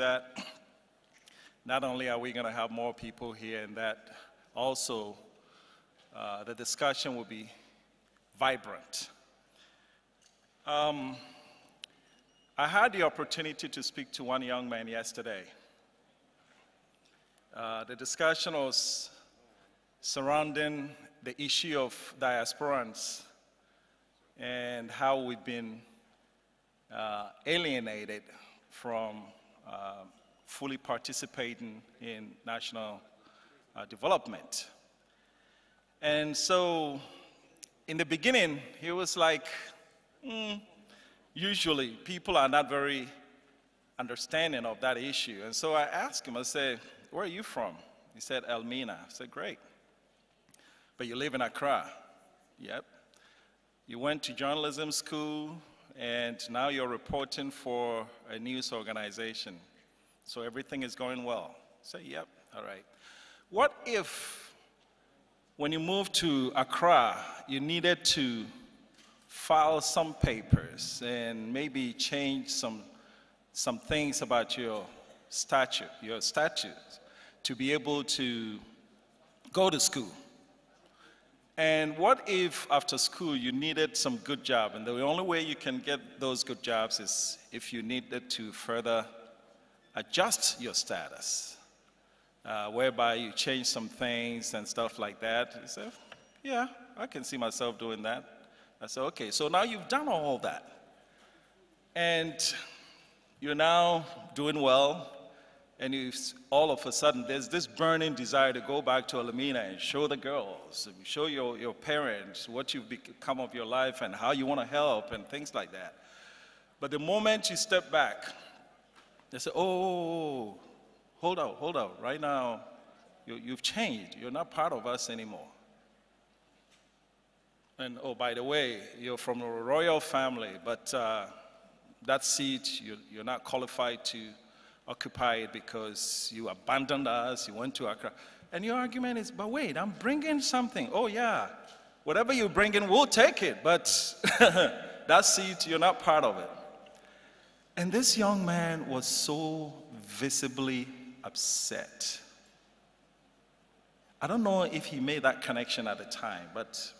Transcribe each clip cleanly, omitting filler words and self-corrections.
that not only are we going to have more people here, and that also the discussion will be vibrant. I had the opportunity to speak to one young man yesterday. The discussion was surrounding the issue of diasporans and how we've been alienated from fully participating in national development. And so in the beginning, he was like, usually people are not very understanding of that issue. And so I asked him, I said, where are you from? He said, Elmina. I said, great. But you live in Accra? Yep. You went to journalism school, and now you're reporting for a news organization. So everything is going well? I said, yep, all right. What if, when you moved to Accra, you needed to file some papers and maybe change some things about your statutes to be able to go to school? And what if after school you needed some good job, and the only way you can get those good jobs is if you needed to further adjust your status, whereby you change some things and stuff like that? He said, yeah, I can see myself doing that. I said, okay, so now you've done all that, and you're now doing well, and all of a sudden there's this burning desire to go back to Elmina and show the girls, and show your parents what you've become of your life and how you want to help and things like that. But the moment you step back, they say, oh, hold out. Right now, you've changed. You're not part of us anymore. And oh, by the way, you're from a royal family, but that seat, you're not qualified to occupy it because you abandoned us, you went to Accra. And your argument is, but wait, I'm bringing something. Oh yeah, whatever you bring in, we'll take it, but that seat, you're not part of it. And this young man was so visibly upset. I don't know if he made that connection at the time, but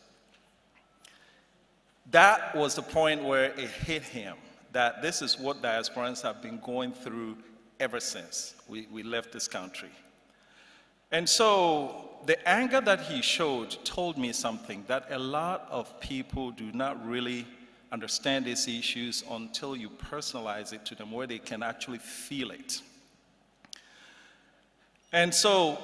that was the point where it hit him, that this is what diasporans have been going through ever since we left this country. And so the anger that he showed told me something, that a lot of people do not really understand these issues until you personalize it to them, where they can actually feel it. And so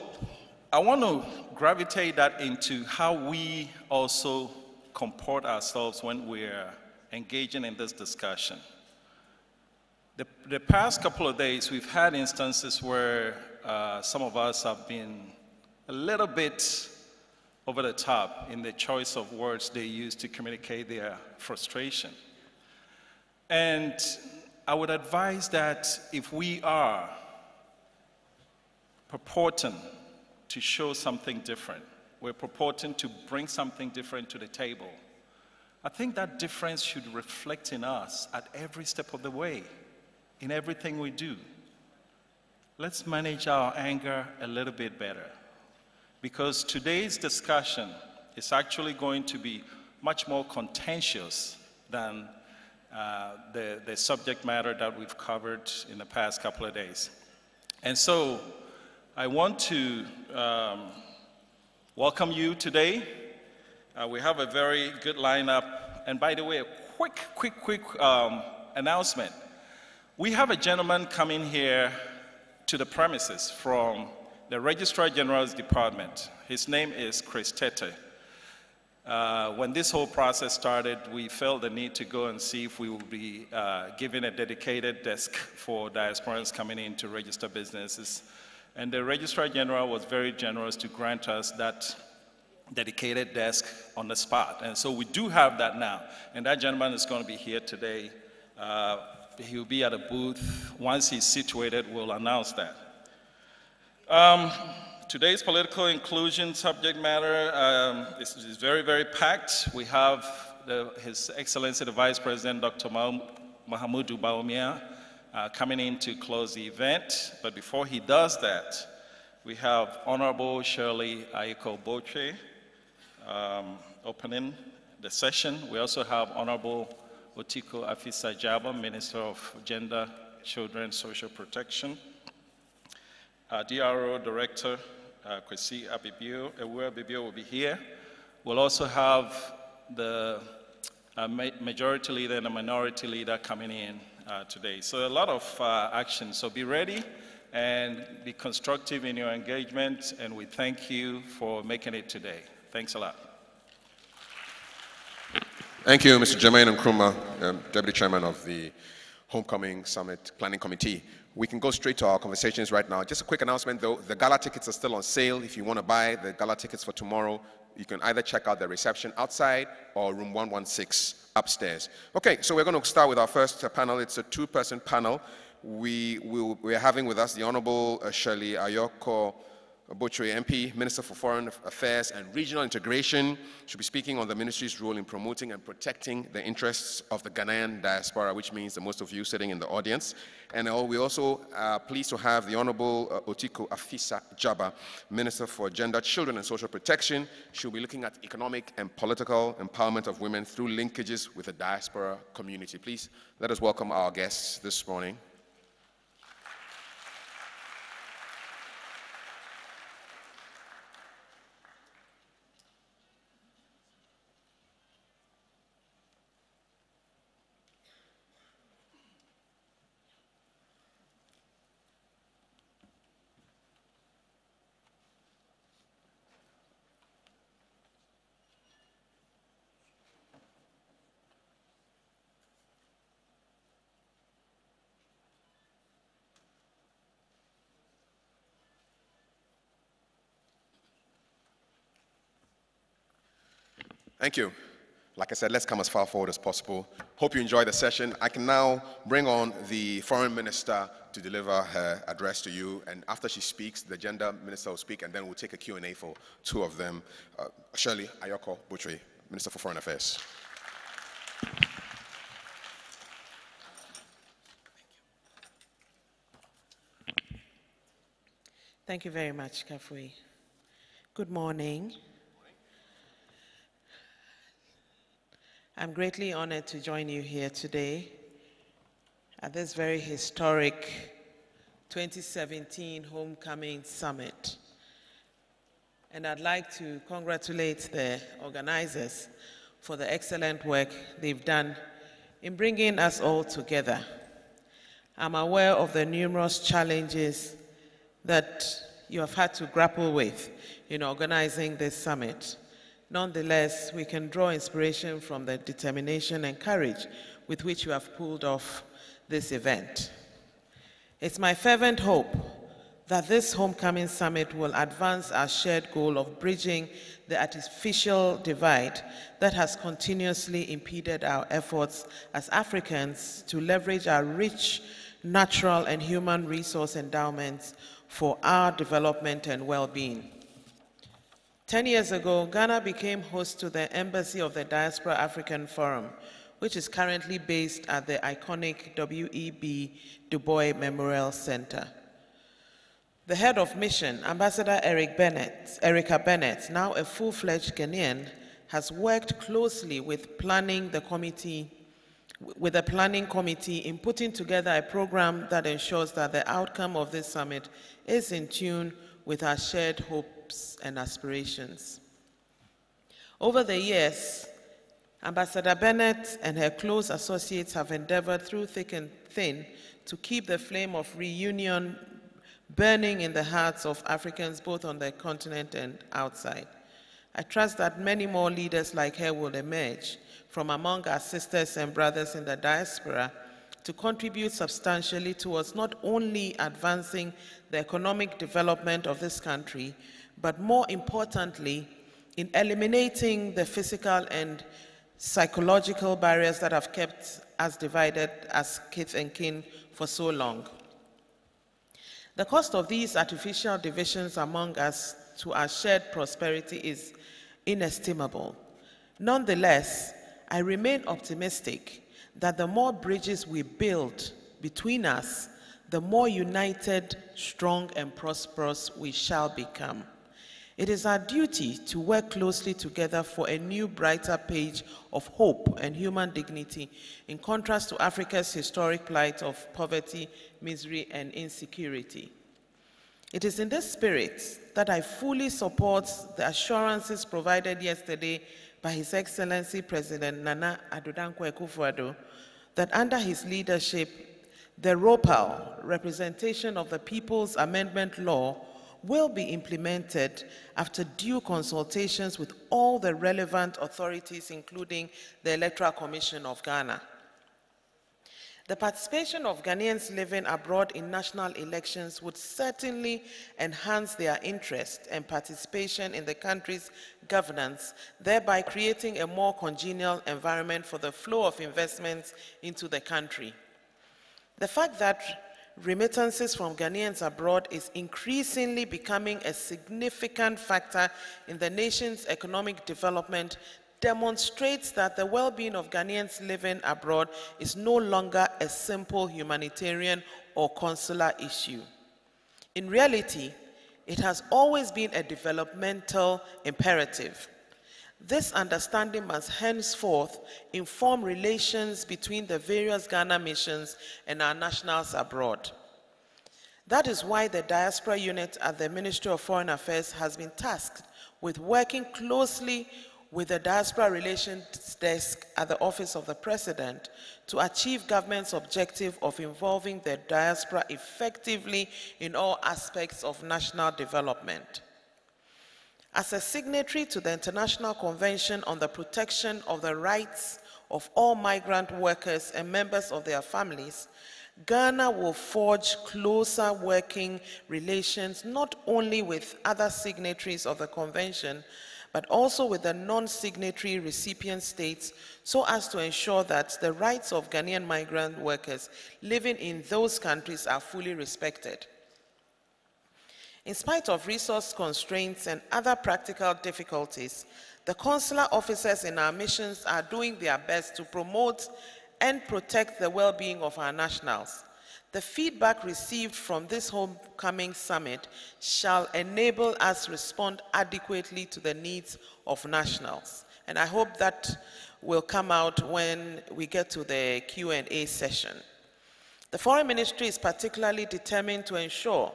I want to gravitate that into how we also comport ourselves when we're engaging in this discussion. The past couple of days, we've had instances where some of us have been a little bit over the top in the choice of words they use to communicate their frustration. And I would advise that if we are purporting to show something different, we're purporting to bring something different to the table, I think that difference should reflect in us at every step of the way, in everything we do. Let's manage our anger a little bit better, because today's discussion is actually going to be much more contentious than the subject matter that we've covered in the past couple of days. And so I want to welcome you today. We have a very good lineup. And by the way, a quick announcement. We have a gentleman coming here to the premises from the Registrar General's Department. His name is Chris Tete. When this whole process started, we felt the need to go and see if we would be given a dedicated desk for diasporans coming in to register businesses. And the Registrar General was very generous to grant us that dedicated desk on the spot. And so we do have that now. And that gentleman is going to be here today. He'll be at a booth. Once he's situated, we'll announce that. Today's political inclusion subject matter is very, very packed. We have His Excellency the Vice President, Dr. Mahamudu Bawumia, coming in to close the event. But before he does that, we have Honorable Shirley Ayiko Boche opening the session. We also have Honorable Otiko Afisa Jaba, Minister of Gender, Children, Social Protection. DRO Director Kwesi Abibio, Ewu Abibio will be here. We'll also have the majority leader and a minority leader coming in today. So a lot of action. So be ready and be constructive in your engagement, and we thank you for making it today. Thanks a lot. Thank you, Mr. Jermaine Nkrumah, Deputy Chairman of the Homecoming Summit Planning Committee. We can go straight to our conversations right now. Just a quick announcement though, the gala tickets are still on sale. If you want to buy the gala tickets for tomorrow, you can either check out the reception outside or room 116 upstairs. Okay, so we're going to start with our first panel. It's a two-person panel. We are having with us the Honorable Shirley Ayiko Boche MP, Minister for Foreign Affairs and Regional Integration. She'll be speaking on the ministry's role in promoting and protecting the interests of the Ghanaian diaspora, which means the most of you sitting in the audience. And we also are pleased to have the Honorable Otiko Afisa Jaba, Minister for Gender, Children and Social Protection. She'll be looking at economic and political empowerment of women through linkages with the diaspora community. Please let us welcome our guests this morning. Thank you. Like I said, let's come as far forward as possible. Hope you enjoy the session. I can now bring on the Foreign Minister to deliver her address to you. And after she speaks, the Gender Minister will speak, and then we'll take a Q&A for two of them. Shirley Ayiko Boche, Minister for Foreign Affairs. Thank you very much, Kafui. Good morning. I'm greatly honored to join you here today at this very historic 2017 Homecoming Summit. And I'd like to congratulate the organizers for the excellent work they've done in bringing us all together. I'm aware of the numerous challenges that you have had to grapple with in organizing this summit. Nonetheless, we can draw inspiration from the determination and courage with which you have pulled off this event. It's my fervent hope that this Homecoming Summit will advance our shared goal of bridging the artificial divide that has continuously impeded our efforts as Africans to leverage our rich natural and human resource endowments for our development and well-being. 10 years ago, Ghana became host to the Embassy of the Diaspora African Forum, which is currently based at the iconic W.E.B. Du Bois Memorial Center. The head of mission, Ambassador Erica Bennett, now a full-fledged Ghanaian, has worked closely with the planning committee in putting together a program that ensures that the outcome of this summit is in tune with our shared hopes and aspirations. Over the years, Ambassador Bennett and her close associates have endeavored through thick and thin to keep the flame of reunion burning in the hearts of Africans both on the continent and outside. I trust that many more leaders like her will emerge from among our sisters and brothers in the diaspora to contribute substantially towards not only advancing the economic development of this country, but more importantly, in eliminating the physical and psychological barriers that have kept us divided as kith and kin for so long. The cost of these artificial divisions among us to our shared prosperity is inestimable. Nonetheless, I remain optimistic that the more bridges we build between us, the more united, strong, and prosperous we shall become. It is our duty to work closely together for a new, brighter page of hope and human dignity, in contrast to Africa's historic plight of poverty, misery, and insecurity. It is in this spirit that I fully support the assurances provided yesterday by His Excellency President Nana Addo Dankwa Akufo-Addo that under his leadership, the ROPAL, Representation of the People's Amendment Law, will be implemented after due consultations with all the relevant authorities, including the Electoral Commission of Ghana. The participation of Ghanaians living abroad in national elections would certainly enhance their interest and participation in the country's governance, thereby creating a more congenial environment for the flow of investments into the country. The fact that remittances from Ghanaians abroad is increasingly becoming a significant factor in the nation's economic development demonstrates that the well-being of Ghanaians living abroad is no longer a simple humanitarian or consular issue. In reality, it has always been a developmental imperative. This understanding must henceforth inform relations between the various Ghana missions and our nationals abroad. That is why the Diaspora Unit at the Ministry of Foreign Affairs has been tasked with working closely with the Diaspora Relations Desk at the Office of the President to achieve government's objective of involving the diaspora effectively in all aspects of national development. As a signatory to the International Convention on the Protection of the Rights of all Migrant Workers and Members of their Families, Ghana will forge closer working relations not only with other signatories of the Convention, but also with the non-signatory recipient states, so as to ensure that the rights of Ghanaian migrant workers living in those countries are fully respected. In spite of resource constraints and other practical difficulties, the consular officers in our missions are doing their best to promote and protect the well-being of our nationals. The feedback received from this homecoming summit shall enable us respond adequately to the needs of nationals. And I hope that will come out when we get to the Q&A session. The Foreign Ministry is particularly determined to ensure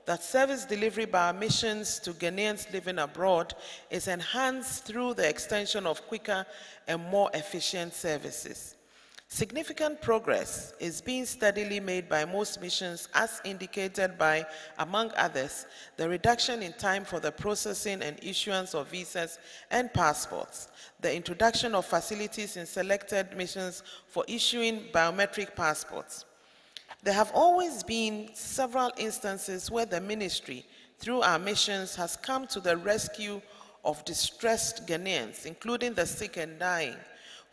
that service delivery by our missions to Ghanaians living abroad is enhanced through the extension of quicker and more efficient services. Significant progress is being steadily made by most missions, as indicated by, among others, the reduction in time for the processing and issuance of visas and passports, the introduction of facilities in selected missions for issuing biometric passports. There have always been several instances where the ministry, through our missions, has come to the rescue of distressed Ghanaians, including the sick and dying,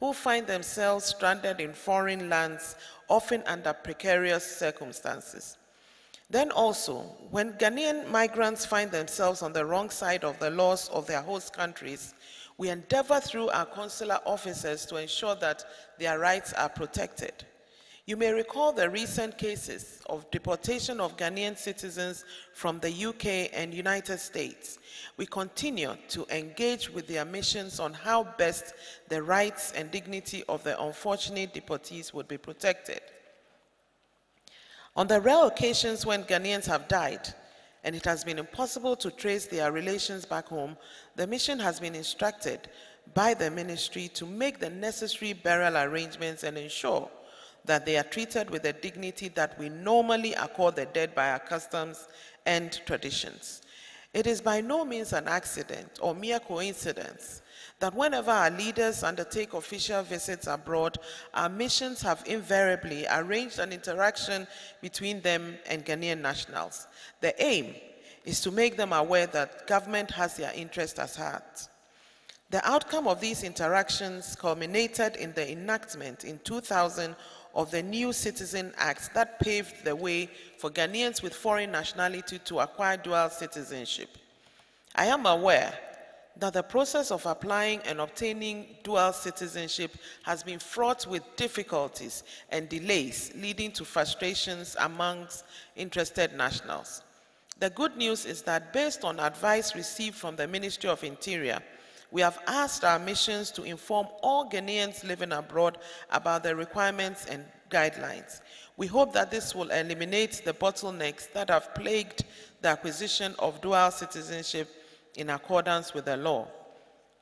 who find themselves stranded in foreign lands, often under precarious circumstances. Then also, when Ghanaian migrants find themselves on the wrong side of the laws of their host countries, we endeavor through our consular officers to ensure that their rights are protected. You may recall the recent cases of deportation of Ghanaian citizens from the UK and United States. We continue to engage with their missions on how best the rights and dignity of the unfortunate deportees would be protected. On the rare occasions when Ghanaians have died, and it has been impossible to trace their relations back home, the mission has been instructed by the ministry to make the necessary burial arrangements and ensure that they are treated with the dignity that we normally accord the dead by our customs and traditions. It is by no means an accident or mere coincidence that whenever our leaders undertake official visits abroad, our missions have invariably arranged an interaction between them and Ghanaian nationals. The aim is to make them aware that government has their interest at heart. The outcome of these interactions culminated in the enactment in 2000 of the new Citizen Act that paved the way for Ghanaians with foreign nationality to acquire dual citizenship. I am aware that the process of applying and obtaining dual citizenship has been fraught with difficulties and delays, leading to frustrations amongst interested nationals. The good news is that based on advice received from the Ministry of Interior, we have asked our missions to inform all Ghanaians living abroad about the requirements and guidelines. We hope that this will eliminate the bottlenecks that have plagued the acquisition of dual citizenship in accordance with the law.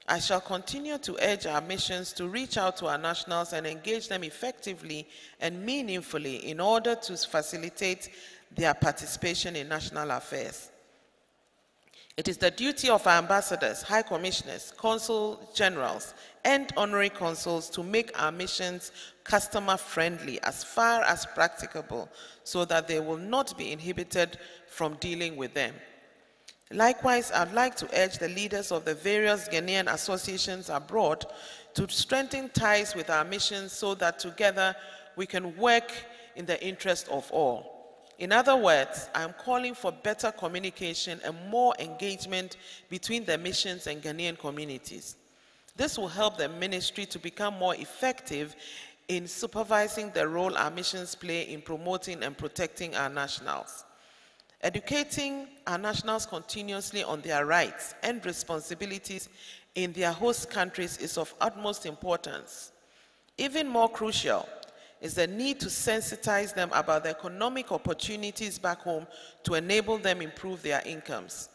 I shall continue to urge our missions to reach out to our nationals and engage them effectively and meaningfully in order to facilitate their participation in national affairs. It is the duty of our ambassadors, high commissioners, consul generals, and honorary consuls to make our missions customer-friendly as far as practicable so that they will not be inhibited from dealing with them. Likewise, I'd like to urge the leaders of the various Ghanaian associations abroad to strengthen ties with our missions so that together we can work in the interest of all. In other words, I am calling for better communication and more engagement between the missions and Ghanaian communities. This will help the ministry to become more effective in supervising the role our missions play in promoting and protecting our nationals. Educating our nationals continuously on their rights and responsibilities in their host countries is of utmost importance. Even more crucial is the need to sensitize them about the economic opportunities back home to enable them improve their incomes.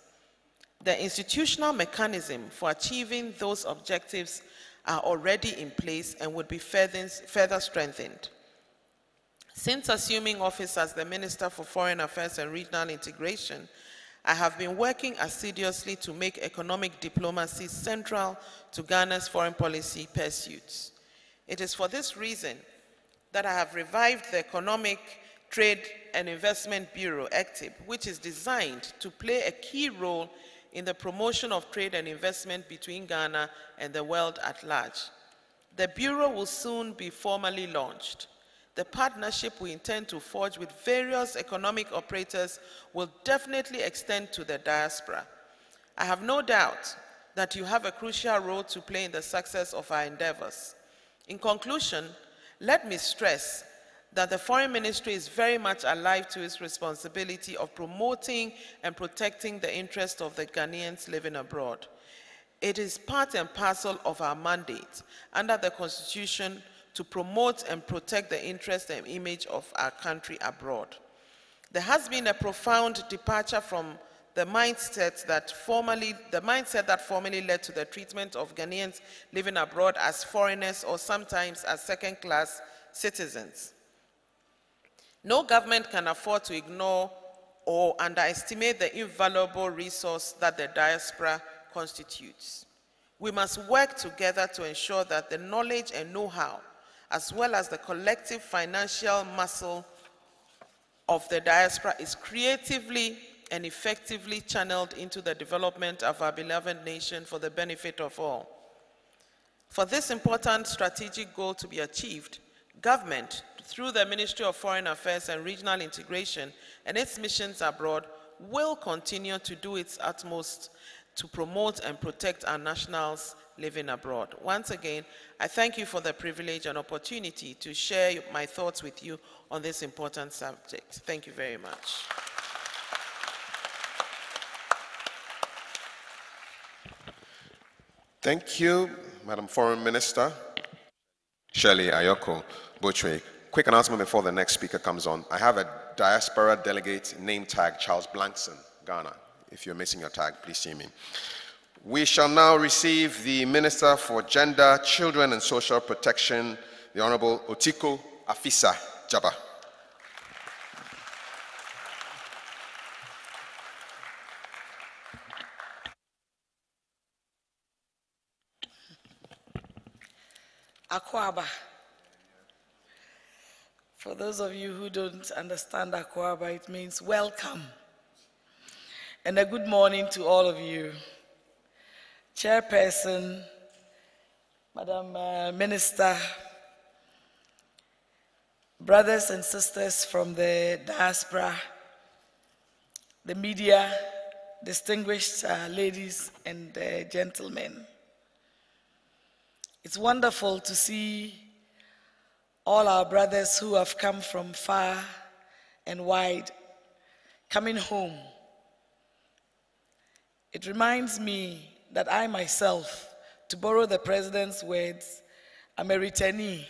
The institutional mechanism for achieving those objectives are already in place and would be further strengthened. Since assuming office as the Minister for Foreign Affairs and Regional Integration, I have been working assiduously to make economic diplomacy central to Ghana's foreign policy pursuits. It is for this reason that I have revived the Economic Trade and Investment Bureau, ECTIB, which is designed to play a key role in the promotion of trade and investment between Ghana and the world at large. The Bureau will soon be formally launched. The partnership we intend to forge with various economic operators will definitely extend to the diaspora. I have no doubt that you have a crucial role to play in the success of our endeavors. In conclusion, let me stress that the Foreign Ministry is very much alive to its responsibility of promoting and protecting the interests of the Ghanaians living abroad. It is part and parcel of our mandate under the Constitution to promote and protect the interest and image of our country abroad. There has been a profound departure from the mindset that formerly led to the treatment of Ghanaians living abroad as foreigners or sometimes as second-class citizens. No government can afford to ignore or underestimate the invaluable resource that the diaspora constitutes. We must work together to ensure that the knowledge and know-how, as well as the collective financial muscle of the diaspora, is creatively and effectively channeled into the development of our beloved nation for the benefit of all. For this important strategic goal to be achieved, government, through the Ministry of Foreign Affairs and Regional Integration and its missions abroad, will continue to do its utmost to promote and protect our nationals living abroad. Once again, I thank you for the privilege and opportunity to share my thoughts with you on this important subject. Thank you very much. Thank you, Madam Foreign Minister Shirley Ayoko Bochwe. Quick announcement before the next speaker comes on. I have a diaspora delegate name tag, Charles Blankson, Ghana. If you're missing your tag, please see me. We shall now receive the Minister for Gender, Children and Social Protection, the Honorable Otiko Afisa Jaba. Akwaba. For those of you who don't understand Akwaba, it means welcome. And a good morning to all of you. Chairperson, Madam Minister, brothers and sisters from the diaspora, the media, distinguished ladies and gentlemen. It's wonderful to see all our brothers who have come from far and wide coming home. It reminds me that I myself, to borrow the president's words, am a returnee.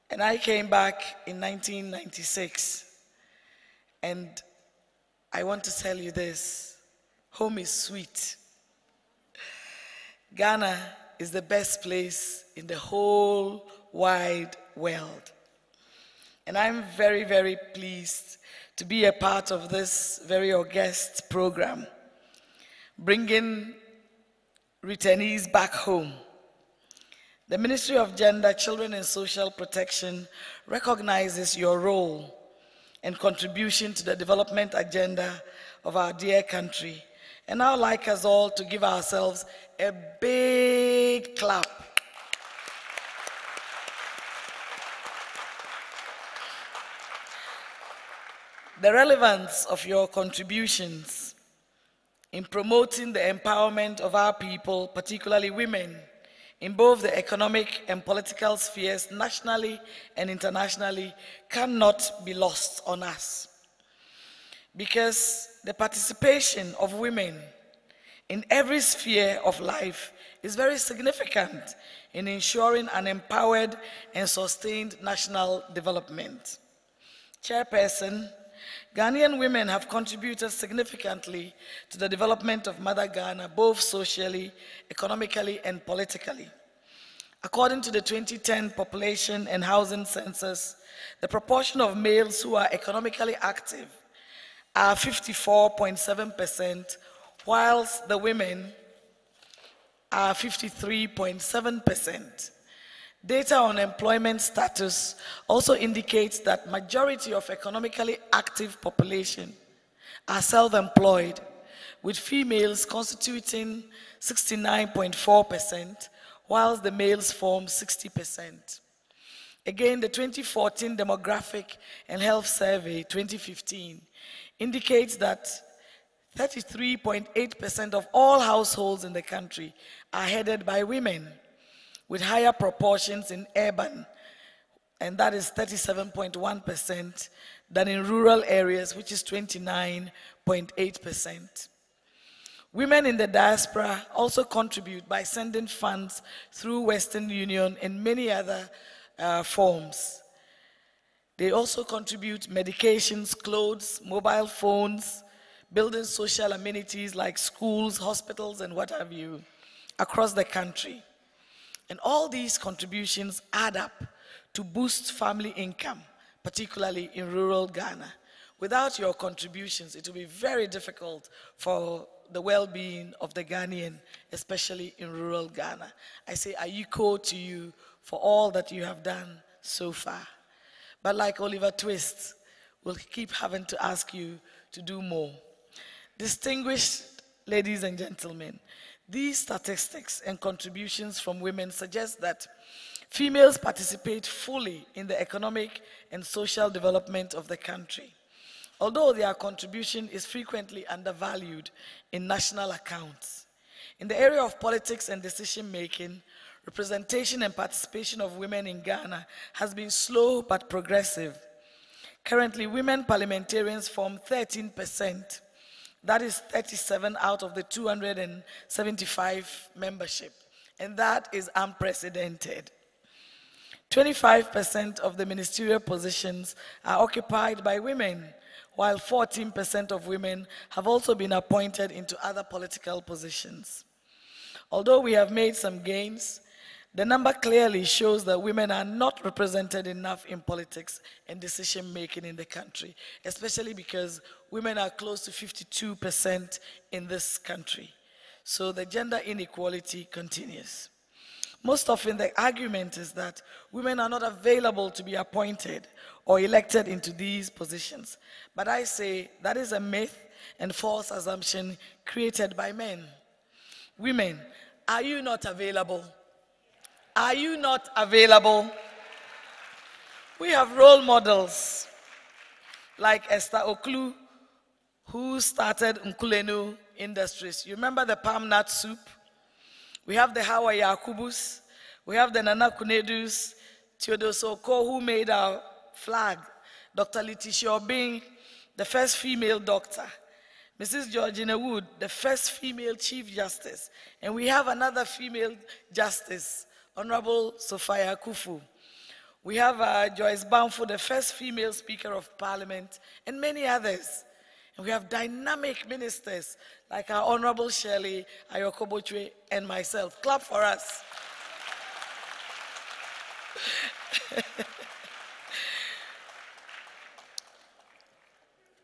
And I came back in 1996. And I want to tell you this: home is sweet. Ghana is the best place in the whole wide world. And I'm very, very pleased to be a part of this very august program, bringing returnees back home. The Ministry of Gender, Children and Social Protection recognizes your role and contribution to the development agenda of our dear country. And I would like us all to give ourselves a big clap. The relevance of your contributions in promoting the empowerment of our people, particularly women, in both the economic and political spheres, nationally and internationally, cannot be lost on us. Because the participation of women in every sphere of life is very significant in ensuring an empowered and sustained national development. Chairperson, Ghanaian women have contributed significantly to the development of Mother Ghana, both socially, economically, and politically. According to the 2010 Population and Housing Census, the proportion of males who are economically active are 54.7%, whilst the women are 53.7%. Data on employment status also indicates that majority of economically active population are self-employed, with females constituting 69.4%, whilst the males form 60%. Again, the 2014 Demographic and Health Survey 2015 indicates that 33.8% of all households in the country are headed by women, with higher proportions in urban, and that is 37.1%, than in rural areas, which is 29.8%. Women in the diaspora also contribute by sending funds through Western Union and many other forms. They also contribute medications, clothes, mobile phones, building social amenities like schools, hospitals, and what have you, across the country. And all these contributions add up to boost family income, particularly in rural Ghana. Without your contributions, it will be very difficult for the well-being of the Ghanaian, especially in rural Ghana. I say ayiko to you for all that you have done so far. But like Oliver Twist, we'll keep having to ask you to do more. Distinguished ladies and gentlemen, these statistics and contributions from women suggest that females participate fully in the economic and social development of the country, although their contribution is frequently undervalued in national accounts. In the area of politics and decision-making, representation and participation of women in Ghana has been slow but progressive. Currently, women parliamentarians form 13%. That is 37 out of the 275 membership, and that is unprecedented. 25% of the ministerial positions are occupied by women, while 14% of women have also been appointed into other political positions. Although we have made some gains, the number clearly shows that women are not represented enough in politics and decision-making in the country, especially because women are close to 52% in this country. So the gender inequality continues. Most often the argument is that women are not available to be appointed or elected into these positions. But I say that is a myth and false assumption created by men. Women, are you not available? Are you not available? We have role models like Esther Oklu, who started Nkulenu Industries. You remember the palm nut soup? We have the Hawa Yakubus. We have the Nana Kunedus, Theodoso Ko, who made our flag. Dr. Letitia Obing, the first female doctor. Mrs. Georgina Wood, the first female Chief Justice. And we have another female justice, Honorable Sophia Kufu. We have Joyce Bamfo, the first female Speaker of Parliament, and many others. And we have dynamic ministers like our Honorable Shirley Ayokobochwe and myself. Clap for us.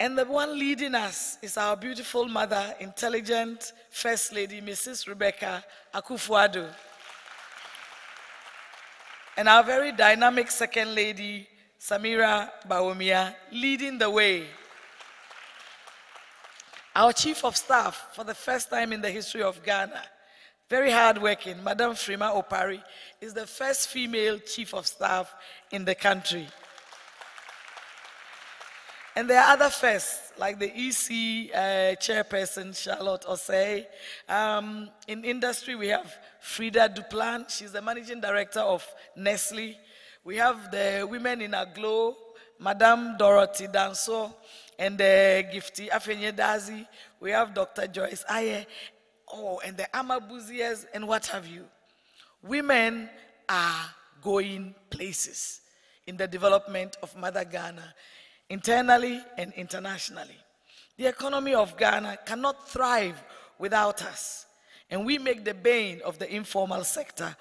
And the one leading us is our beautiful mother, intelligent First Lady, Mrs. Rebecca Akufo-Addo. And our very dynamic Second Lady, Samira Bawumia, leading the way. Our Chief of Staff, for the first time in the history of Ghana, very hardworking, Madam Frima Opari, is the first female Chief of Staff in the country. And there are other firsts, like the EC chairperson, Charlotte Osei. In industry, we have Frida Duplan. She's the managing director of Nestle. We have the women in Aglo, Madame Dorothy Danso, and the Gifty Afenye Dazi. We have Dr. Joyce Aye. Oh, and the Amabuziers, and what have you. Women are going places in the development of Mother Ghana, internally and internationally. The economy of Ghana cannot thrive without us. And we make the bane of the informal sector,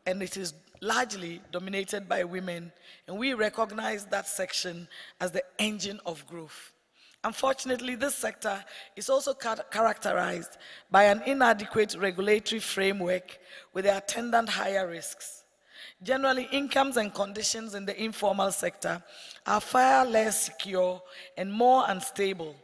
and it is largely dominated by women. And we recognize that section as the engine of growth. Unfortunately, this sector is also characterized by an inadequate regulatory framework with the attendant higher risks. Generally, incomes and conditions in the informal sector are far less secure and more unstable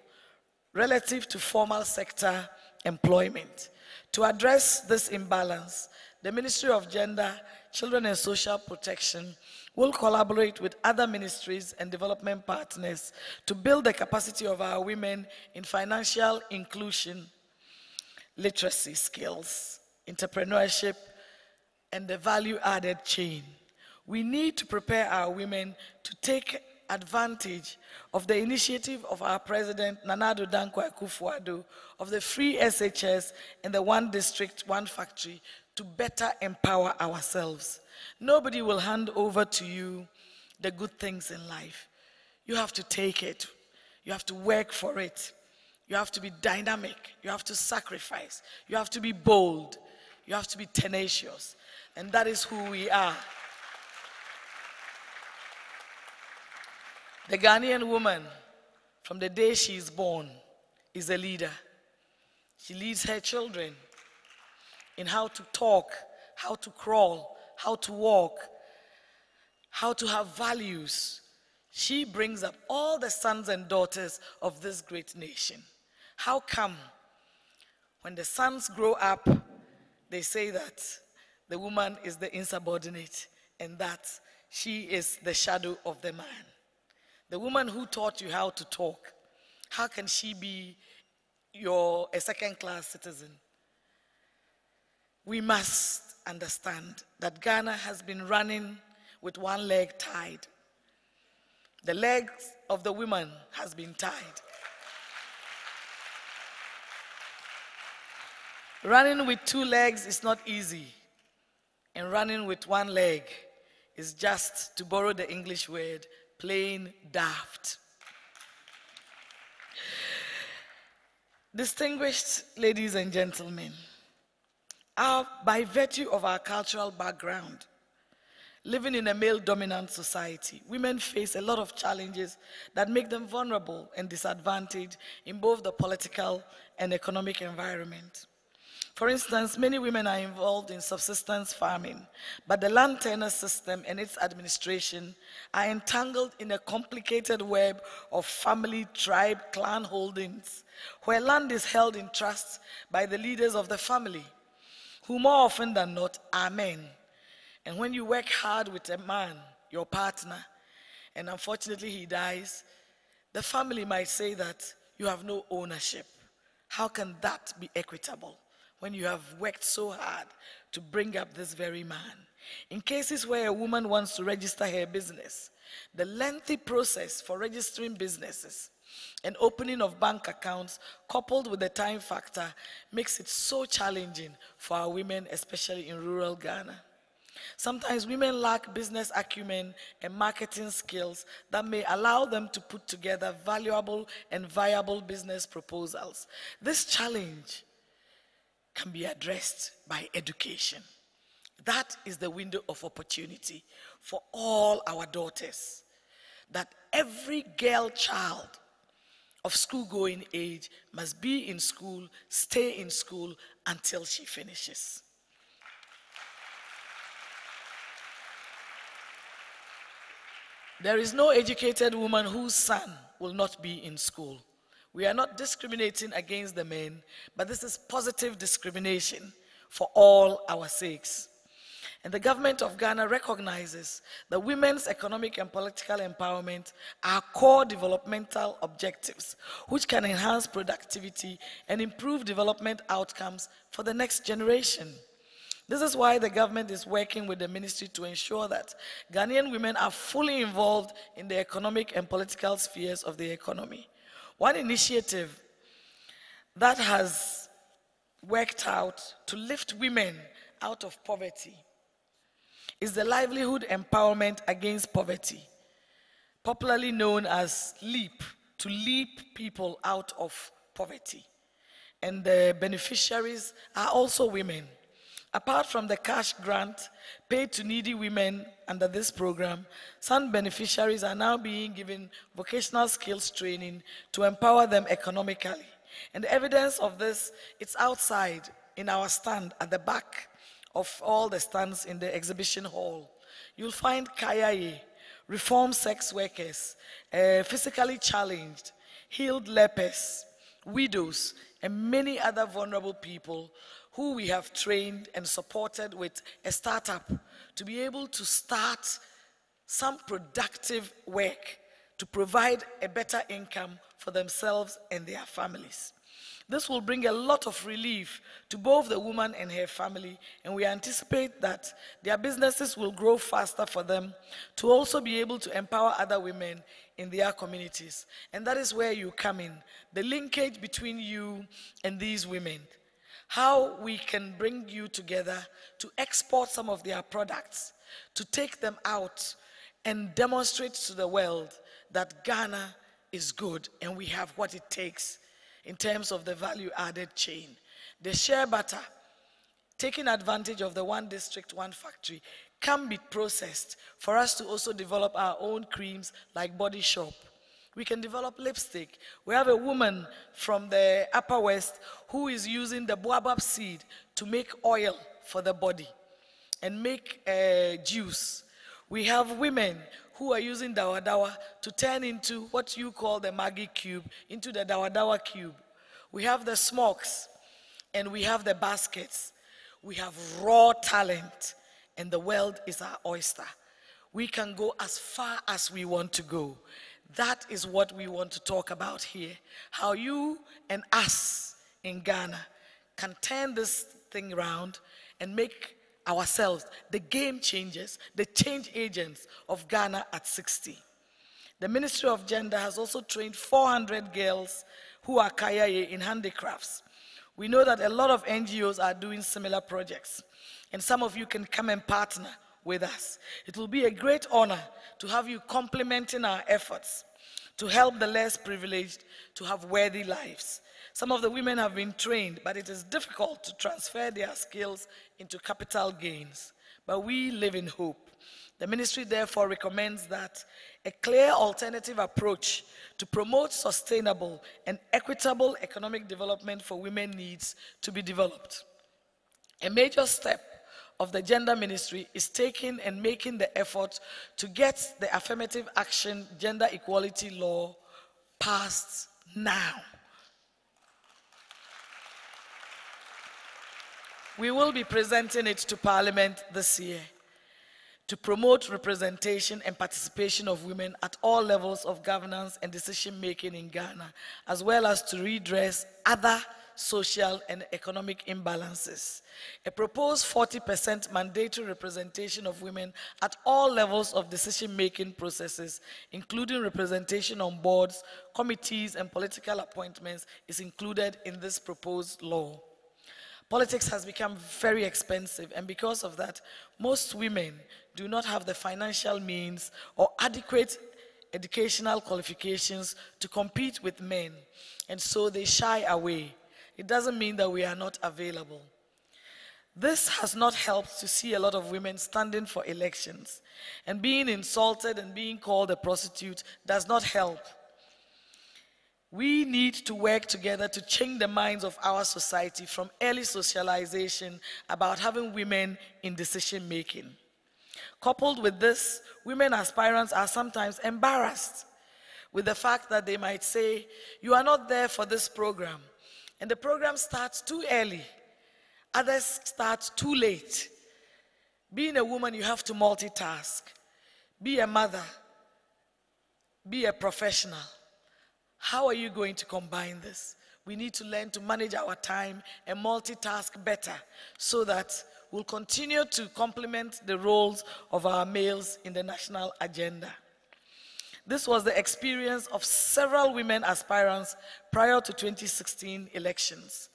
relative to formal sector employment. To address this imbalance, the Ministry of Gender, Children and Social Protection will collaborate with other ministries and development partners to build the capacity of our women in financial inclusion, literacy skills, entrepreneurship, and the value-added chain. We need to prepare our women to take advantage of the initiative of our President, Nana Addo Dankwa Akufo-Addo, of the free SHS and the one district, one factory, to better empower ourselves. Nobody will hand over to you the good things in life. You have to take it. You have to work for it. You have to be dynamic. You have to sacrifice. You have to be bold. You have to be tenacious. And that is who we are. The Ghanaian woman, from the day she is born, is a leader. She leads her children in how to talk, how to crawl, how to walk, how to have values. She brings up all the sons and daughters of this great nation. How come when the sons grow up, they say that the woman is the insubordinate and that she is the shadow of the man? The woman who taught you how to talk, how can she be a second-class citizen? We must understand that Ghana has been running with one leg tied. The legs of the woman has been tied. Running with two legs is not easy. And running with one leg is just, to borrow the English word, plain daft. Distinguished ladies and gentlemen, by virtue of our cultural background, living in a male-dominant society, women face a lot of challenges that make them vulnerable and disadvantaged in both the political and economic environment. For instance, many women are involved in subsistence farming, but the land tenure system and its administration are entangled in a complicated web of family, tribe, clan holdings, where land is held in trust by the leaders of the family, who more often than not are men. And when you work hard with a man, your partner, and unfortunately he dies, the family might say that you have no ownership. How can that be equitable when you have worked so hard to bring up this very man? In cases where a woman wants to register her business, the lengthy process for registering businesses and opening of bank accounts, coupled with the time factor, makes it so challenging for our women, especially in rural Ghana. Sometimes women lack business acumen and marketing skills that may allow them to put together valuable and viable business proposals. This challenge can be addressed by education. That is the window of opportunity for all our daughters, that every girl child of school-going age must be in school, stay in school until she finishes. There is no educated woman whose son will not be in school. We are not discriminating against the men, but this is positive discrimination for all our sakes. And the government of Ghana recognizes that women's economic and political empowerment are core developmental objectives, which can enhance productivity and improve development outcomes for the next generation. This is why the government is working with the ministry to ensure that Ghanaian women are fully involved in the economic and political spheres of the economy. One initiative that has worked out to lift women out of poverty is the Livelihood Empowerment Against Poverty, popularly known as LEAP, to leap people out of poverty. And the beneficiaries are also women. Apart from the cash grant paid to needy women under this program, some beneficiaries are now being given vocational skills training to empower them economically. And the evidence of this, it's outside in our stand at the back of all the stands in the exhibition hall. You'll find Kayaye, reformed sex workers, physically challenged, healed lepers, widows, and many other vulnerable people who we have trained and supported with a startup to be able to start some productive work to provide a better income for themselves and their families. This will bring a lot of relief to both the woman and her family, and we anticipate that their businesses will grow faster for them to also be able to empower other women in their communities. And that is where you come in, the linkage between you and these women. How we can bring you together to export some of their products, to take them out and demonstrate to the world that Ghana is good and we have what it takes in terms of the value-added chain. The shea butter, taking advantage of the one district, one factory, can be processed for us to also develop our own creams like Body Shop. We can develop lipstick. We have a woman from the Upper West who is using the baobab seed to make oil for the body and make juice. We have women who are using dawadawa to turn into what you call the Maggi cube, into the dawadawa cube. We have the smokes and we have the baskets. We have raw talent and the world is our oyster. We can go as far as we want to go. That is what we want to talk about here. How you and us in Ghana can turn this thing around and make ourselves the game changers, the change agents of Ghana at 60. The Ministry of Gender has also trained 400 girls who are kayaye in handicrafts. We know that a lot of NGOs are doing similar projects, and some of you can come and partner with us. It will be a great honor to have you complementing our efforts to help the less privileged to have worthy lives. Some of the women have been trained, but it is difficult to transfer their skills into capital gains. But we live in hope. The ministry therefore recommends that a clear alternative approach to promote sustainable and equitable economic development for women needs to be developed. A major step of the gender ministry is taking and making the effort to get the affirmative action gender equality law passed now. We will be presenting it to Parliament this year. to promote representation and participation of women at all levels of governance and decision-making in Ghana, as well as to redress other social and economic imbalances. A proposed 40% mandatory representation of women at all levels of decision-making processes, including representation on boards, committees, and political appointments, is included in this proposed law. Politics has become very expensive, and because of that, most women do not have the financial means or adequate educational qualifications to compete with men, and so they shy away. It doesn't mean that we are not available. This has not helped to see a lot of women standing for elections, and being insulted and being called a prostitute does not help. We need to work together to change the minds of our society from early socialization about having women in decision-making. Coupled with this, women aspirants are sometimes embarrassed with the fact that they might say, "You are not there for this program," and the program starts too early. Others start too late. Being a woman, you have to multitask. Be a mother. Be a professional. How are you going to combine this? We need to learn to manage our time and multitask better so that we'll continue to complement the roles of our males in the national agenda. This was the experience of several women aspirants prior to 2016 elections.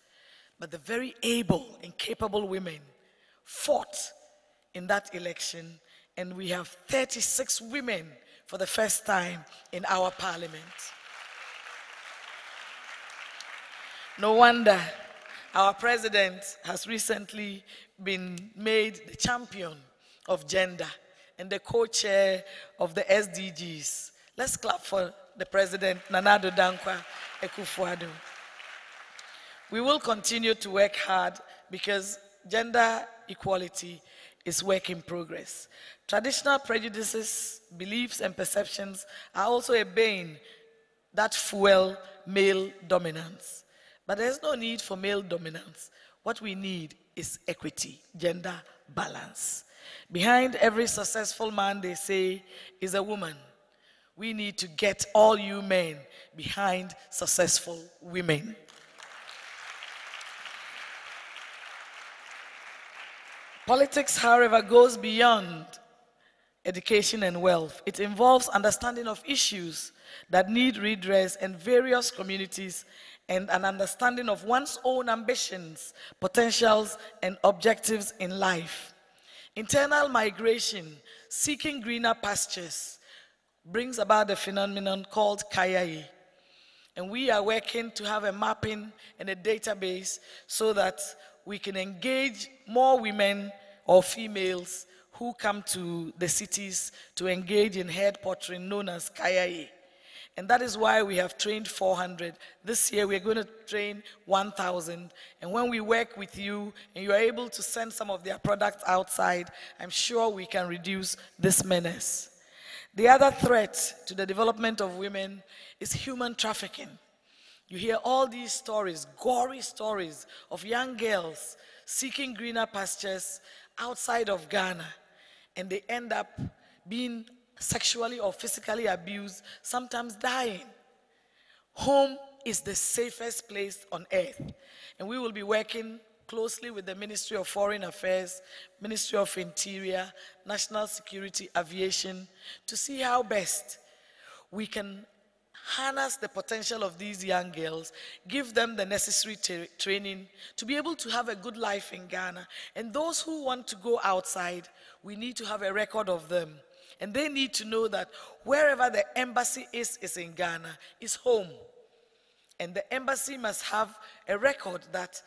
But the very able and capable women fought in that election, and we have 36 women for the first time in our parliament. No wonder our president has recently been made the champion of gender and the co-chair of the SDGs. Let's clap for the president, Nana Addo Dankwa Akufo-Addo. We will continue to work hard because gender equality is work in progress. Traditional prejudices, beliefs, and perceptions are also a bane that fuel male dominance. But there's no need for male dominance. What we need is equity, gender balance. Behind every successful man, they say, is a woman. We need to get all you men behind successful women. Politics, however, goes beyond education and wealth. It involves understanding of issues that need redress in various communities and an understanding of one's own ambitions, potentials, and objectives in life. Internal migration, seeking greener pastures, brings about a phenomenon called Kayaye. And we are working to have a mapping and a database so that we can engage more women or females who come to the cities to engage in head pottering known as Kayaye. And that is why we have trained 400. This year we're going to train 1,000. And when we work with you and you are able to send some of their products outside, I'm sure we can reduce this menace. The other threat to the development of women is human trafficking. You hear all these stories, gory stories of young girls seeking greener pastures outside of Ghana, and they end up being sexually or physically abused, sometimes dying. Home is the safest place on earth, and we will be working closely with the Ministry of Foreign Affairs, Ministry of Interior, National Security, Aviation, to see how best we can harness the potential of these young girls, give them the necessary training to be able to have a good life in Ghana. And those who want to go outside, we need to have a record of them. And they need to know that wherever the embassy is in Ghana, is home. And the embassy must have a record that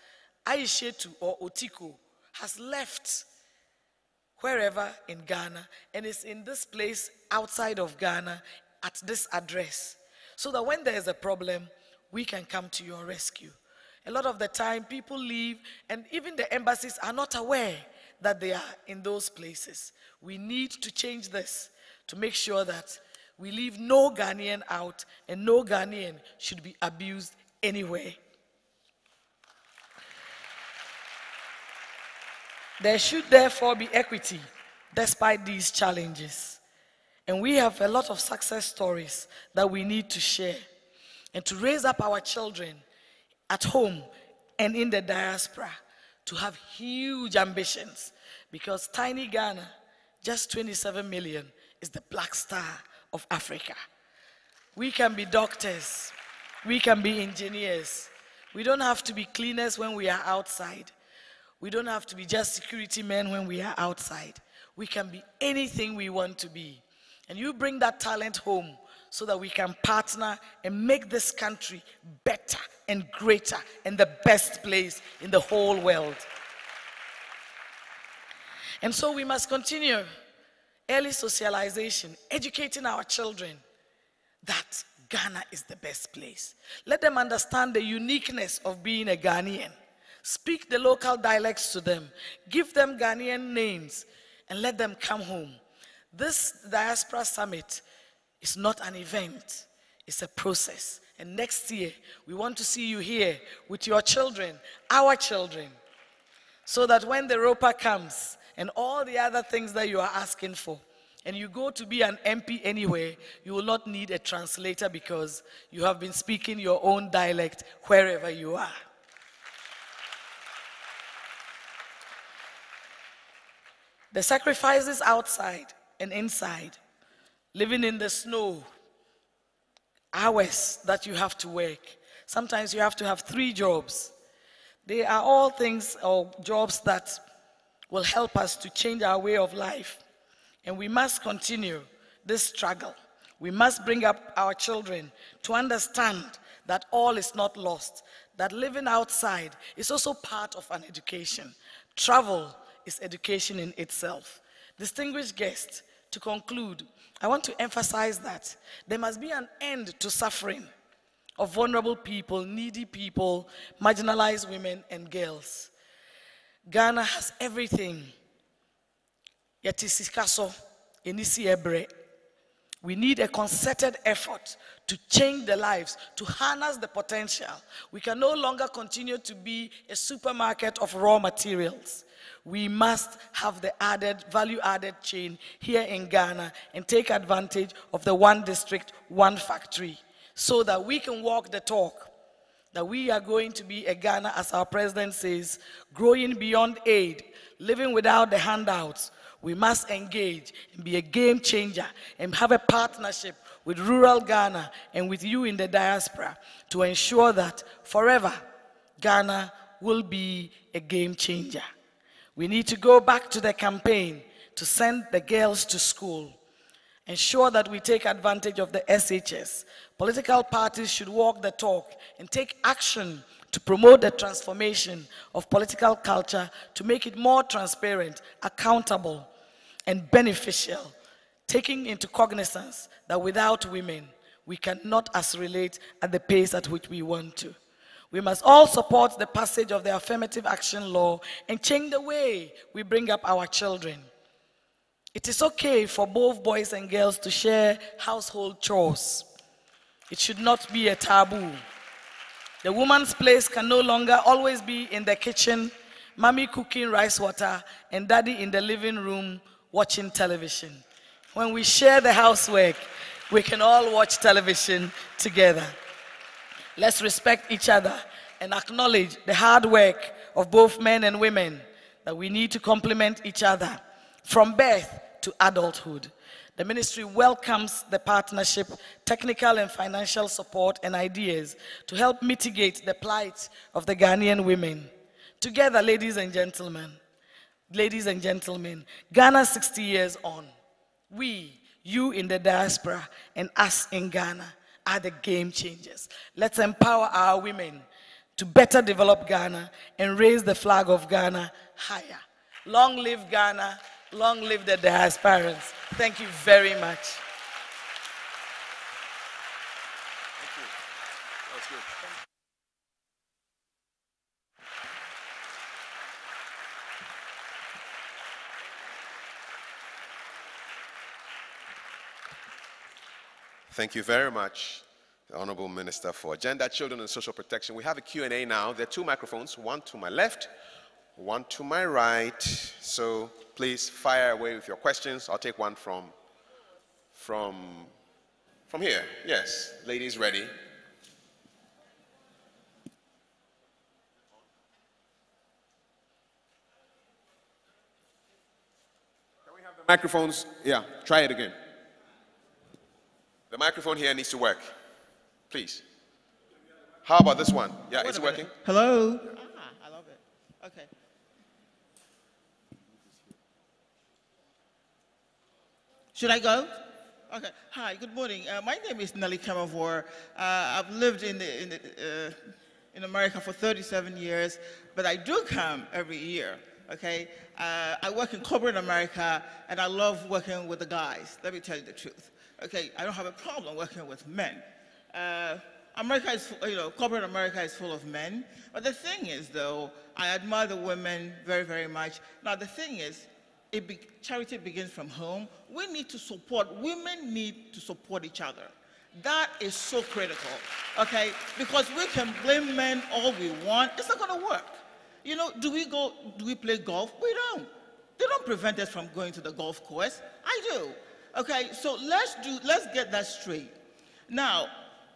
Aishetu or Otiko has left wherever in Ghana and is in this place outside of Ghana at this address. So that when there is a problem, we can come to your rescue. A lot of the time, people leave, and even the embassies are not aware that they are in those places. We need to change this to make sure that we leave no Ghanaian out, and no Ghanaian should be abused anywhere. There should therefore be equity despite these challenges. And we have a lot of success stories that we need to share and to raise up our children at home and in the diaspora to have huge ambitions, because tiny Ghana, just 27 million, is the black star of Africa. We can be doctors, we can be engineers. We don't have to be cleaners when we are outside. We don't have to be just security men when we are outside. We can be anything we want to be. And you bring that talent home so that we can partner and make this country better and greater and the best place in the whole world. And so we must continue early socialization, educating our children that Ghana is the best place. Let them understand the uniqueness of being a Ghanaian. Speak the local dialects to them. Give them Ghanaian names and let them come home. This Diaspora Summit is not an event, it's a process. And next year, we want to see you here with your children, our children, so that when the ROPA comes and all the other things that you are asking for, and you go to be an MP anywhere, you will not need a translator because you have been speaking your own dialect wherever you are. The sacrifices outside and inside, living in the snow, hours that you have to work. Sometimes you have to have 3 jobs. They are all things or jobs that will help us to change our way of life. And we must continue this struggle. We must bring up our children to understand that all is not lost, that living outside is also part of an education. Travel is education in itself. Distinguished guests, to conclude, I want to emphasize that there must be an end to suffering of vulnerable people, needy people, marginalized women and girls. Ghana has everything. We need a concerted effort to change the lives, to harness the potential. We can no longer continue to be a supermarket of raw materials. We must have the value-added chain here in Ghana and take advantage of the one district, one factory, so that we can walk the talk, that we are going to be a Ghana, as our president says, growing beyond aid, living without the handouts. We must engage and be a game changer and have a partnership with rural Ghana and with you in the diaspora to ensure that forever Ghana will be a game changer. We need to go back to the campaign to send the girls to school. Ensure that we take advantage of the SHS. Political parties should walk the talk and take action to promote the transformation of political culture to make it more transparent, accountable, and beneficial, taking into cognizance that without women, we cannot accelerate at the pace at which we want to. We must all support the passage of the affirmative action law and change the way we bring up our children. It is okay for both boys and girls to share household chores. It should not be a taboo. The woman's place can no longer always be in the kitchen, mommy cooking rice water, and daddy in the living room watching television. When we share the housework, we can all watch television together. Let's respect each other and acknowledge the hard work of both men and women, that we need to complement each other from birth to adulthood. The ministry welcomes the partnership, technical and financial support and ideas to help mitigate the plight of the Ghanaian women. Together, ladies and gentlemen, Ghana 60 years on, we, you in the diaspora and us in Ghana are the game changers. Let's empower our women to better develop Ghana and raise the flag of Ghana higher. Long live Ghana, long live the diasporans. Thank you very much. Thank you. That was good. Thank you very much, the Honorable Minister for Gender, Children and Social Protection. We have a Q&A now. There are 2 microphones, one to my left, one to my right. So please fire away with your questions. I'll take one from here. Yes, ladies ready. Can we have the microphones? Yeah, try it again. The microphone here needs to work, please. How about this one? Yeah, it's working. Hello? I love it. Okay. Should I go? Okay. Hi, good morning. My name is Nelly Kamavor. I've lived in America for 37 years, but I do come every year, okay? I work in corporate America, and I love working with the guys. Let me tell you the truth. Okay, I don't have a problem working with men. America is, corporate America is full of men. But the thing is, though, I admire the women very, very much. Now, the thing is, charity begins from home. We need to support, women need to support each other. That is so critical, okay? Because we can blame men all we want. It's not gonna work. You know, do we play golf? We don't. They don't prevent us from going to the golf course. I do. Okay, so let's get that straight. Now,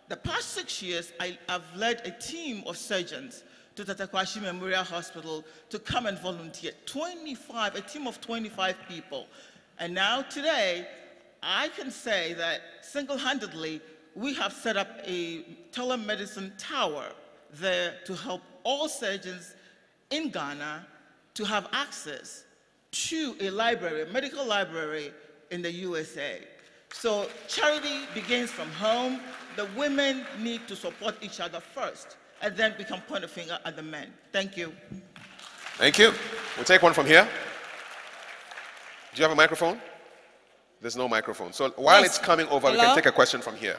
the past 6 years, I've led a team of surgeons to Tatakwashi Memorial Hospital to come and volunteer. A team of 25 people. And now today, I can say that single-handedly, we have set up a telemedicine tower there to help all surgeons in Ghana to have access to a library, a medical library in the USA. So charity begins from home. The women need to support each other first, and then we can point a finger at the men. Thank you. Thank you. We'll take one from here. Do you have a microphone? There's no microphone. So while it's coming over, we can take a question from here.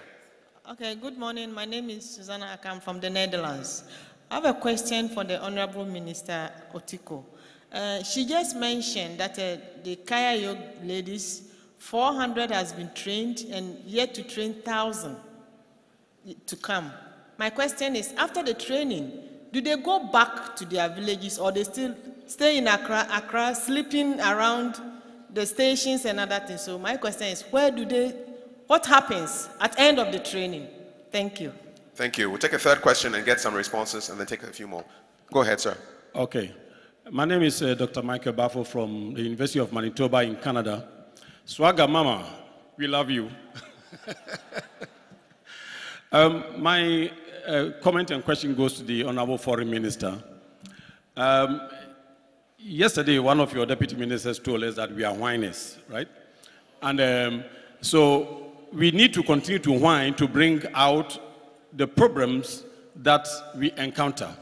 Okay, good morning. My name is Susanna Akam from the Netherlands. I have a question for the Honorable Minister Otiko. She just mentioned that the Kaya Yoke ladies, 400 has been trained and yet to train 1,000 to come. My question is, after the training, do they go back to their villages or they still stay in Accra, sleeping around the stations and other things? So my question is, what happens at the end of the training? Thank you. Thank you. We'll take a third question and get some responses and then take a few more. Go ahead, sir. Okay. My name is Dr. Michael Baffo from the University of Manitoba in Canada. Swagger Mama, we love you. My comment and question goes to the Honorable Foreign Minister. Yesterday, one of your deputy ministers told us that we are whiners, right? And so we need to continue to whine to bring out the problems that we encounter.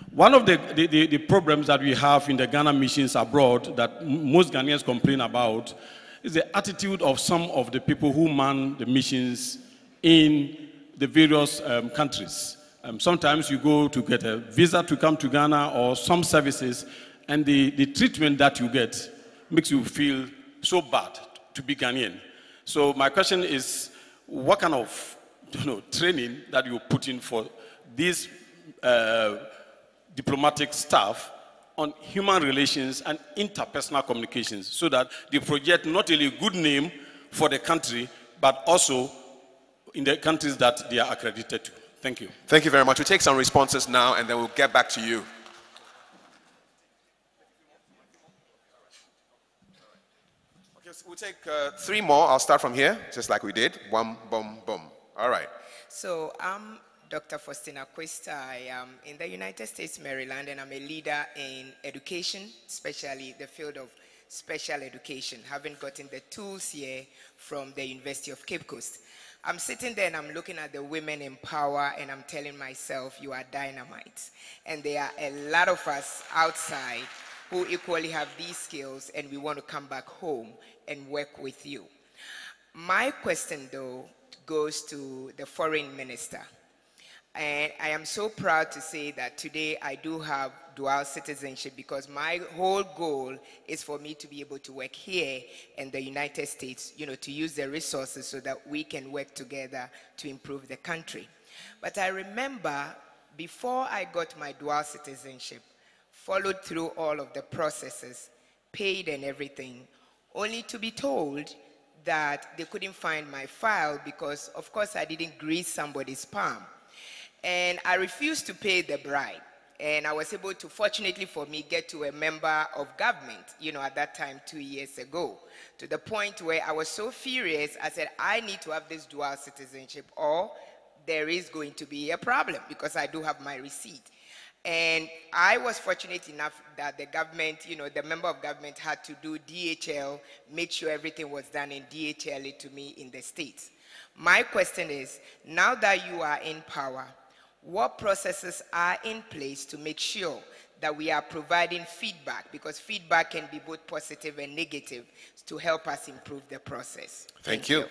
One of the problems that we have in the Ghana missions abroad that most Ghanaians complain about is the attitude of some of the people who man the missions in the various countries. Sometimes you go to get a visa to come to Ghana or some services, and the treatment that you get makes you feel so bad to be Ghanaian. So my question is, what kind of training that you put in for these diplomatic staff on human relations and interpersonal communications so that they project not only a good name for the country, but also in the countries that they are accredited to? Thank you. Thank you very much. We'll take some responses now and then we'll get back to you. Okay, so we'll take 3 more. I'll start from here, just like we did. Boom, boom, boom. All right. So I'm Dr. Faustina Questa. I am in the United States, Maryland, and I'm a leader in education, especially the field of special education, having gotten the tools here from the University of Cape Coast. I'm sitting there and I'm looking at the women in power and I'm telling myself, you are dynamite. And there are a lot of us outside who equally have these skills and we want to come back home and work with you. My question, though, goes to the foreign minister. And I am so proud to say that today I do have dual citizenship because my whole goal is for me to be able to work here in the United States, to use the resources so that we can work together to improve the country. But I remember before I got my dual citizenship, followed through all of the processes, paid and everything, only to be told that they couldn't find my file because, of course, I didn't grease somebody's palm. And I refused to pay the bribe. And I was able to, fortunately for me, get to a member of government, at that time, 2 years ago, to the point where I was so furious, I said, I need to have this dual citizenship or there is going to be a problem because I do have my receipt. And I was fortunate enough that the government, the member of government had to do DHL, make sure everything was done and DHL it to me in the States. My question is, now that you are in power, what processes are in place to make sure that we are providing feedback? Because feedback can be both positive and negative to help us improve the process. Thank you.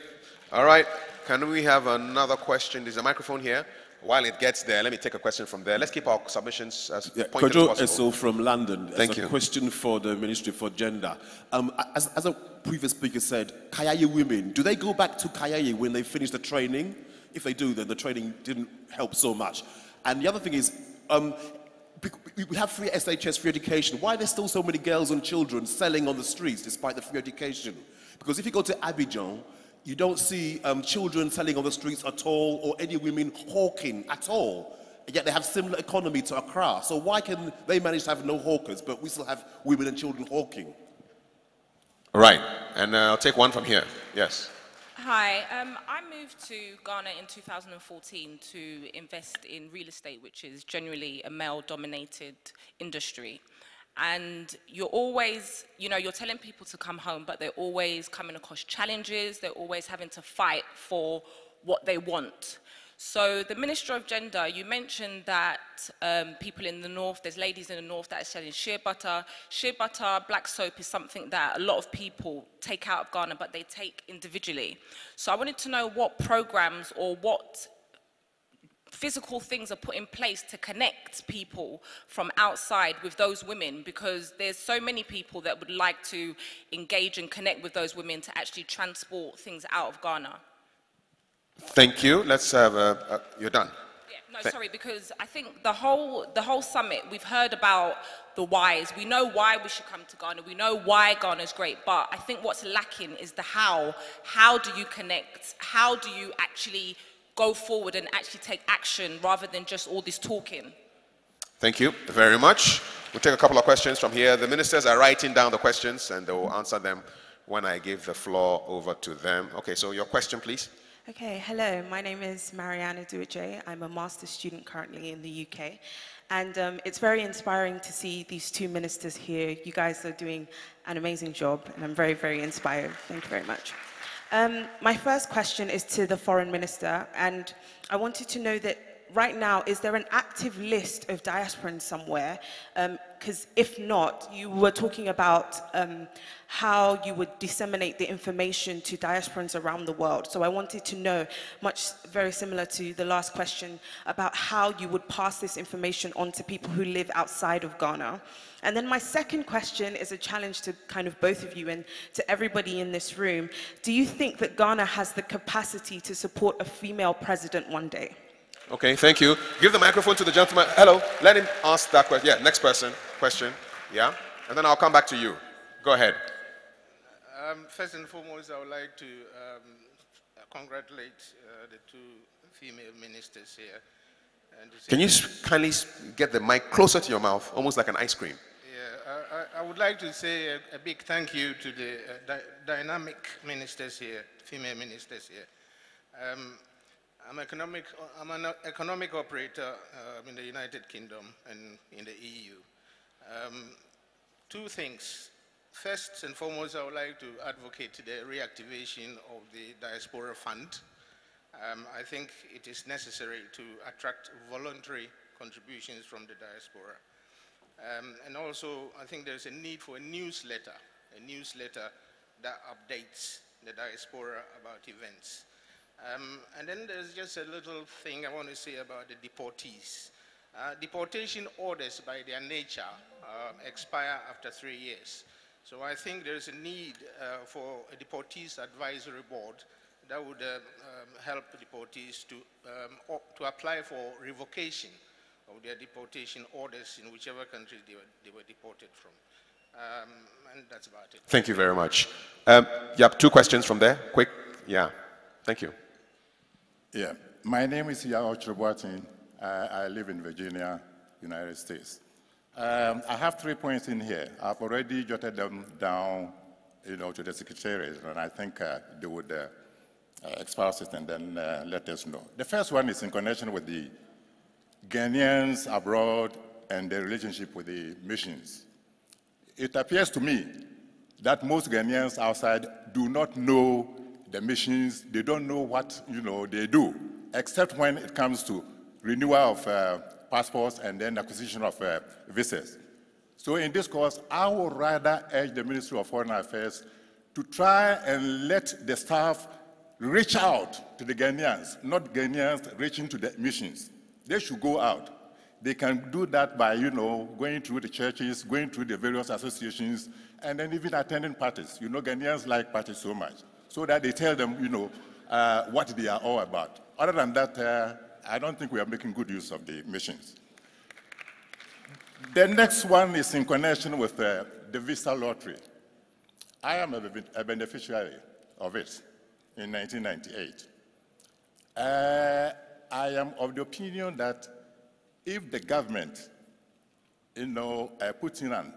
All right. Can we have another question? There's a microphone here. While it gets there, let me take a question from there. Let's keep our submissions as pointed as possible. Kojo from London. Thank you. A question for the Ministry for Gender. As a previous speaker said, Kayaye women, do they go back to Kayaye when they finish the training? If they do, then the training didn't help so much. And the other thing is, we have free SHS, free education. Why are there still so many girls and children selling on the streets despite the free education? Because if you go to Abidjan, you don't see children selling on the streets at all, or any women hawking at all. And yet they have similar economy to Accra. So why can they manage to have no hawkers, but we still have women and children hawking? All right. And I'll take one from here. Yes. Hi, I moved to Ghana in 2014 to invest in real estate, which is generally a male-dominated industry. And you're always, you're telling people to come home, but they're always coming across challenges. They're always having to fight for what they want. So the Minister of Gender, you mentioned that people in the north, there's ladies in the north that are selling shea butter. Shea butter, black soap is something that a lot of people take out of Ghana, but they take individually. So I wanted to know what programs or what physical things are put in place to connect people from outside with those women, because there's so many people that would like to engage and connect with those women to actually transport things out of Ghana. Thank you. Let's have you're done. Yeah, no, sorry, because I think the whole summit, we've heard about the whys. We know why we should come to Ghana. We know why Ghana's great, but I think what's lacking is the how. How do you connect? How do you actually go forward and actually take action rather than just all this talking? Thank you very much. We'll take a couple of questions from here. The ministers are writing down the questions and they will answer them when I give the floor over to them. Okay, so your question, please. Okay, hello. My name is Mariana Duije. I'm a master's student currently in the UK. And it's very inspiring to see these two ministers here. You guys are doing an amazing job, and I'm very, very inspired. Thank you very much. My first question is to the foreign minister, and I wanted to know that right now, is there an active list of diasporans somewhere? Because if not, you were talking about how you would disseminate the information to diasporans around the world. So I wanted to know, very similar to the last question, about how you would pass this information on to people who live outside of Ghana. And then my second question is a challenge to kind of both of you and to everybody in this room. Do you think that Ghana has the capacity to support a female president one day? Okay, thank you. Give the microphone to the gentleman. Hello, let him ask that question. Yeah, next person, question. Yeah, and then I'll come back to you. Go ahead. First and foremost, I would like to congratulate the two female ministers here. And can you kindly get the mic closer to your mouth, almost like an ice cream? Yeah, I would like to say a big thank you to the dynamic ministers here, female ministers here. I'm an economic operator in the United Kingdom and in the EU. Two things. First and foremost, I would like to advocate the reactivation of the Diaspora Fund. I think it is necessary to attract voluntary contributions from the diaspora. And also, I think there's a need for a newsletter that updates the diaspora about events. And then there's just a little thing I want to say about the deportees. Deportation orders by their nature expire after 3 years. So I think there's a need for a deportees advisory board that would help deportees to apply for revocation of their deportation orders in whichever country they were deported from. And that's about it. Thank you very much. You have 2 questions from there. Quick. Yeah. Thank you. Yeah. My name is Yao Chirboatin. I live in Virginia, United States. I have 3 points in here. I've already jotted them down, to the Secretariat, and I think they would espouse it and then let us know. The first one is in connection with the Ghanaians abroad and their relationship with the missions. It appears to me that most Ghanaians outside do not know the missions. They don't know what they do, except when it comes to renewal of passports and then acquisition of visas. So in this course, I would rather urge the Ministry of Foreign Affairs to try and let the staff reach out to the Ghanaians, not Ghanaians reaching to the missions. They should go out. They can do that by, going through the churches, going through the various associations, and then even attending parties. Ghanaians like parties so much, so that they tell them, what they are all about. Other than that, I don't think we are making good use of the missions. The next one is in connection with the visa lottery. I am a beneficiary of it in 1998. I am of the opinion that if the government, put in and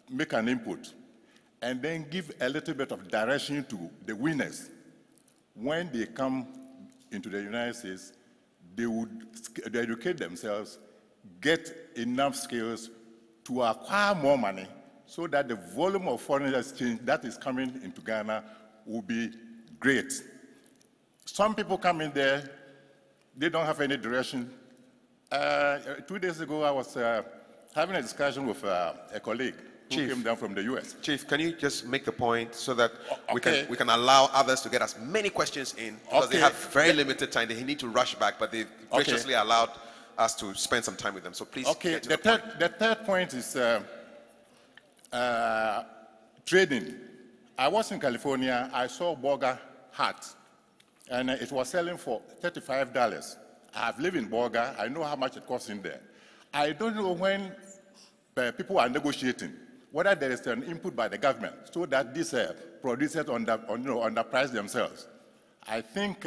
make an input, and then give a little bit of direction to the winners, when they come into the United States, they would educate themselves, get enough skills to acquire more money so that the volume of foreign exchange that is coming into Ghana will be great. Some people come in there, they don't have any direction. 2 days ago, I was having a discussion with a colleague who came down from the US. Chief, can you just make the point so that we can allow others to get as many questions in, because they have very limited time. They need to rush back, but they graciously allowed us to spend some time with them. So please get to the point. The third point is trading. I was in California. I saw Burger Hut, and it was selling for $35. I've lived in Burger. I know how much it costs in there. I don't know when people are negotiating whether there is an input by the government so that these producers underprice themselves. I think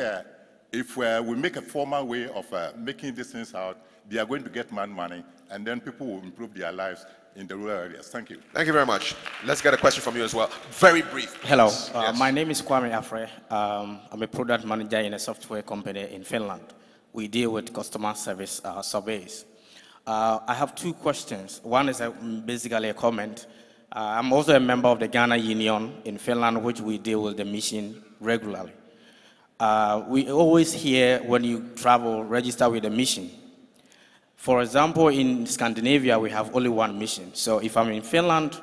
if we make a formal way of making these things out, they are going to get money, and then people will improve their lives in the rural areas. Thank you. Thank you very much. Let's get a question from you as well. Very brief. Hello. My name is Kwame Afre. I'm a product manager in a software company in Finland. We deal with customer service surveys. I have 2 questions. One is basically a comment. I'm also a member of the Ghana Union in Finland, which we deal with the mission regularly. We always hear when you travel, register with a mission. For example, in Scandinavia, we have only 1 mission. So if I'm in Finland,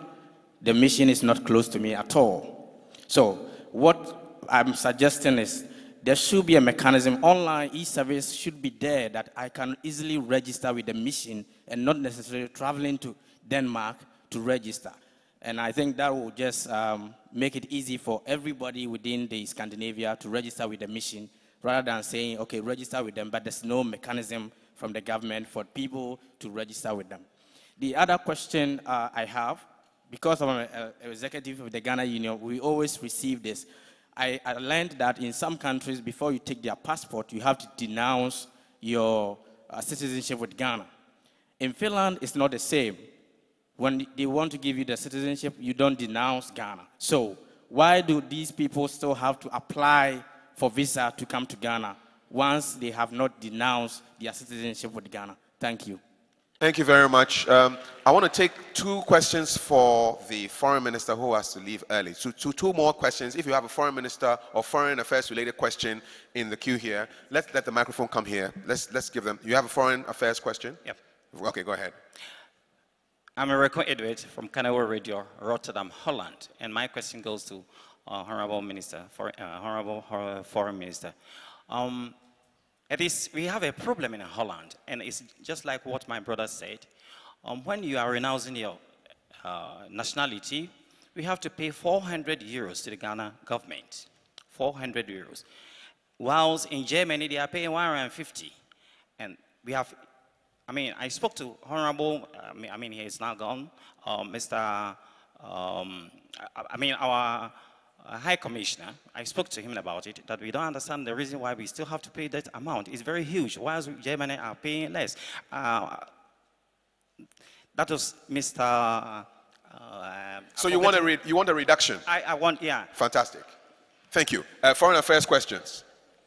the mission is not close to me at all. So what I'm suggesting is there should be a mechanism, online e-service should be there that I can easily register with the mission and not necessarily traveling to Denmark to register. And I think that will just make it easy for everybody within the Scandinavia to register with the mission, rather than saying, okay, register with them, but there's no mechanism from the government for people to register with them. The other question I have, because I'm an executive of the Ghana Union, we always receive this. I learned that in some countries, before you take their passport, you have to denounce your citizenship with Ghana. In Finland, it's not the same. When they want to give you the citizenship, you don't denounce Ghana. So why do these people still have to apply for visa to come to Ghana once they have not denounced their citizenship with Ghana? Thank you. Thank you very much. I want to take 2 questions for the foreign minister who has to leave early. So 2 more questions. If you have a foreign minister or foreign affairs related question in the queue here, let the microphone come here. Let's give them. You have a foreign affairs question? Yep. Okay, go ahead. I'm Eriko Edward from Kanawa Radio, Rotterdam, Holland, and my question goes to Honorable Minister, Honorable Foreign Minister. We have a problem in Holland, and it's just like what my brother said. When you are renouncing your nationality, we have to pay 400 euros to the Ghana government, 400 euros. Whilst in Germany, they are paying 150. And we have, I spoke to Honorable, he is now gone, Mr. I mean, our High Commissioner, I spoke to him about it, that we don't understand the reason why we still have to pay that amount. It's very huge, whilst Germany are paying less. That was Mr. So you want a reduction? I want, yeah. Fantastic. Thank you. Foreign Affairs questions.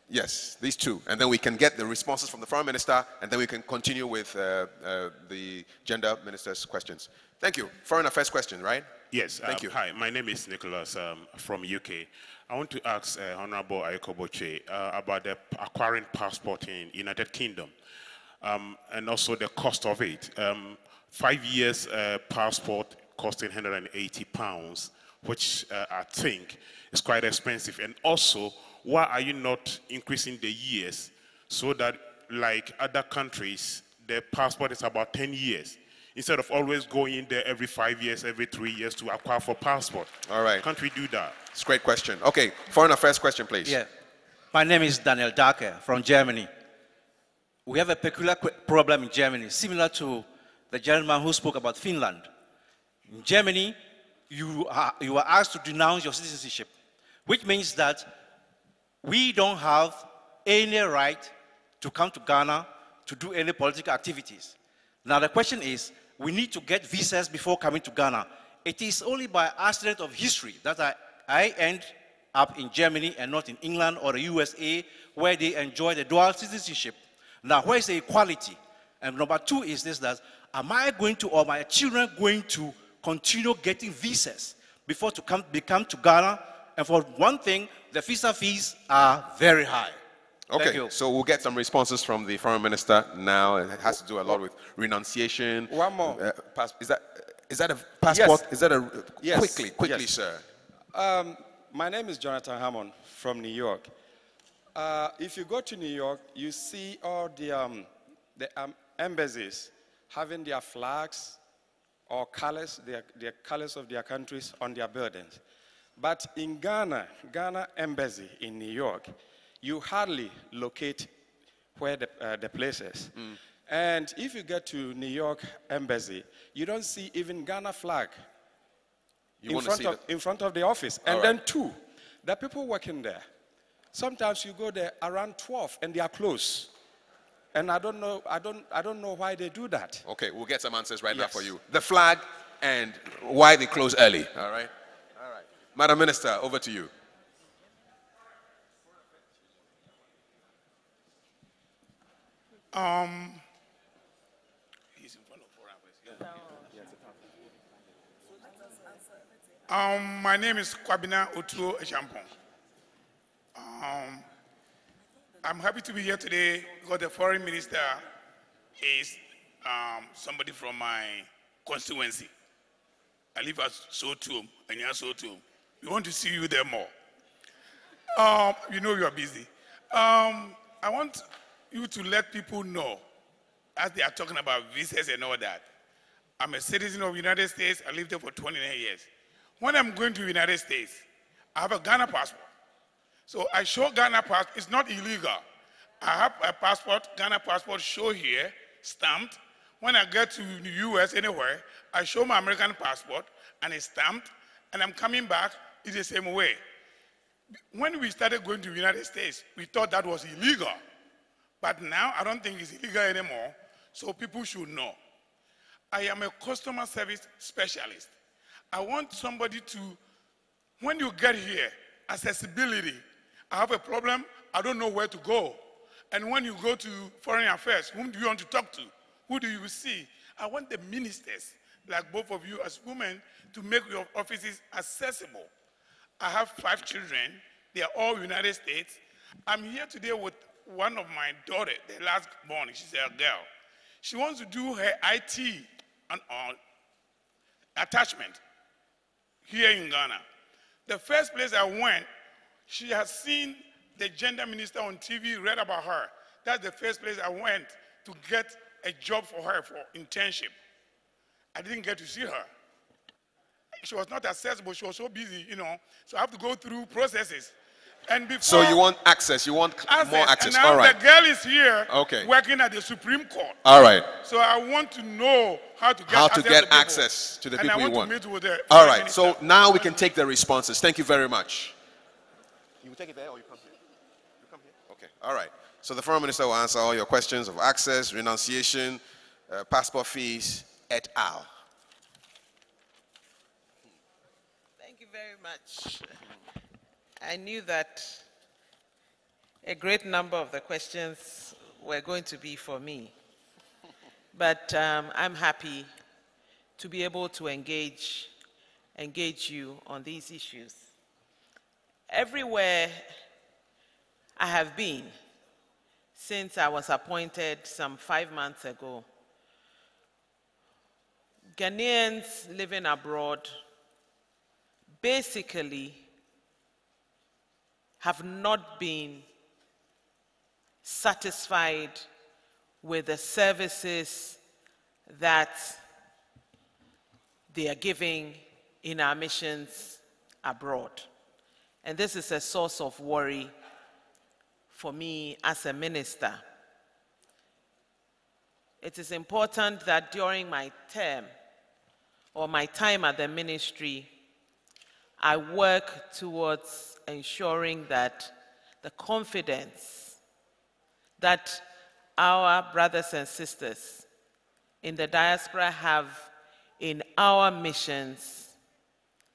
Yes, these two. And then we can get the responses from the Foreign Minister, and then we can continue with the Gender Minister's questions. Thank you. Foreign Affairs question, right? Yes. Thank you. Hi, my name is Nicholas from UK. I want to ask Honorable Ayeko Boche about the acquiring passport in United Kingdom and also the cost of it. 5 years passport costing £180, which I think is quite expensive. And also, why are you not increasing the years so that, like other countries, the passport is about 10 years? Instead of always going in there every 5 years, every 3 years to acquire for passport. All right. Can't we do that? It's a great question. Okay, Foreign Affairs question, please. Yeah. My name is Daniel Darker from Germany. We have a peculiar problem in Germany, similar to the gentleman who spoke about Finland. In Germany, you are asked to denounce your citizenship, which means that we don't have any right to come to Ghana to do any political activities. Now the question is, we need to get visas before coming to Ghana. It is only by accident of history that I end up in Germany and not in England or the USA, where they enjoy the dual citizenship. Now, where is the equality? And number two is this, that am I going to, or my children going to continue getting visas before to come to Ghana? And for one thing, the visa fees are very high. Okay, so we'll get some responses from the Foreign Minister now. It has to do a lot with renunciation. One more. Is that a passport? Yes. Is that a Yes. quickly, Yes. sir? My name is Jonathan Hammond from New York. If you go to New York, you see all the embassies having their flags or colors, their colors of their countries on their buildings. But in Ghana embassy in New York, you hardly locate where the place is. And if you get to New York embassy, you don't see even Ghana flag in front of the office. And then two, the people working there, sometimes you go there around 12 and they are closed. And I don't know why they do that. Okay, we'll get some answers right now for you. The flag and why they close early. All right? All right. Madam Minister, over to you. He's in front of my name is Kwabena Otuo Echampong. I'm happy to be here today because the foreign minister is somebody from my constituency. I live at Sotum, and you're Sotum. We want to see you there more. You know you are busy. I want you to let people know, as they are talking about visas and all that. I'm a citizen of the United States. I lived there for 29 years. When I'm going to the United States, I have a Ghana passport. So I show Ghana passport. It's not illegal. I have a passport, Ghana passport, show here, stamped. When I get to the US anywhere, I show my American passport, and it's stamped, and I'm coming back, it's the same way. When we started going to the United States, we thought that was illegal. But now, I don't think it's illegal anymore, so people should know. I am a customer service specialist. I want somebody to, when you get here, accessibility. I have a problem, I don't know where to go. And when you go to Foreign Affairs, whom do you want to talk to? Who do you see? I want the ministers, like both of you as women, to make your offices accessible. I have 5 children. They are all United States. I'm here today with one of my daughters, the last born. She's a girl. She wants to do her IT attachment here in Ghana. The first place I went, she has seen the gender minister on TV, read about her. That's the first place I went to get a job for her for internship. I didn't get to see her. She was not accessible. She was so busy, you know. So I have to go through processes. And before, So you want access, you want more access. And now All right. the girl is here Okay. working at the Supreme Court. All right. So I want to know how to Get access to the people you want. And I want to meet with the All right. So now we can take the responses. Thank you very much. You will take it there or you come here? You come here? Okay. All right. So the Foreign Minister will answer all your questions of access, renunciation, passport fees, et al. Thank you very much. I knew that a great number of the questions were going to be for me. But I'm happy to be able to engage you on these issues. Everywhere I have been since I was appointed some 5 months ago, Ghanaians living abroad basically have not been satisfied with the services that they are giving in our missions abroad. And this is a source of worry for me as a minister. It is important that during my term or my time at the ministry, I work towards ensuring that the confidence that our brothers and sisters in the diaspora have in our missions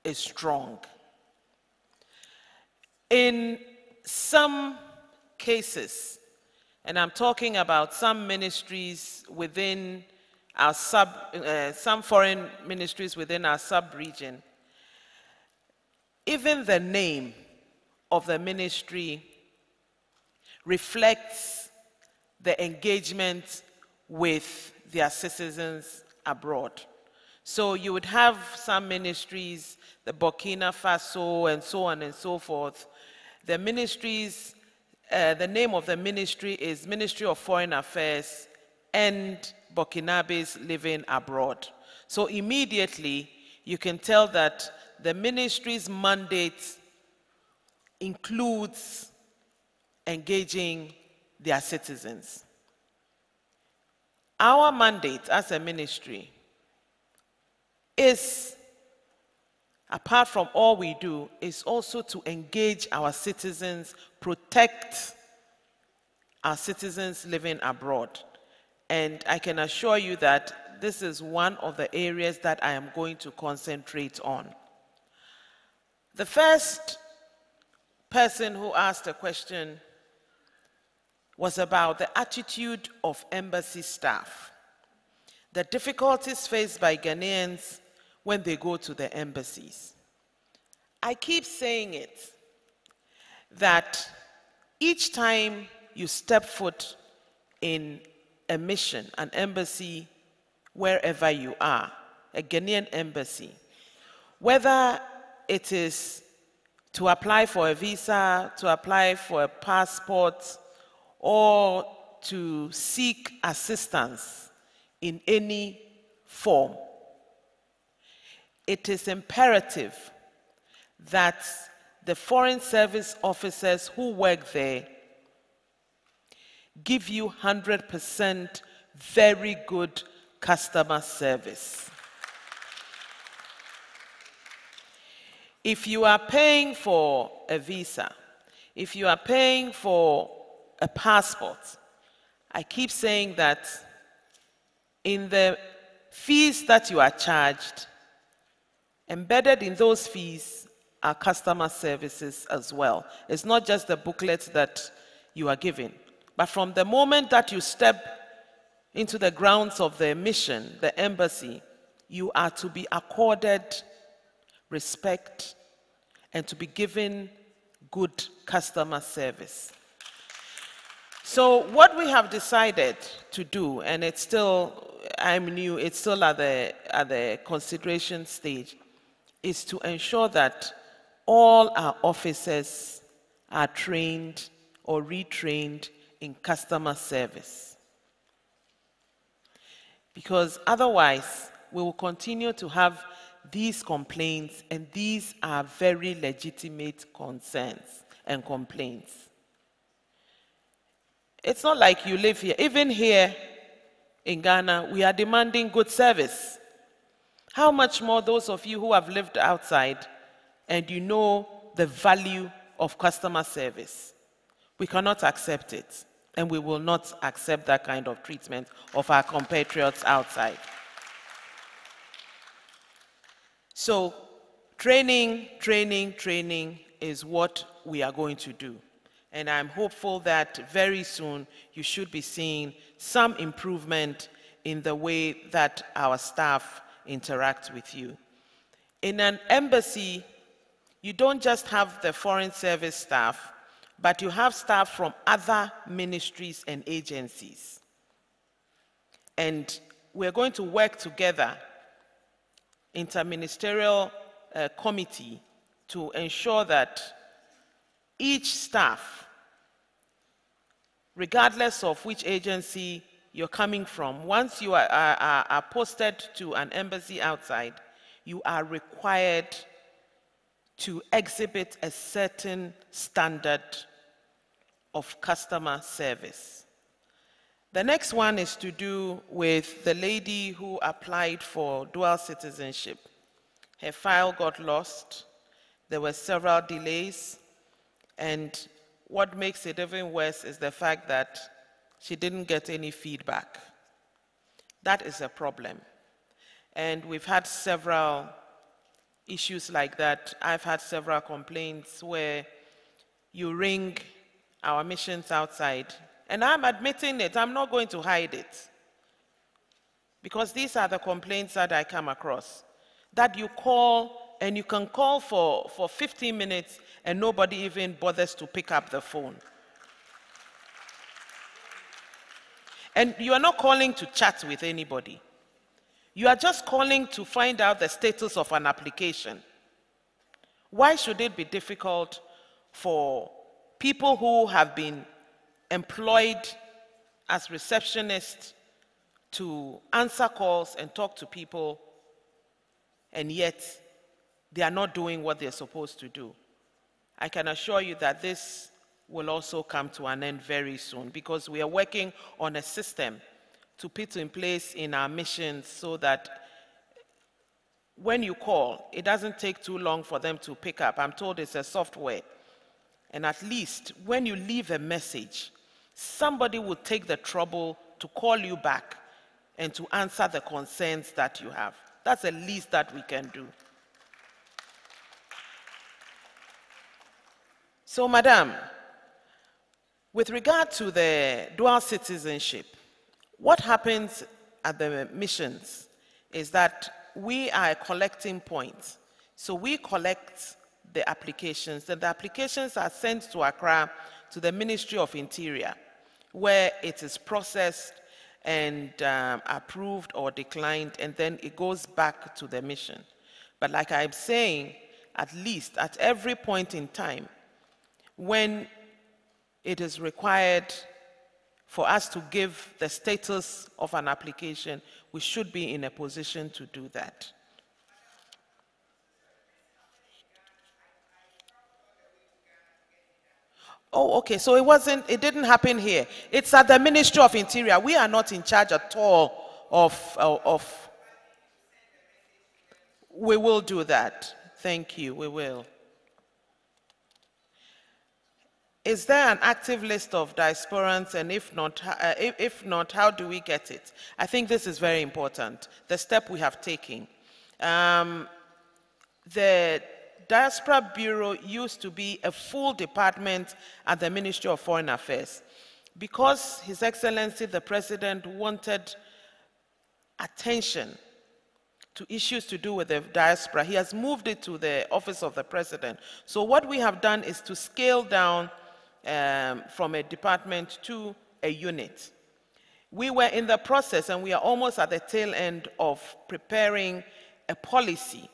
is strong. In some cases, and I'm talking about some ministries within our some foreign ministries within our sub-region, even the name of the ministry reflects the engagement with their citizens abroad. So you would have some ministries, the Burkina Faso and so on and so forth. The ministries, the name of the ministry is Ministry of Foreign Affairs and Burkinabes living abroad. So immediately you can tell that the ministry's mandate includes engaging their citizens. Our mandate as a ministry is, apart from all we do, is also to engage our citizens, protect our citizens living abroad. And I can assure you that this is one of the areas that I am going to concentrate on. The first person who asked a question was about the attitude of embassy staff, the difficulties faced by Ghanaians when they go to the embassies. I keep saying it, that each time you step foot in a mission, an embassy, wherever you are, a Ghanaian embassy, whether it is to apply for a visa, to apply for a passport, or to seek assistance in any form, it is imperative that the foreign service officers who work there give you 100% very good customer service. If you are paying for a visa, if you are paying for a passport, I keep saying that in the fees that you are charged, embedded in those fees are customer services as well. It's not just the booklet that you are given, but from the moment that you step into the grounds of the mission, the embassy, you are to be accorded respect and to be given good customer service. So what we have decided to do, and it's still, I'm new, it's still at the consideration stage, is to ensure that all our officers are trained or retrained in customer service. Because otherwise, we will continue to have these complaints, and these are very legitimate concerns. and complaints. It's not like you live here. Even here in Ghana, we are demanding good service. How much more those of you who have lived outside and you know the value of customer service? We cannot accept it, and we will not accept that kind of treatment of our compatriots outside. So, training is what we are going to do. And I'm hopeful that very soon you should be seeing some improvement in the way that our staff interact with you. In an embassy, you don't just have the foreign service staff, but you have staff from other ministries and agencies. And we're going to work together, interministerial committee, to ensure that each staff, regardless of which agency you're coming from, once you are posted to an embassy outside, you are required to exhibit a certain standard of customer service. The next one is to do with the lady who applied for dual citizenship. Her file got lost. There were several delays. And what makes it even worse is the fact that she didn't get any feedback. That is a problem. And we've had several issues like that. I've had several complaints where you ring our missions outside, and I'm admitting it, I'm not going to hide it. Because these are the complaints that I come across. That you call, and you can call for 15 minutes, and nobody even bothers to pick up the phone. And you are not calling to chat with anybody. You are just calling to find out the status of an application. Why should it be difficult for people who have been employed as receptionists to answer calls and talk to people, and yet they are not doing what they're supposed to do? I can assure you that this will also come to an end very soon, because we are working on a system to put in place in our missions so that when you call, it doesn't take too long for them to pick up. I'm told it's a software. And at least when you leave a message, somebody will take the trouble to call you back and to answer the concerns that you have. That's the least that we can do. So, Madam, with regard to the dual citizenship, what happens at the missions is that we are collecting points. So we collect the applications, and the applications are sent to Accra to the Ministry of Interior, where it is processed and approved or declined, and then it goes back to the mission. But like I'm saying, at least at every point in time, when it is required for us to give the status of an application, we should be in a position to do that. Oh, okay, so it didn't happen here. It's at the Ministry of Interior. We are not in charge at all of we will do that. Thank you, we will. Is there an active list of diasporans, and if not, how do we get it? I think this is very important, the step we have taken. The Diaspora Bureau used to be a full department at the Ministry of Foreign Affairs. Because His Excellency the President wanted attention to issues to do with the diaspora, he has moved it to the Office of the President. So what we have done is to scale down from a department to a unit. We were in the process, and we are almost at the tail end of preparing a policy.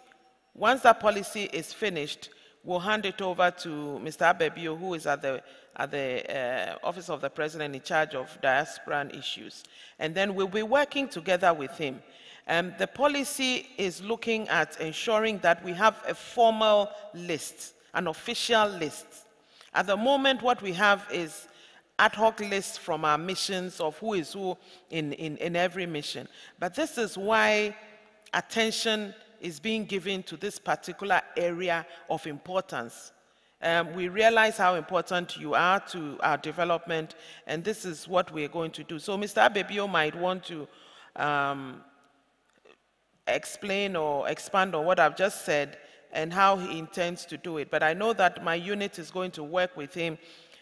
Once that policy is finished, we'll hand it over to Mr. Abebio, who is at the Office of the President in charge of diaspora issues. And then we'll be working together with him. The policy is looking at ensuring that we have a formal list, an official list. At the moment, what we have is ad hoc lists from our missions of who is who in every mission. But this is why attention is being given to this particular area of importance. We realize how important you are to our development, and this is what we're going to do. So Mr. Abebio might want to explain or expand on what I've just said and how he intends to do it. But I know that my unit is going to work with him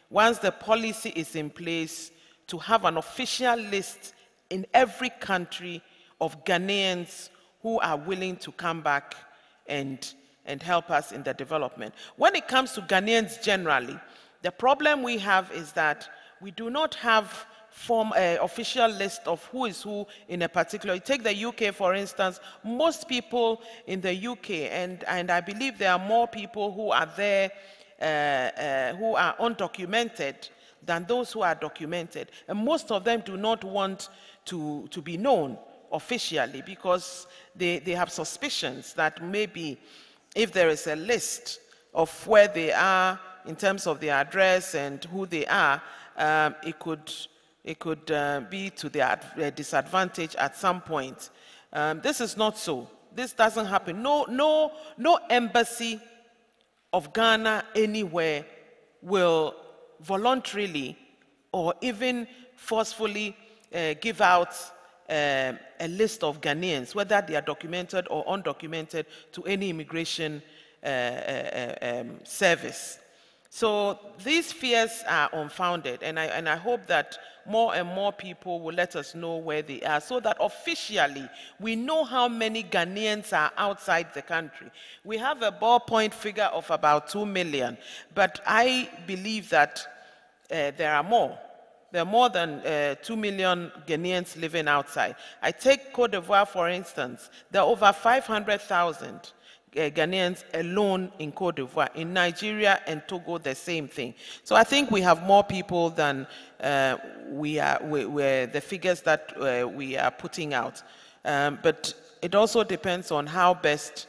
once the policy is in place to have an official list in every country of Ghanaians who are willing to come back and help us in the development. When it comes to Ghanaians generally, the problem we have is that we do not have an official list of who is who in a particular. You take the UK, for instance, most people in the UK, and I believe there are more people who are there who are undocumented than those who are documented. And most of them do not want to be known officially because they have suspicions that maybe if there is a list of where they are in terms of their address and who they are, it could be to their disadvantage at some point. This is not so. This doesn't happen. No embassy of Ghana anywhere will voluntarily or even forcefully give out a list of Ghanaians, whether they are documented or undocumented, to any immigration service. So these fears are unfounded, and I hope that more and more people will let us know where they are so that officially we know how many Ghanaians are outside the country. We have a ballpoint figure of about 2 million, but I believe that there are more. There are more than 2 million Ghanaians living outside. I take Cote d'Ivoire, for instance. There are over 500,000 Ghanaians alone in Cote d'Ivoire. In Nigeria and Togo, the same thing. So I think we have more people than the figures that we are putting out. But it also depends on how best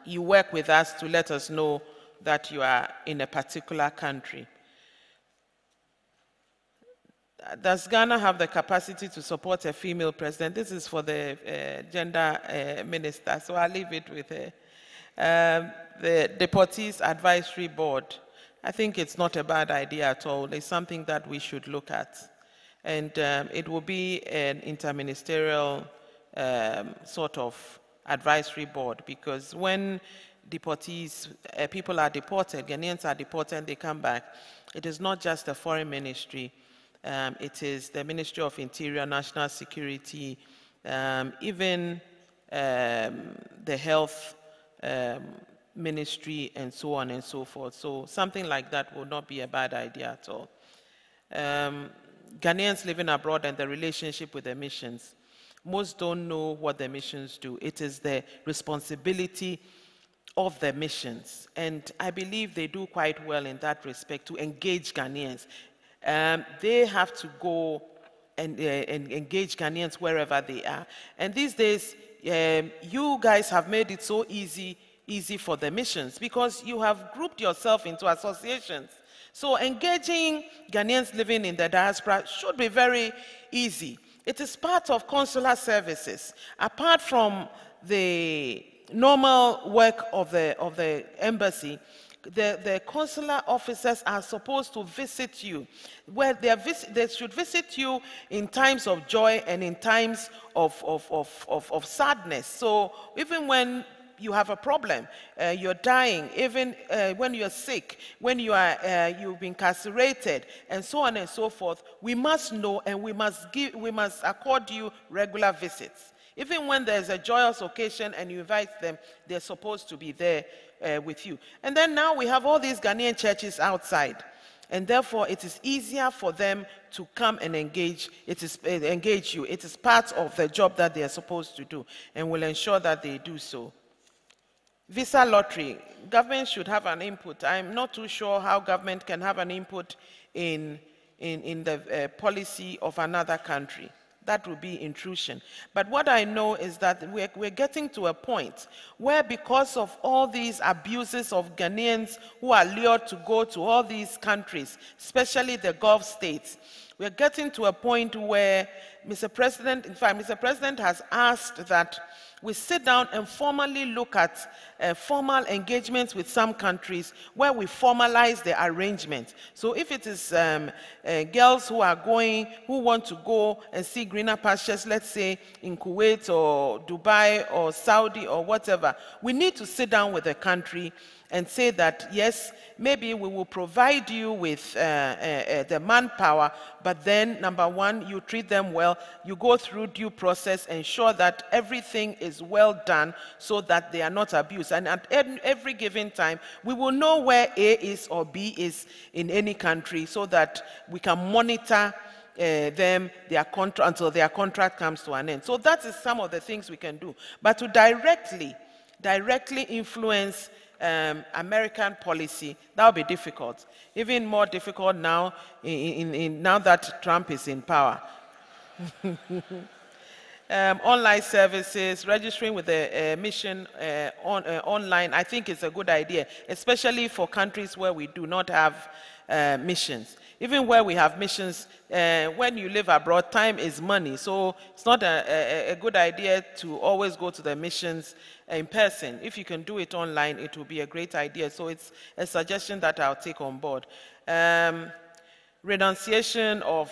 you work with us to let us know that you are in a particular country. Does Ghana have the capacity to support a female president? This is for the gender minister, so I'll leave it with her. The Deportees Advisory Board, I think it's not a bad idea at all. It's something that we should look at. And it will be an interministerial sort of advisory board, because when deportees, people are deported, Ghanaians are deported and they come back, it is not just the foreign ministry. It is the Ministry of Interior, National Security, even the Health Ministry, and so on and so forth. So something like that would not be a bad idea at all. Ghanaians living abroad and the relationship with the missions. Most don't know what the missions do. It is the responsibility of the missions. And I believe they do quite well in that respect to engage Ghanaians. They have to go and engage Ghanaians wherever they are. And these days, you guys have made it so easy for the missions because you have grouped yourself into associations. So engaging Ghanaians living in the diaspora should be very easy. It is part of consular services. Apart from the normal work of the embassy, the consular officers are supposed to visit you. Where they should visit you in times of joy and in times of sadness. So even when you have a problem, you're dying, even when you're sick, when you've been incarcerated, and so on and so forth, we must know and we must accord you regular visits. Even when there's a joyous occasion and you invite them, they're supposed to be there with you. And then now we have all these Ghanaian churches outside, and therefore it is easier for them to come and engage you. It is part of the job that they are supposed to do, and we'll ensure that they do so. Visa lottery, government should have an input. I'm not too sure how government can have an input in the policy of another country. that would be intrusion. But what I know is that we're getting to a point where, because of all these abuses of Ghanaians who are lured to go to all these countries, especially the Gulf states, we're getting to a point where Mr. President, in fact, Mr. President has asked that we sit down and formally look at formal engagements with some countries where we formalize the arrangement. So if it is girls who want to go and see greener pastures, let's say in Kuwait or Dubai or Saudi or whatever, we need to sit down with the country and say that, yes, maybe we will provide you with the manpower, but then, number one, you treat them well, you go through due process, ensure that everything is well done so that they are not abused. And at every given time, we will know where A is or B is in any country so that we can monitor them until their contract comes to an end. So that is some of the things we can do. But to directly influence American policy, that will be difficult. Even more difficult now, now that Trump is in power. Online services, registering with the mission online, I think is a good idea, especially for countries where we do not have missions. Even where we have missions, when you live abroad, time is money. So it's not a good idea to always go to the missions in person. If you can do it online, it will be a great idea. So it's a suggestion that I'll take on board. Renunciation of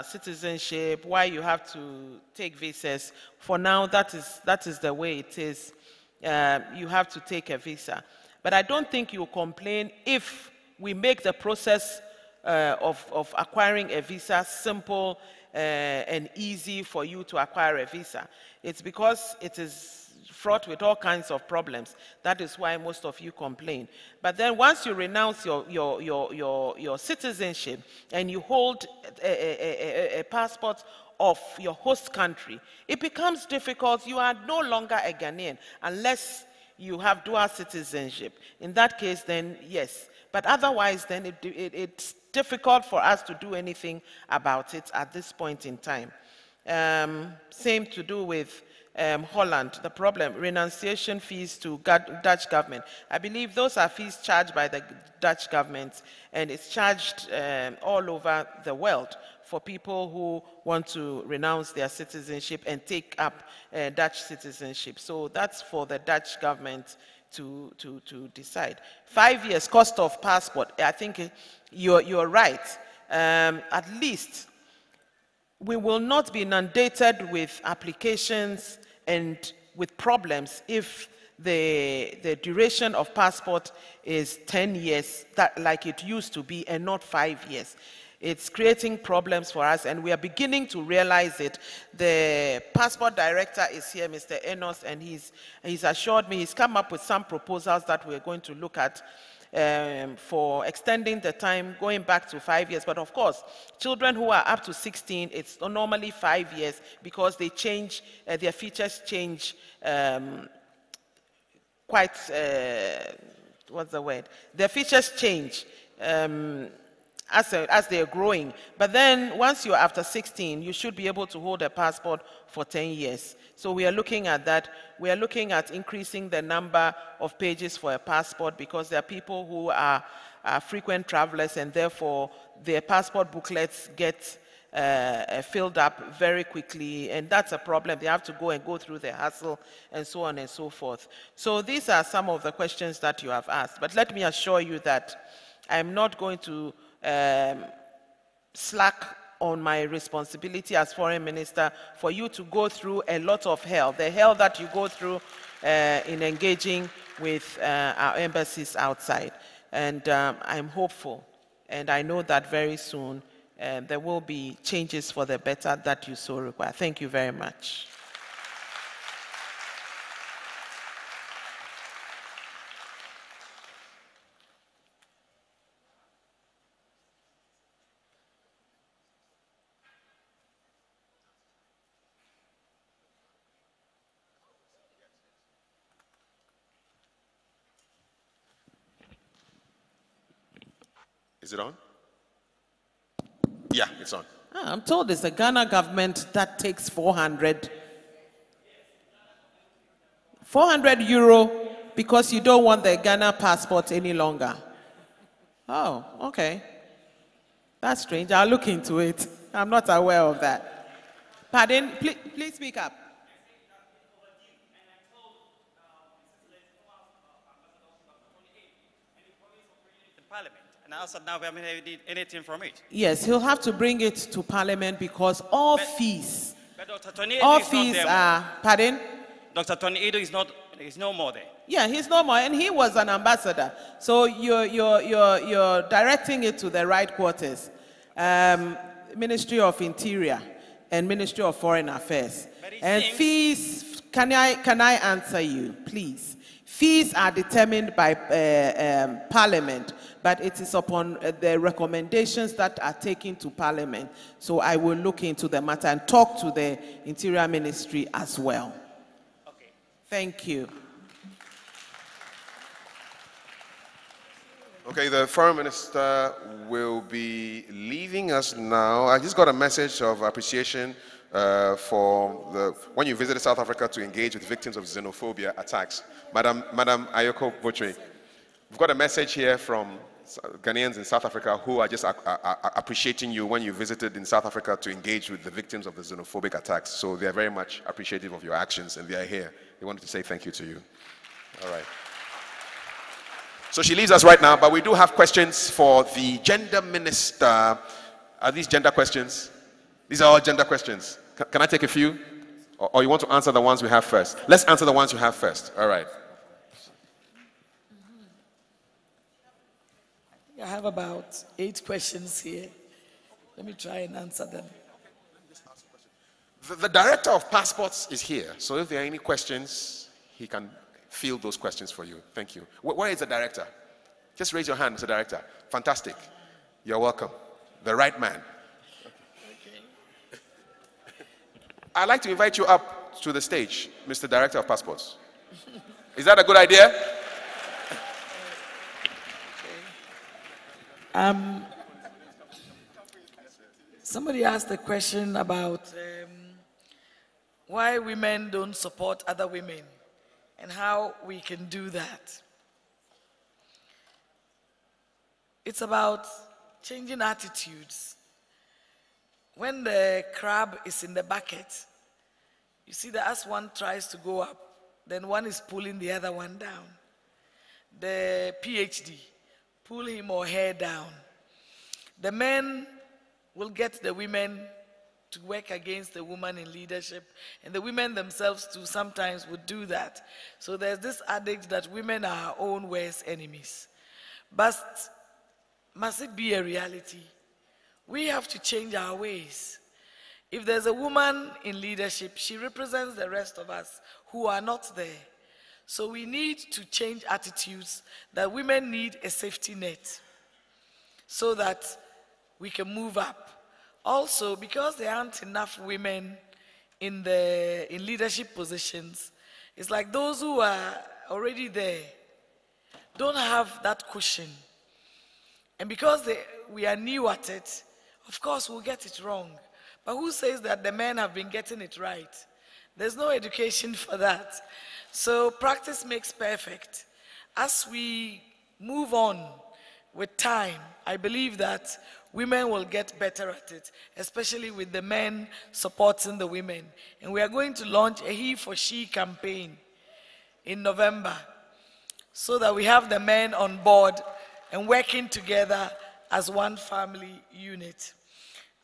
citizenship, why you have to take visas. For now, that is the way it is. You have to take a visa. But I don't think you'll complain if we make the process of acquiring a visa simple and easy for you to acquire a visa. It's because it is fraught with all kinds of problems. That is why most of you complain. But then once you renounce your citizenship and you hold a passport of your host country, it becomes difficult. You are no longer a Ghanaian unless you have dual citizenship. In that case, then yes. But otherwise, then it's difficult for us to do anything about it at this point in time. Same to do with Holland, the problem, renunciation fees to Dutch government. I believe those are fees charged by the Dutch government, and it's charged all over the world for people who want to renounce their citizenship and take up Dutch citizenship. So that's for the Dutch government to decide. 5 years cost of passport. I think you're right. At least we will not be inundated with applications and with problems if the duration of passport is 10 years, like it used to be, and not 5 years. It's creating problems for us, and we are beginning to realize it. The passport director is here, Mr. Enos, and he's assured me he's come up with some proposals that we're going to look at for extending the time, going back to 5 years. But of course, children who are up to 16, it's normally 5 years because they change, their features change quite, what's the word? Their features change as they're growing. But then once you're after 16, you should be able to hold a passport for 10 years. So we are looking at that. We are looking at increasing the number of pages for a passport because there are people who are frequent travelers, and therefore their passport booklets get filled up very quickly, and that's a problem. They have to go through the hassle and so on and so forth. So these are some of the questions that you have asked. But let me assure you that I'm not going to slack on my responsibility as foreign minister for you to go through a lot of hell, the hell that you go through in engaging with our embassies outside. And I'm hopeful, and I know that very soon there will be changes for the better that you so require. Thank you very much. Is it on? Yeah, it's on. I'm told it's the Ghana government that takes 400 euro because you don't want the Ghana passport any longer. Oh, okay. That's strange. I'll look into it. I'm not aware of that. Pardon? Please speak up. And also now we haven't heard anything from it. Yes, he'll have to bring it to Parliament because all fees, But Dr. Tony all Edo is not fees there. are, pardon? Dr. Tony Edo is no more there. Yeah, he's no more, and he was an ambassador. So you're directing it to the right quarters, Ministry of Interior and Ministry of Foreign Affairs. And fees, can I answer you, please? Fees are determined by Parliament, but it is upon the recommendations that are taken to Parliament. So I will look into the matter and talk to the Interior Ministry as well. Okay. Thank you. Okay, the Foreign Minister will be leaving us now. I just got a message of appreciation when you visited South Africa to engage with victims of xenophobia attacks. Madam Ayoko Botre, we've got a message here from Ghanaians in South Africa who are just appreciating you when you visited in South Africa to engage with the victims of the xenophobic attacks. So they are very much appreciative of your actions, and they are here. They wanted to say thank you to you. All right. So she leaves us right now, but we do have questions for the gender minister. Are these gender questions? These are all gender questions. Can I take a few? Or you want to answer the ones we have first? Let's answer the ones you have first. All right. I have about 8 questions here. Let me try and answer them. The director of passports is here, so if there are any questions, he can field those questions for you. Thank you. Where is the director? Just raise your hand, Mr. Director. Fantastic. You're welcome. The right man. Okay. I'd like to invite you up to the stage, Mr. Director of Passports. Is that a good idea? Somebody asked a question about why women don't support other women and how we can do that. It's about changing attitudes. When the crab is in the bucket, you see that as one tries to go up, then one is pulling the other one down. The PhD, pull him or her down. The men will get the women to work against the woman in leadership, and the women themselves too sometimes would do that. So there's this adage that women are our own worst enemies. But must it be a reality? We have to change our ways. If there's a woman in leadership, she represents the rest of us who are not there. So we need to change attitudes that women need a safety net so that we can move up. Also, because there aren't enough women in leadership positions, it's like those who are already there don't have that cushion. And because we are new at it, of course we'll get it wrong. But who says that the men have been getting it right? There's no education for that. So practice makes perfect. As we move on with time, I believe that women will get better at it, especially with the men supporting the women. And we are going to launch a He for She campaign in November so that we have the men on board and working together as one family unit.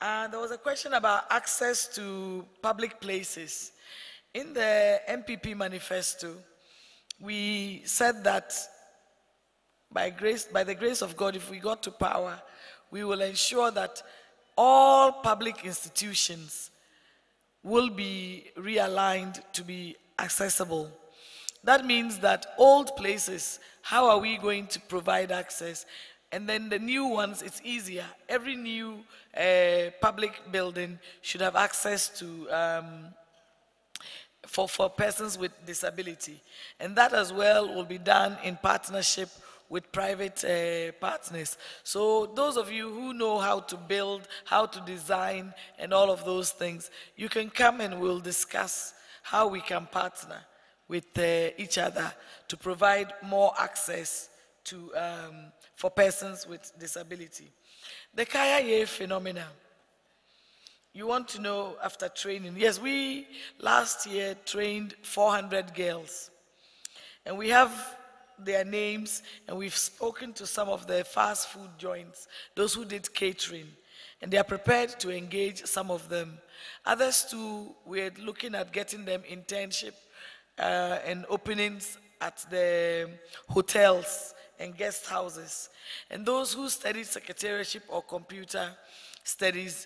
There was a question about access to public places. In the MPP manifesto, we said that by the grace of God, if we got to power, we will ensure that all public institutions will be realigned to be accessible. That means that old places, how are we going to provide access? And then the new ones, it's easier. Every new public building should have access to for persons with disability. And that as well will be done in partnership with private partners. So those of you who know how to build, how to design, and all of those things, you can come and we'll discuss how we can partner with each other to provide more access to, for persons with disability. The Kaya phenomenon. You want to know after training. Yes, we last year trained 400 girls. And we have their names, and we've spoken to some of the fast food joints, those who did catering. And they are prepared to engage some of them. Others too, we're looking at getting them internship and openings at the hotels and guest houses. And those who studied secretariatship or computer studies,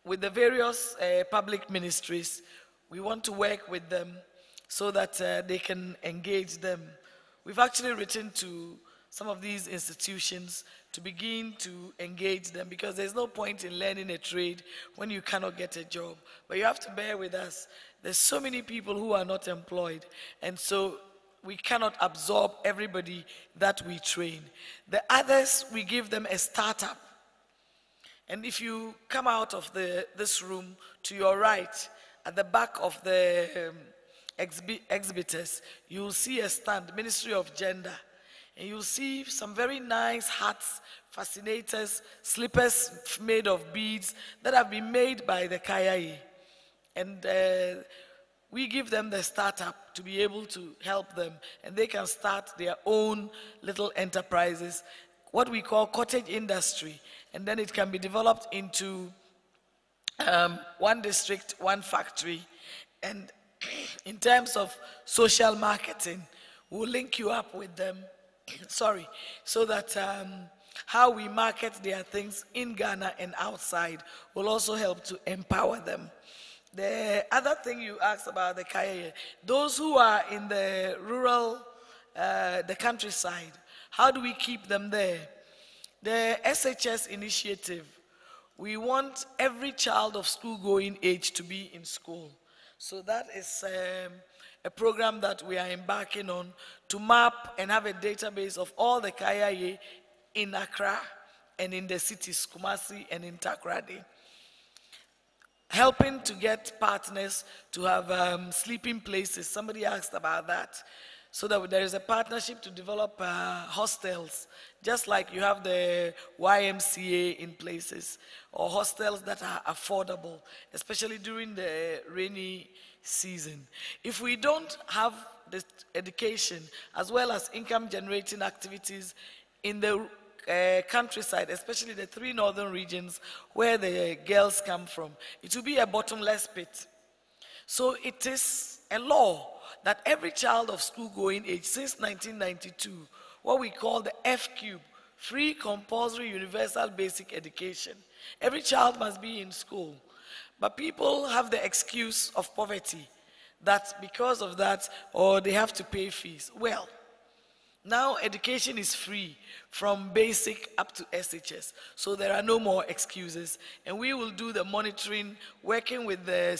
with the various public ministries, we want to work with them so that they can engage them. We've actually written to some of these institutions to begin to engage them, because there's no point in learning a trade when you cannot get a job. But you have to bear with us. There's so many people who are not employed, and so we cannot absorb everybody that we train. The others, we give them a startup. And if you come out of this room to your right, at the back of the exhibitors, you'll see a stand, Ministry of Gender. And you'll see some very nice hats, fascinators, slippers made of beads that have been made by the Kaya. And we give them the startup to be able to help them. And they can start their own little enterprises, what we call cottage industry. And then it can be developed into one district, one factory. And in terms of social marketing, we'll link you up with them, sorry, so that how we market their things in Ghana and outside will also help to empower them. The other thing you asked about the Kaya, those who are in the rural, the countryside, how do we keep them there? The SHS initiative, we want every child of school-going age to be in school. So that is a program that we are embarking on to map and have a database of all the Kaya in Accra and in the cities, Kumasi and in Takoradi. Helping to get partners to have sleeping places. Somebody asked about that. So that there is a partnership to develop hostels, just like you have the YMCA in places, or hostels that are affordable, especially during the rainy season. If we don't have the education as well as income generating activities in the countryside, especially the 3 northern regions where the girls come from, it will be a bottomless pit. So it is a law that every child of school-going age since 1992, what we call the F-cube, free, compulsory, universal basic education. Every child must be in school. But people have the excuse of poverty, that because of that, or they have to pay fees. Well, now education is free from basic up to SHS, so there are no more excuses. And we will do the monitoring, working with the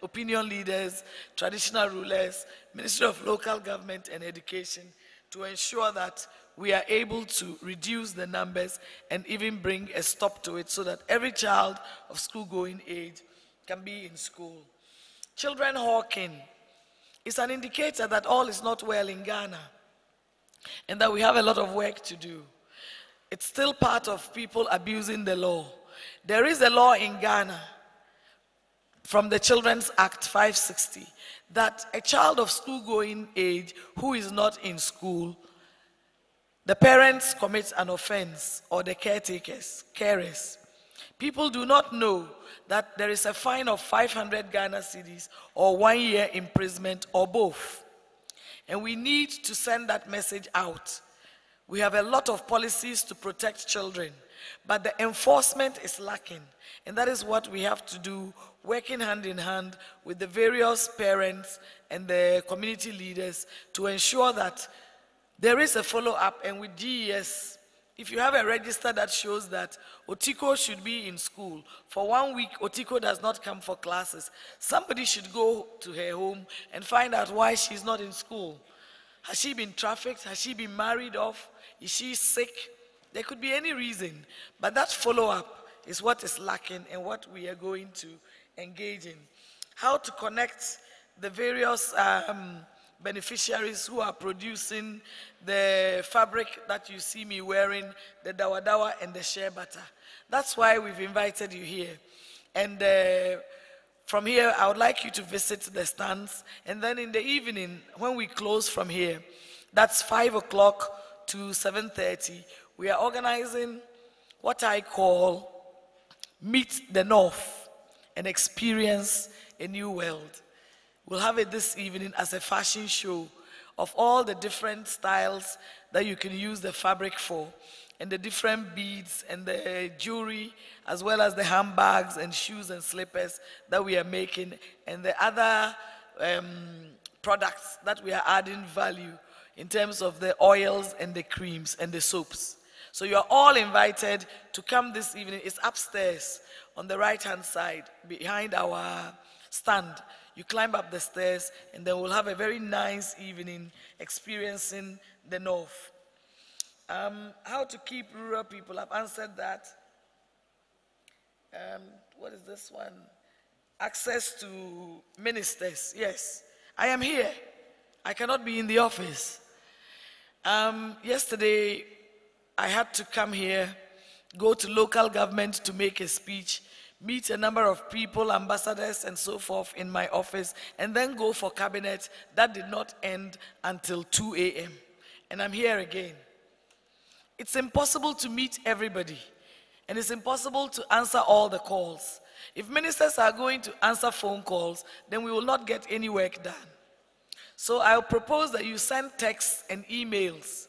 opinion leaders, traditional rulers, Ministry of Local Government and Education, to ensure that we are able to reduce the numbers and even bring a stop to it so that every child of school-going age can be in school. Children hawking is an indicator that all is not well in Ghana and that we have a lot of work to do. It's still part of people abusing the law. There is a law in Ghana from the Children's Act 560 that a child of school-going age who is not in school, the parents commit an offense, or the carers. People do not know that there is a fine of 500 Ghana cedis or 1 year imprisonment or both. And we need to send that message out. We have a lot of policies to protect children, but the enforcement is lacking. And that is what we have to do, working hand in hand with the various parents and the community leaders to ensure that there is a follow-up. And with GES, if you have a register that shows that Otiko should be in school, for 1 week Otiko does not come for classes, somebody should go to her home and find out why she's not in school. Has she been trafficked? Has she been married off? Is she sick? There could be any reason, but that follow-up is what is lacking and what we are going to engage in. How to connect the various beneficiaries who are producing the fabric that you see me wearing, the dawadawa and the shea butter. That's why we've invited you here. And from here, I would like you to visit the stands. And then in the evening, when we close from here, that's 5 o'clock to 7:30, we are organizing what I call Meet the North and Experience a New World. We'll have it this evening as a fashion show of all the different styles that you can use the fabric for, and the different beads and the jewelry, as well as the handbags and shoes and slippers that we are making, and the other products that we are adding value in terms of the oils and the creams and the soaps. So you are all invited to come this evening. It's upstairs on the right-hand side behind our stand. You climb up the stairs, and then we'll have a very nice evening experiencing the North. How to keep rural people, I've answered that. What is this one? Access to ministers, yes. I am here. I cannot be in the office. Yesterday, I had to come here, go to local government to make a speech, meet a number of people, ambassadors and so forth in my office, and then go for cabinet. That did not end until 2 a.m. And I'm here again. It's impossible to meet everybody, and it's impossible to answer all the calls. If ministers are going to answer phone calls, then we will not get any work done. So I'll propose that you send texts and emails,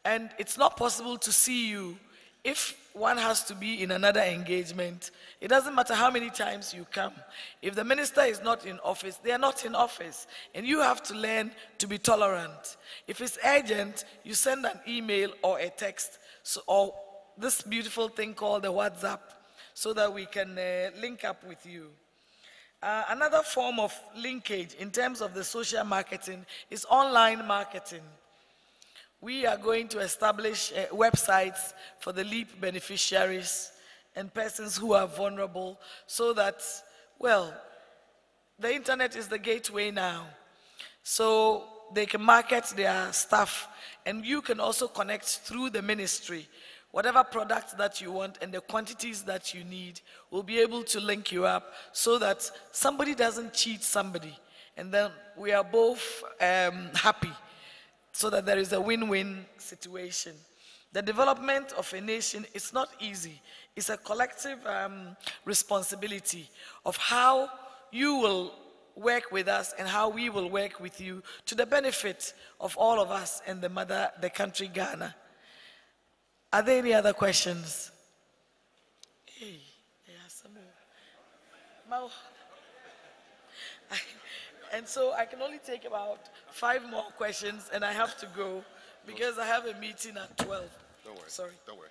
and it's not possible to see you if one has to be in another engagement. It doesn't matter how many times you come. If the minister is not in office, they are not in office. And you have to learn to be tolerant. If it's urgent, you send an email or a text, or this beautiful thing called the WhatsApp, so that we can link up with you. Another form of linkage in terms of the social marketing is online marketing. We are going to establish websites for the LEAP beneficiaries and persons who are vulnerable, so that, well, the internet is the gateway now. So they can market their stuff, and you can also connect through the ministry. Whatever product that you want and the quantities that you need, will be able to link you up so that somebody doesn't cheat somebody. And then we are both happy, so that there is a win-win situation. The development of a nation is not easy. It's a collective responsibility of how you will work with us and how we will work with you to the benefit of all of us and the country Ghana. Are there any other questions? Hey, there are some more. And so I can only take about 5 more questions, and I have to go because I have a meeting at 12. Don't worry. Sorry. Don't worry.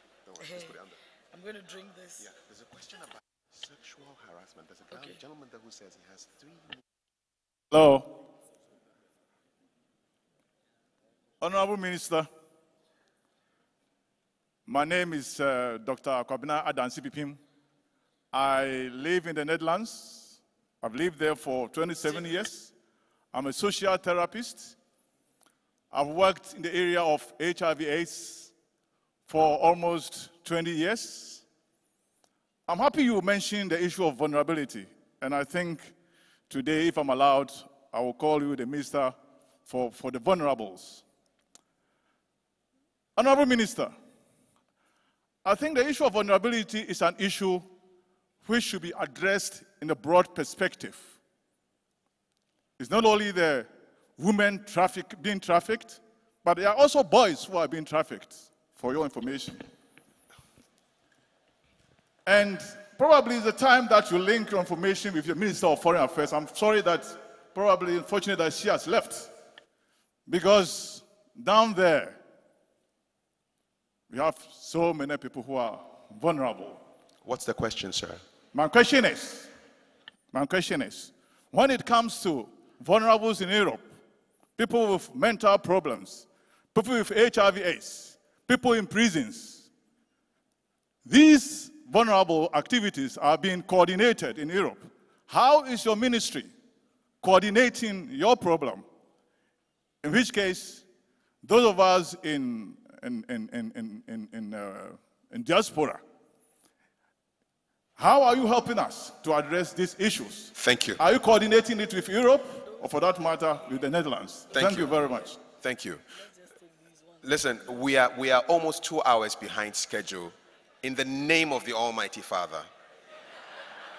Just put it under. I'm going to drink this. Yeah, there's a question about sexual harassment. There's a gentleman there who says he has 3. Hello. Honorable Minister, my name is Dr. Kwabena Adansi-Pipim. I live in the Netherlands. I've lived there for 27 years. I'm a social therapist. I've worked in the area of HIV/AIDS for almost 20 years. I'm happy you mentioned the issue of vulnerability. And I think today, if I'm allowed, I will call you the Minister for the vulnerables. Honorable Minister, I think the issue of vulnerability is an issue which should be addressed in a broad perspective. It's not only the women being trafficked, but there are also boys who are being trafficked, for your information. And probably it's the time that you link your information with your Minister of Foreign Affairs. I'm sorry that, probably unfortunate that she has left. Because down there, we have so many people who are vulnerable. What's the question, sir? My question is, when it comes to vulnerables in Europe, people with mental problems, people with HIV/AIDS, people in prisons. These vulnerable activities are being coordinated in Europe. How is your ministry coordinating your problem? In which case, those of us in diaspora, how are you helping us to address these issues? Thank you. Are you coordinating it with Europe, or for that matter, with the Netherlands? Thank you very much. Thank you. Listen, we are almost 2 hours behind schedule. In the name of the Almighty Father,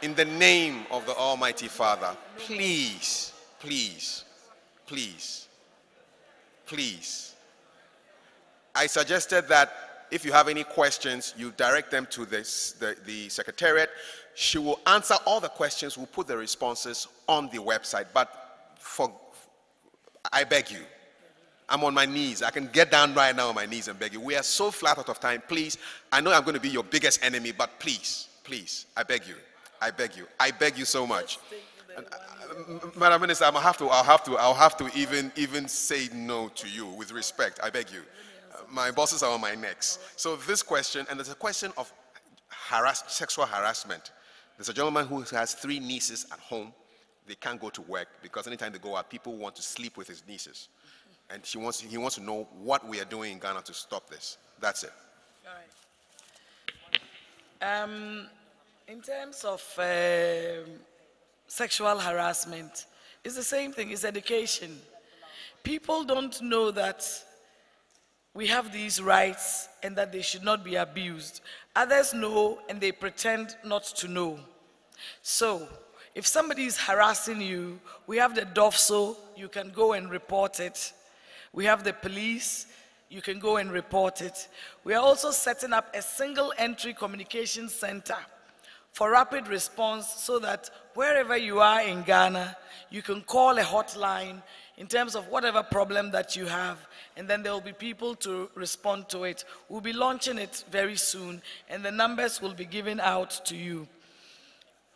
in the name of the Almighty Father, please, please, please, please. I suggested that if you have any questions, you direct them to the Secretariat. She will answer all the questions. We'll put the responses on the website. But I beg you, I'm on my knees. I can get down right now on my knees and beg you. We are so flat out of time. Please, I know I'm going to be your biggest enemy, but please, please, I beg you. I beg you. I beg you so much. Madam Minister, I'll have to even say no to you with respect. I beg you. My bosses are on my necks. So this question, and there's a question of sexual harassment. There's a gentleman who has 3 nieces at home. They can't go to work because anytime they go out, people want to sleep with his nieces. And he wants to know what we are doing in Ghana to stop this. That's it. All right. In terms of sexual harassment, it's the same thing. It's education. People don't know that we have these rights and that they should not be abused. Others know and they pretend not to know. So, if somebody is harassing you, we have the DOFSO, you can go and report it. We have the police, you can go and report it. We are also setting up a single entry communication center for rapid response so that wherever you are in Ghana, you can call a hotline in terms of whatever problem that you have, and then there will be people to respond to it. We'll be launching it very soon, and the numbers will be given out to you.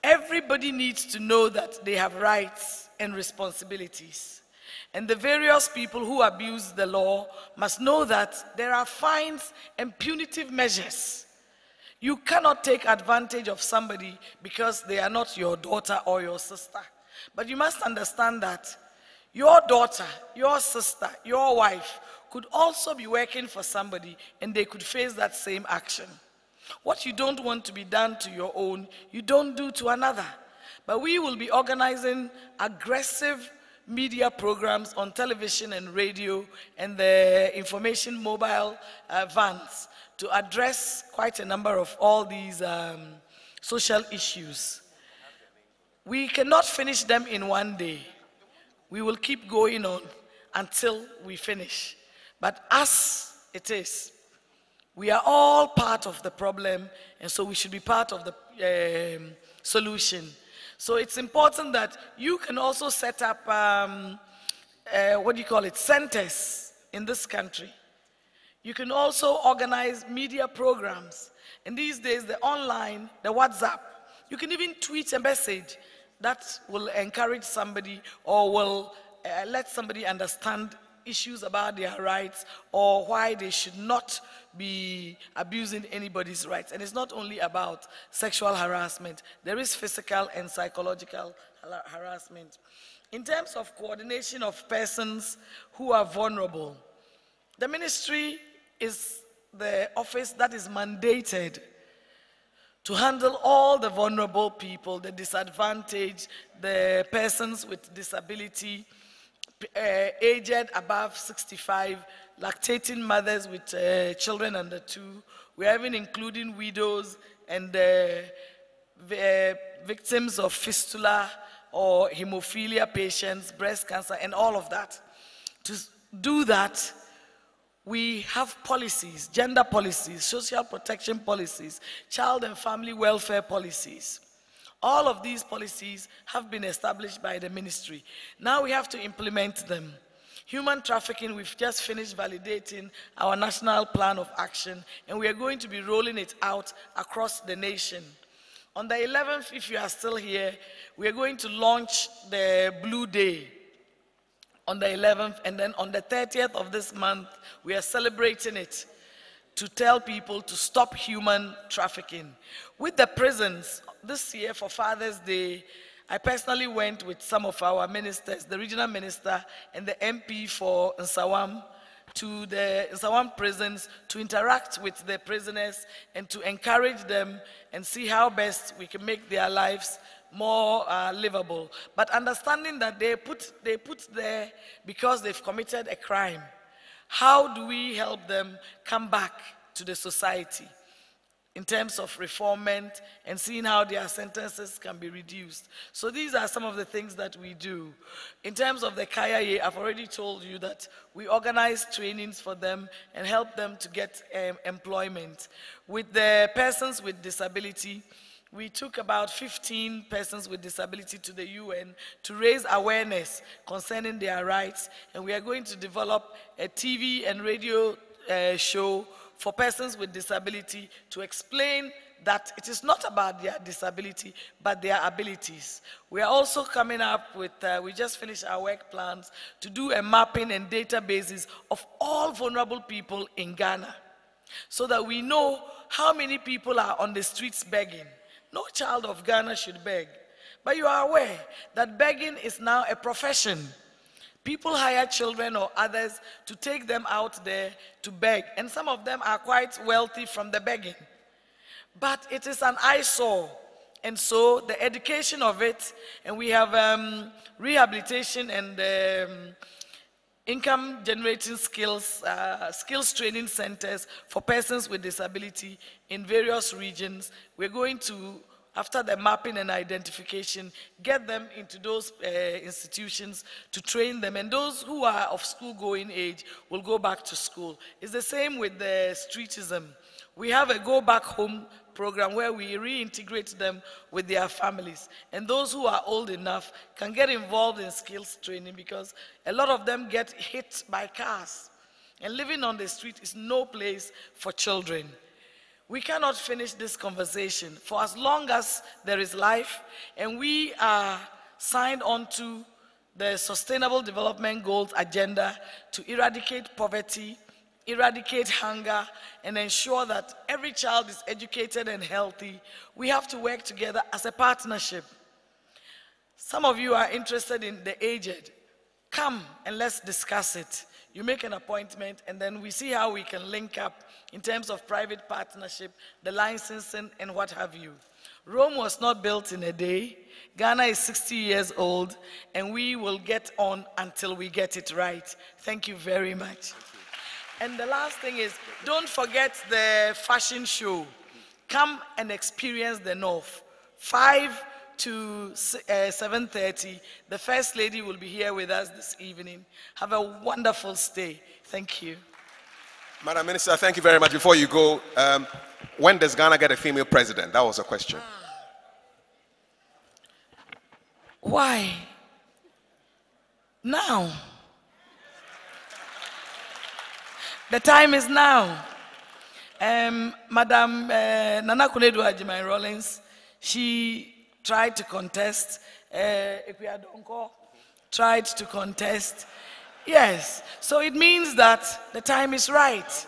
Everybody needs to know that they have rights and responsibilities. And the various people who abuse the law must know that there are fines and punitive measures. You cannot take advantage of somebody because they are not your daughter or your sister. But you must understand that your daughter, your sister, your wife could also be working for somebody and they could face that same action. What you don't want to be done to your own, you don't do to another. But we will be organizing aggressive media programs on television and radio and the information mobile vans to address quite a number of all these social issues. We cannot finish them in one day. We will keep going on until we finish. But as it is, we are all part of the problem, and so we should be part of the solution. So it's important that you can also set up, centers in this country. You can also organize media programs. And these days, the online, the WhatsApp, you can even tweet a message that will encourage somebody or will let somebody understand issues about their rights or why they should not be abusing anybody's rights. And it's not only about sexual harassment. There is physical and psychological harassment. In terms of coordination of persons who are vulnerable, the ministry is the office that is mandated to handle all the vulnerable people, the disadvantaged, the persons with disability, aged above 65, lactating mothers with children under 2. We are even including widows and victims of fistula or hemophilia patients, breast cancer, and all of that. To do that, we have policies, gender policies, social protection policies, child and family welfare policies. All of these policies have been established by the ministry. Now we have to implement them. Human trafficking, we've just finished validating our national plan of action, and we are going to be rolling it out across the nation. On the 11th, if you are still here, we are going to launch the Blue Day on the 11th, and then on the 30th of this month, we are celebrating it to tell people to stop human trafficking. With the prisons, this year for Father's Day, I personally went with some of our ministers, the regional minister and the MP for Nsawam, to the Nsawam prisons to interact with the prisoners and to encourage them and see how best we can make their lives more livable. But understanding that they put there because they've committed a crime. How do we help them come back to the society in terms of reformment and seeing how their sentences can be reduced? So these are some of the things that we do. In terms of the Kaya, I've already told you that we organize trainings for them and help them to get employment. With the persons with disability, we took about 15 persons with disability to the UN to raise awareness concerning their rights, and we are going to develop a TV and radio show for persons with disability to explain that it is not about their disability, but their abilities. We are also coming up with, we just finished our work plans to do a mapping and databases of all vulnerable people in Ghana, so that we know how many people are on the streets begging. No child of Ghana should beg. But you are aware that begging is now a profession. People hire children or others to take them out there to beg. And some of them are quite wealthy from the begging. But it is an eyesore. And so the education of it, and we have rehabilitation and income generating skills, skills training centers for persons with disability in various regions. We're going to, after the mapping and identification, get them into those institutions to train them. And those who are of school-going age will go back to school. It's the same with the streetism. We have a go back home program where we reintegrate them with their families. And those who are old enough can get involved in skills training, because a lot of them get hit by cars. And living on the street is no place for children. We cannot finish this conversation for as long as there is life, and we are signed on to the Sustainable Development Goals agenda to eradicate poverty, eradicate hunger, and ensure that every child is educated and healthy. We have to work together as a partnership. Some of you are interested in the aged. Come and let's discuss it. You make an appointment, and then we see how we can link up in terms of private partnership, the licensing, and what have you. Rome was not built in a day. Ghana is 60 years old, and we will get on until we get it right. Thank you very much. And the last thing is, don't forget the fashion show. Come and experience the North. 5 to 7:30. The First Lady will be here with us this evening. Have a wonderful stay. Thank you. Madam Minister, thank you very much. Before you go, when does Ghana get a female president? That was a question. Why? Now. The time is now. Madam Nana Kunedu Ajimai-Rawlings, she tried to contest. Ekweadonko tried to contest. Yes, so it means that the time is right.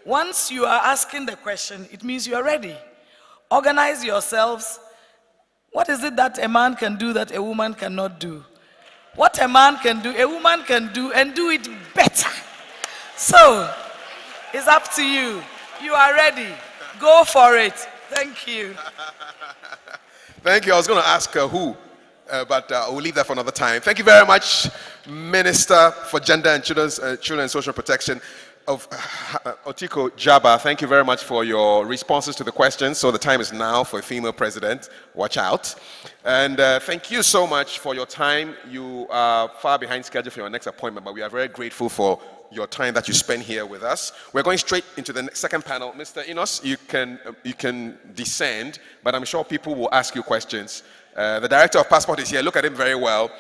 Once you are asking the question, it means you are ready. Organize yourselves. What is it that a man can do that a woman cannot do? What a man can do, a woman can do, and do it better. So, it's up to you. You are ready. Go for it. Thank you. Thank you. I was going to ask who, but we'll leave that for another time. Thank you very much, Minister for Gender and Children and Social Protection of Otiko Jaba. Thank you very much for your responses to the questions. So the time is now for a female president. Watch out. And thank you so much for your time. You are far behind schedule for your next appointment, but we are very grateful for your time that you spend here with us. We're going straight into the second panel. Mr. Enos, you can descend, but I'm sure people will ask you questions. The Director of Passport is here. Look at him very well.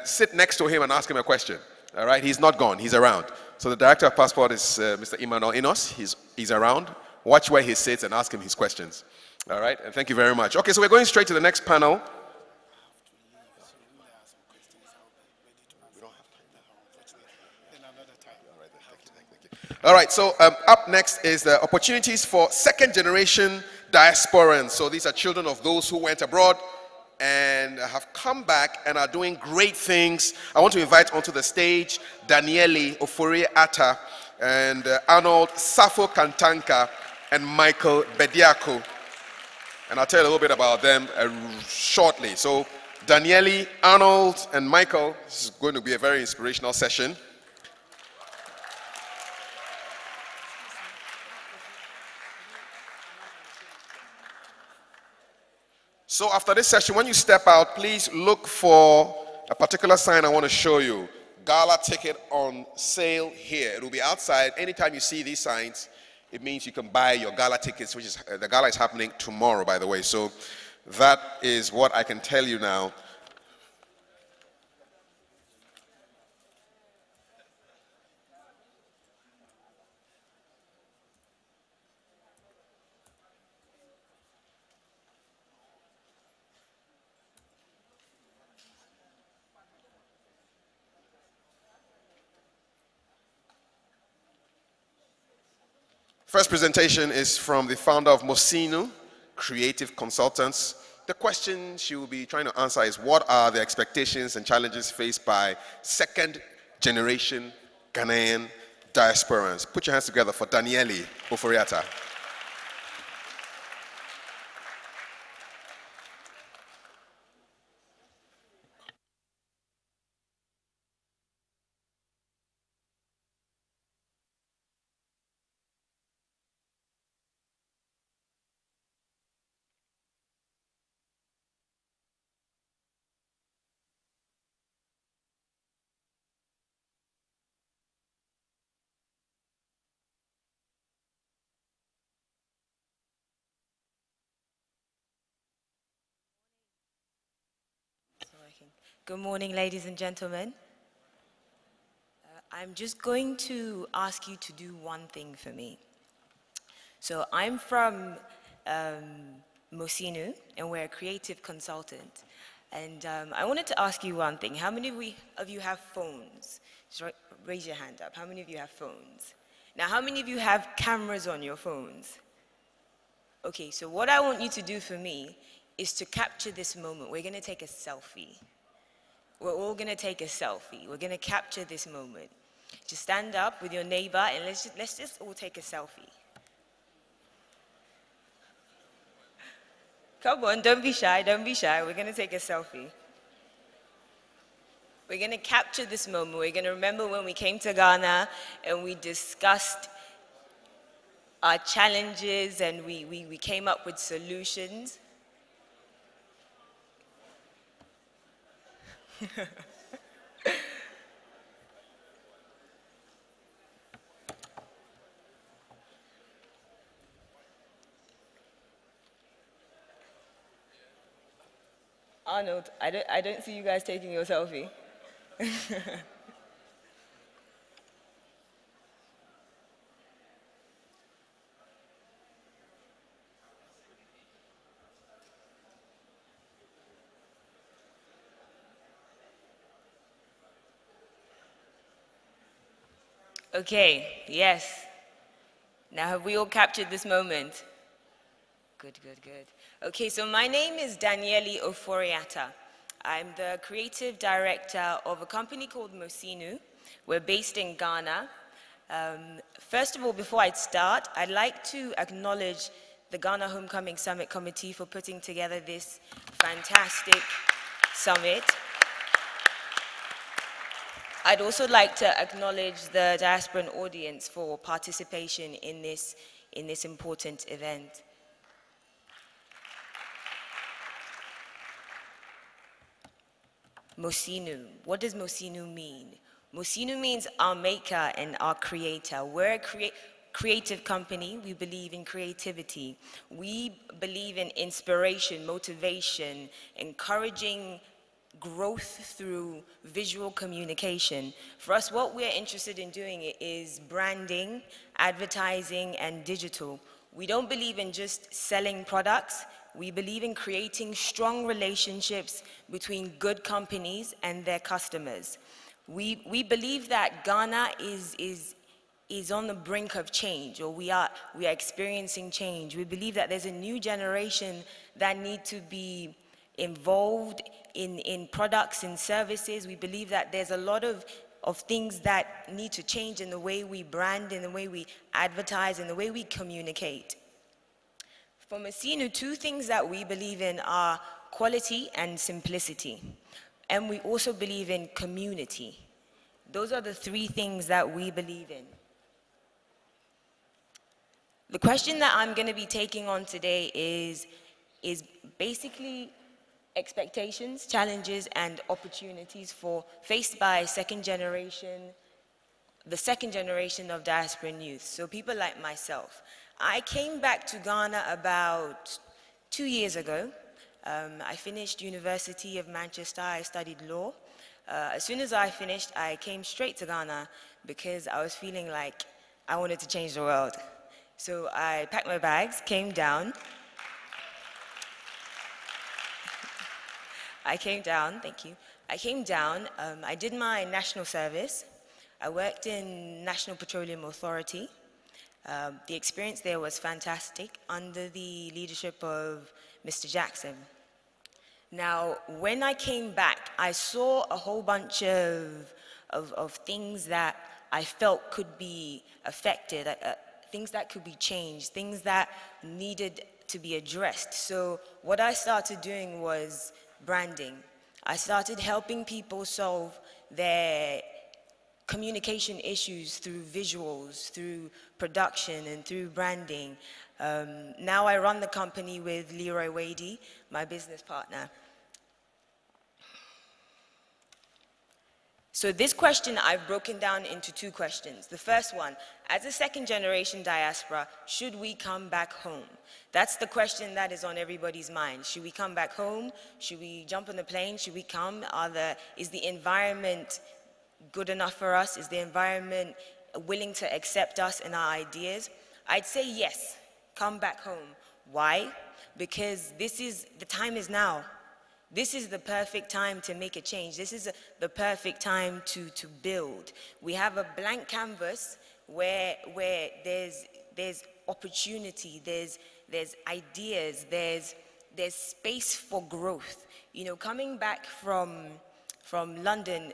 Sit next to him and ask him a question. All right, he's not gone, he's around. So the Director of Passport is Mr. Emmanuel Enos. He's around. Watch where he sits and ask him his questions. All right, and thank you very much. Okay, so we're going straight to the next panel. All right, so up next is the opportunities for second generation diasporans. So these are children of those who went abroad and have come back and are doing great things. I want to invite onto the stage Daniele Ofori-Atta and Arnold Safo Kantanka and Michael Bediako. And I'll tell you a little bit about them shortly. So Daniele, Arnold, and Michael, this is going to be a very inspirational session. So after this session, when you step out, please look for a particular sign I want to show you. Gala ticket on sale here. It will be outside. Anytime you see these signs, it means you can buy your gala tickets, which is, the gala is happening tomorrow, by the way. So that is what I can tell you now. First presentation is from the founder of Mosinu, Creative Consultants. The question she will be trying to answer is, what are the expectations and challenges faced by second generation Ghanaian diasporans? Put your hands together for Daniele Ofori-Atta. Good morning, ladies and gentlemen. I'm just going to ask you to do one thing for me. So I'm from Mosinu, and we're a creative consultant. And I wanted to ask you one thing. How many of you have phones? Just raise your hand up. How many of you have phones? Now, how many of you have cameras on your phones? Okay, so what I want you to do for me is to capture this moment. We're going to take a selfie. We're all going to take a selfie. We're going to capture this moment. Just stand up with your neighbor and let's just all take a selfie. Come on, don't be shy, don't be shy. We're going to take a selfie. We're going to capture this moment. We're going to remember when we came to Ghana and we discussed our challenges and we came up with solutions. Arnold, I don't see you guys taking your selfie. Okay, yes. Now have we all captured this moment? Good, good, good. Okay, so my name is Daniele Ofori-Atta. I'm the creative director of a company called Mosinu. We're based in Ghana. First of all, before I start, I'd like to acknowledge the Ghana Homecoming Summit Committee for putting together this fantastic summit. I'd also like to acknowledge the diasporan audience for participation in this important event. Mosinu. What does Mosinu mean? Mosinu means our maker and our creator. We're a creative company. We believe in creativity. We believe in inspiration, motivation, encouraging growth through visual communication. For us, what we're interested in doing is branding, advertising, and digital. We don't believe in just selling products. We believe in creating strong relationships between good companies and their customers. We believe that Ghana is on the brink of change, or we are experiencing change. We believe that there's a new generation that need to be involved in products and services. We believe that there's a lot of things that need to change in the way we brand, in the way we advertise, in the way we communicate. For Masinu, two things that we believe in are quality and simplicity. And we also believe in community. Those are the three things that we believe in. The question that I'm going to be taking on today is basically expectations, challenges, and opportunities faced by the second generation of diasporan youth, so people like myself. I came back to Ghana about 2 years ago. I finished University of Manchester. I studied law. As soon as I finished, I came straight to Ghana because I was feeling like I wanted to change the world. So I packed my bags, came down. Thank you. I came down, I did my national service. I worked in National Petroleum Authority. The experience there was fantastic under the leadership of Mr. Jackson. Now, when I came back, I saw a whole bunch of things that I felt could be affected, things that could be changed, things that needed to be addressed. So what I started doing was branding. I started helping people solve their communication issues through visuals, through production, and through branding. Now I run the company with Leroy Wadey, my business partner. So this question I've broken down into two questions. The first one, as a second generation diaspora, should we come back home? That's the question that is on everybody's mind. Should we come back home? Should we jump on the plane? Should we come? Is the environment good enough for us? Is the environment willing to accept us and our ideas? I'd say yes, come back home. Why? Because the time is now. This is the perfect time to make a change. This is the perfect time to build. We have a blank canvas where there's opportunity, there's ideas, there's space for growth. You know, coming back from London,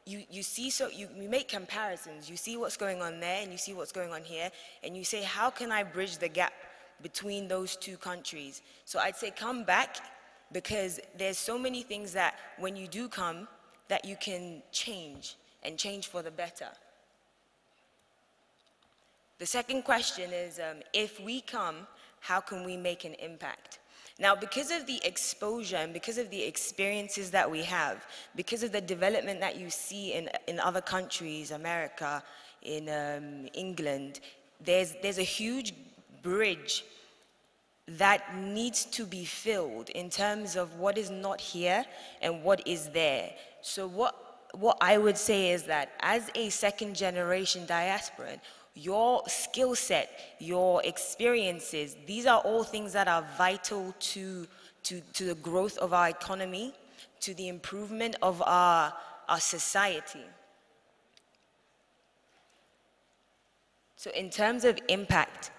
you make comparisons. You see what's going on there and you see what's going on here, and you say, how can I bridge the gap between those two countries? So I'd say come back, because there's so many things that when you do come that you can change, and change for the better. The second question is, if we come, how can we make an impact? Now, because of the exposure and because of the experiences that we have, because of the development that you see in other countries, America, in England, there's a huge bridge that needs to be filled in terms of what is not here and what is there. So what I would say is that as a second generation diasporan, your skill set, your experiences, these are all things that are vital to the growth of our economy, to the improvement of our society. So in terms of impact,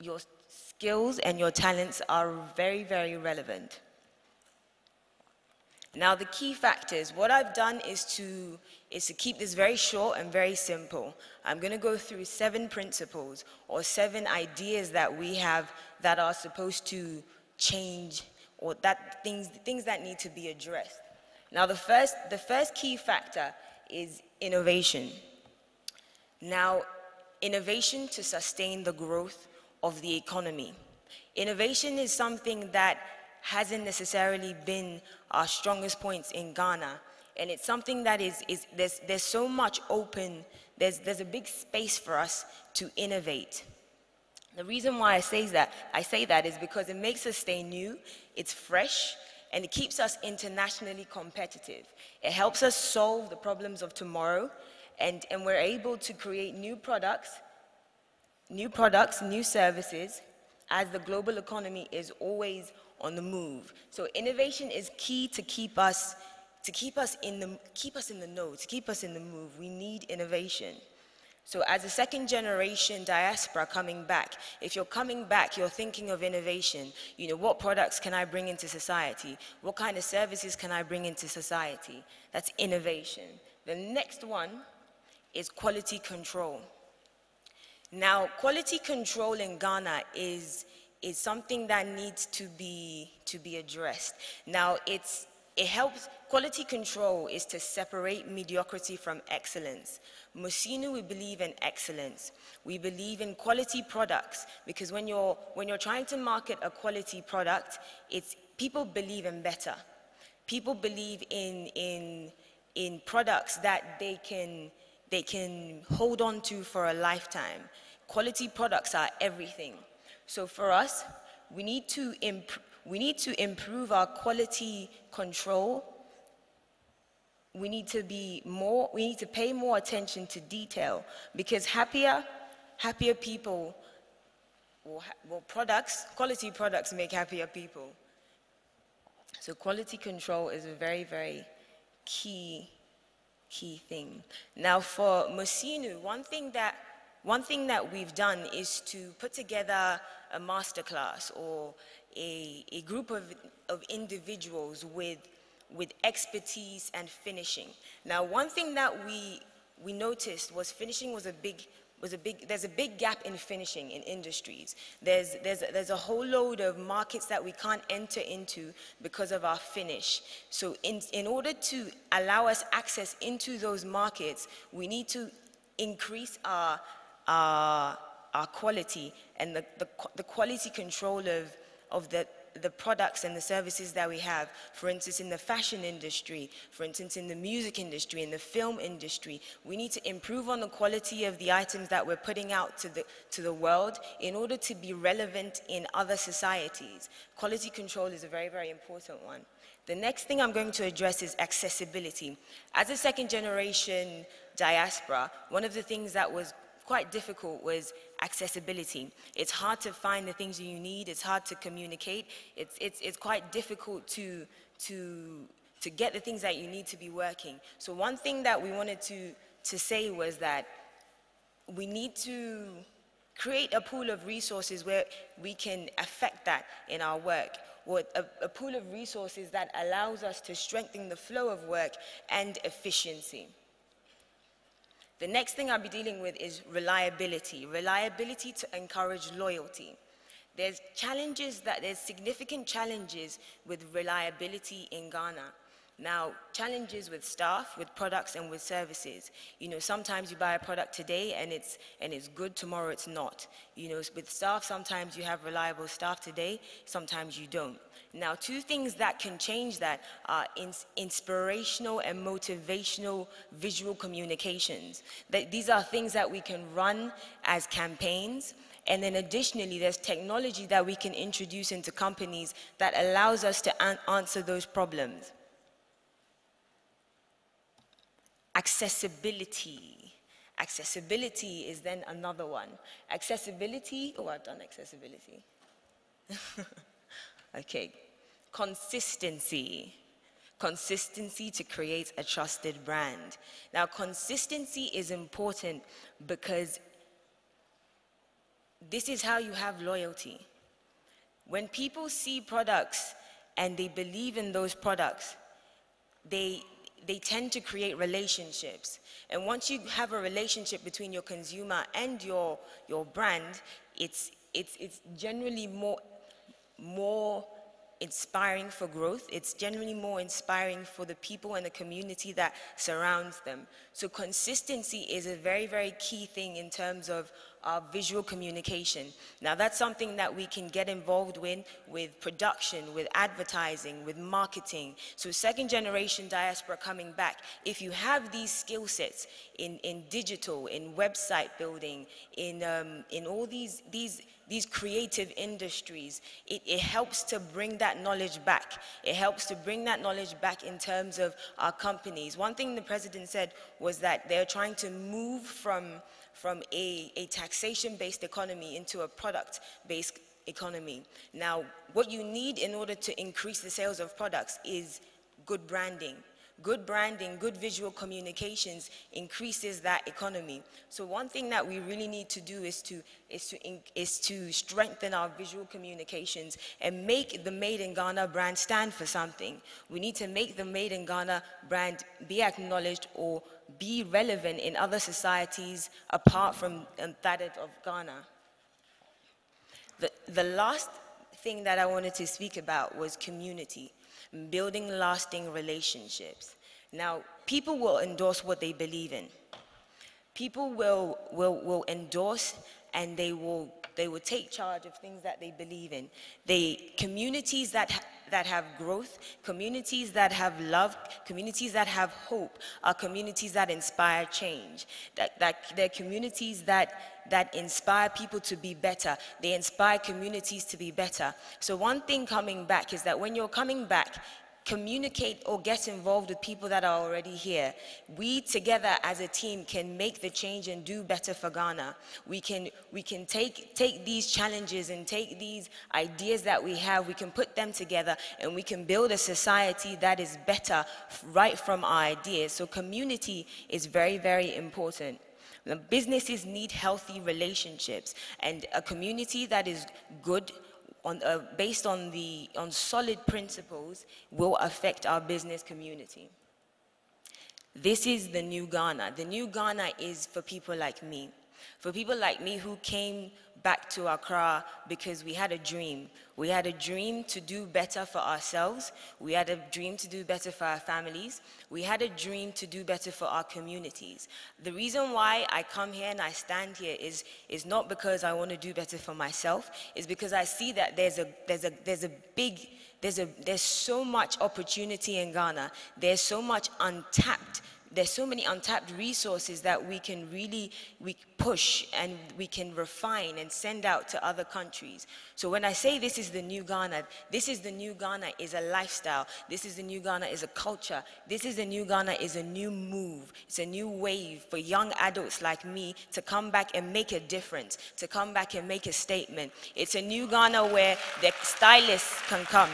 your skills and your talents are very, very relevant. Now, the key factors, what I've done is to keep this very short and very simple. I'm going to go through 7 principles or 7 ideas that we have that are supposed to change, or that things that need to be addressed. Now, the first key factor is innovation. Now, innovation to sustain the growth of the economy. Innovation is something that hasn't necessarily been our strongest points in Ghana, and it's something that there's so much open, there's a big space for us to innovate. The reason why I say that is because it makes us stay new, it's fresh, and it keeps us internationally competitive. It helps us solve the problems of tomorrow, and we're able to create new products, new services, as the global economy is always on the move. So innovation is key to keep us to keep us in the know, to keep us in the move, we need innovation. So as a second generation diaspora coming back, if you're coming back, you're thinking of innovation. You know, what products can I bring into society? What kind of services can I bring into society? That's innovation. The next one is quality control. Now, quality control in Ghana is something that needs to be addressed. Now, it helps. Quality control is to separate mediocrity from excellence. Mosinu, we believe in excellence. We believe in quality products, because when you're trying to market a quality product, people believe in better. People believe in products that they can hold on to for a lifetime. Quality products are everything. So for us, we need to improve our quality control. We need to pay more attention to detail, because happier people, quality products make happier people. So quality control is a very, very key thing. Now for Mosinu, one thing that we've done is to put together a masterclass or a group of individuals with expertise and finishing. Now, one thing that we noticed was finishing there's a big gap in finishing in industries. There's a whole load of markets that we can't enter into because of our finish. So in order to allow us access into those markets, we need to increase our quality and the quality control of the products and the services that we have. For instance, in the fashion industry, for instance, in the music industry, in the film industry, we need to improve on the quality of the items that we're putting out to the world in order to be relevant in other societies. Quality control is a very, very important one. The next thing I'm going to address is accessibility. As a second generation diaspora, one of the things that was quite difficult was accessibility. It's hard to find the things you need. It's hard to communicate. It's quite difficult to get the things that you need to be working. So one thing that we wanted to say was that we need to create a pool of resources where we can affect that in our work, or a pool of resources that allows us to strengthen the flow of work and efficiency. The next thing I'll be dealing with is reliability. Reliability to encourage loyalty. There's significant challenges with reliability in Ghana. Now, challenges with staff, with products, and with services. You know, sometimes you buy a product today and it's good, tomorrow it's not. You know, with staff, sometimes you have reliable staff today, sometimes you don't. Now, two things that can change that are inspirational and motivational visual communications. These are things that we can run as campaigns. And then additionally, there's technology that we can introduce into companies that allows us to answer those problems. Accessibility. Accessibility is then another one. Accessibility, oh, I've done accessibility. Okay, consistency. Consistency to create a trusted brand. Now, consistency is important because this is how you have loyalty. When people see products and they believe in those products, they tend to create relationships. And once you have a relationship between your consumer and your brand, it's generally more inspiring for growth. It's generally more inspiring for the people and the community that surrounds them. So consistency is a very, very key thing in terms of our visual communication. Now that's something that we can get involved with production, with advertising, with marketing. So second generation diaspora coming back, if you have these skill sets in digital, in website building, in all these creative industries, it helps to bring that knowledge back. It helps to bring that knowledge back in terms of our companies. One thing the president said was that they're trying to move from a taxation-based economy into a product-based economy. Now, what you need in order to increase the sales of products is good branding. good branding, good visual communications increases that economy. So one thing that we really need to do is to strengthen our visual communications and make the Made in Ghana brand stand for something. We need to make the Made in Ghana brand be acknowledged or be relevant in other societies apart from that of Ghana. The last thing that I wanted to speak about was community, building lasting relationships. Now, people will endorse what they believe in. People will endorse and they will take charge of things that they believe in. Communities that have growth, communities that have love, communities that have hope are communities that inspire change. They're communities that inspire people to be better. They inspire communities to be better. So one thing coming back is that when you're coming back, communicate or get involved with people that are already here. We together as a team can make the change and do better for Ghana. We can take these challenges and take these ideas that we have, we can put them together and we can build a society that is better right from our ideas. So community is very, very important. The businesses need healthy relationships, and a community that is good based on solid principles will affect our business community. This is the new Ghana. The new Ghana is for people like me. For people like me who came back to Accra because we had a dream. We had a dream to do better for ourselves. We had a dream to do better for our families. We had a dream to do better for our communities. The reason why I come here and I stand here is not because I want to do better for myself. It's because I see that there's so much opportunity in Ghana. There's so much untapped. There's so many untapped resources that we can really push and we can refine and send out to other countries. So when I say this is the new Ghana, this is the new Ghana is a lifestyle. This is the new Ghana is a culture. This is the new Ghana is a new move. It's a new wave for young adults like me to come back and make a difference, to come back and make a statement. It's a new Ghana where the stylists can come.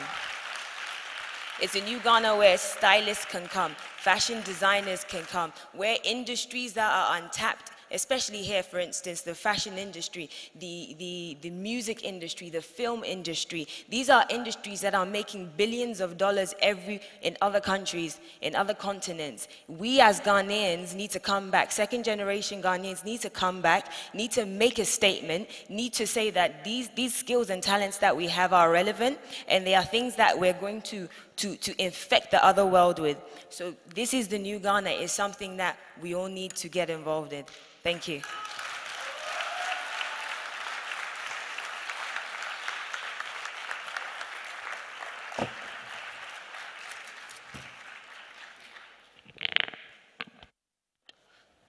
It's a new Ghana where stylists can come, fashion designers can come, where industries that are untapped, especially here, for instance, the fashion industry, the music industry, the film industry. These are industries that are making billions of dollars in other countries, in other continents. We as Ghanaians need to come back. Second generation Ghanaians need to come back, need to make a statement, need to say that these skills and talents that we have are relevant, and they are things that we're going to infect the other world with. So this is the new Ghana is something that we all need to get involved in. Thank you.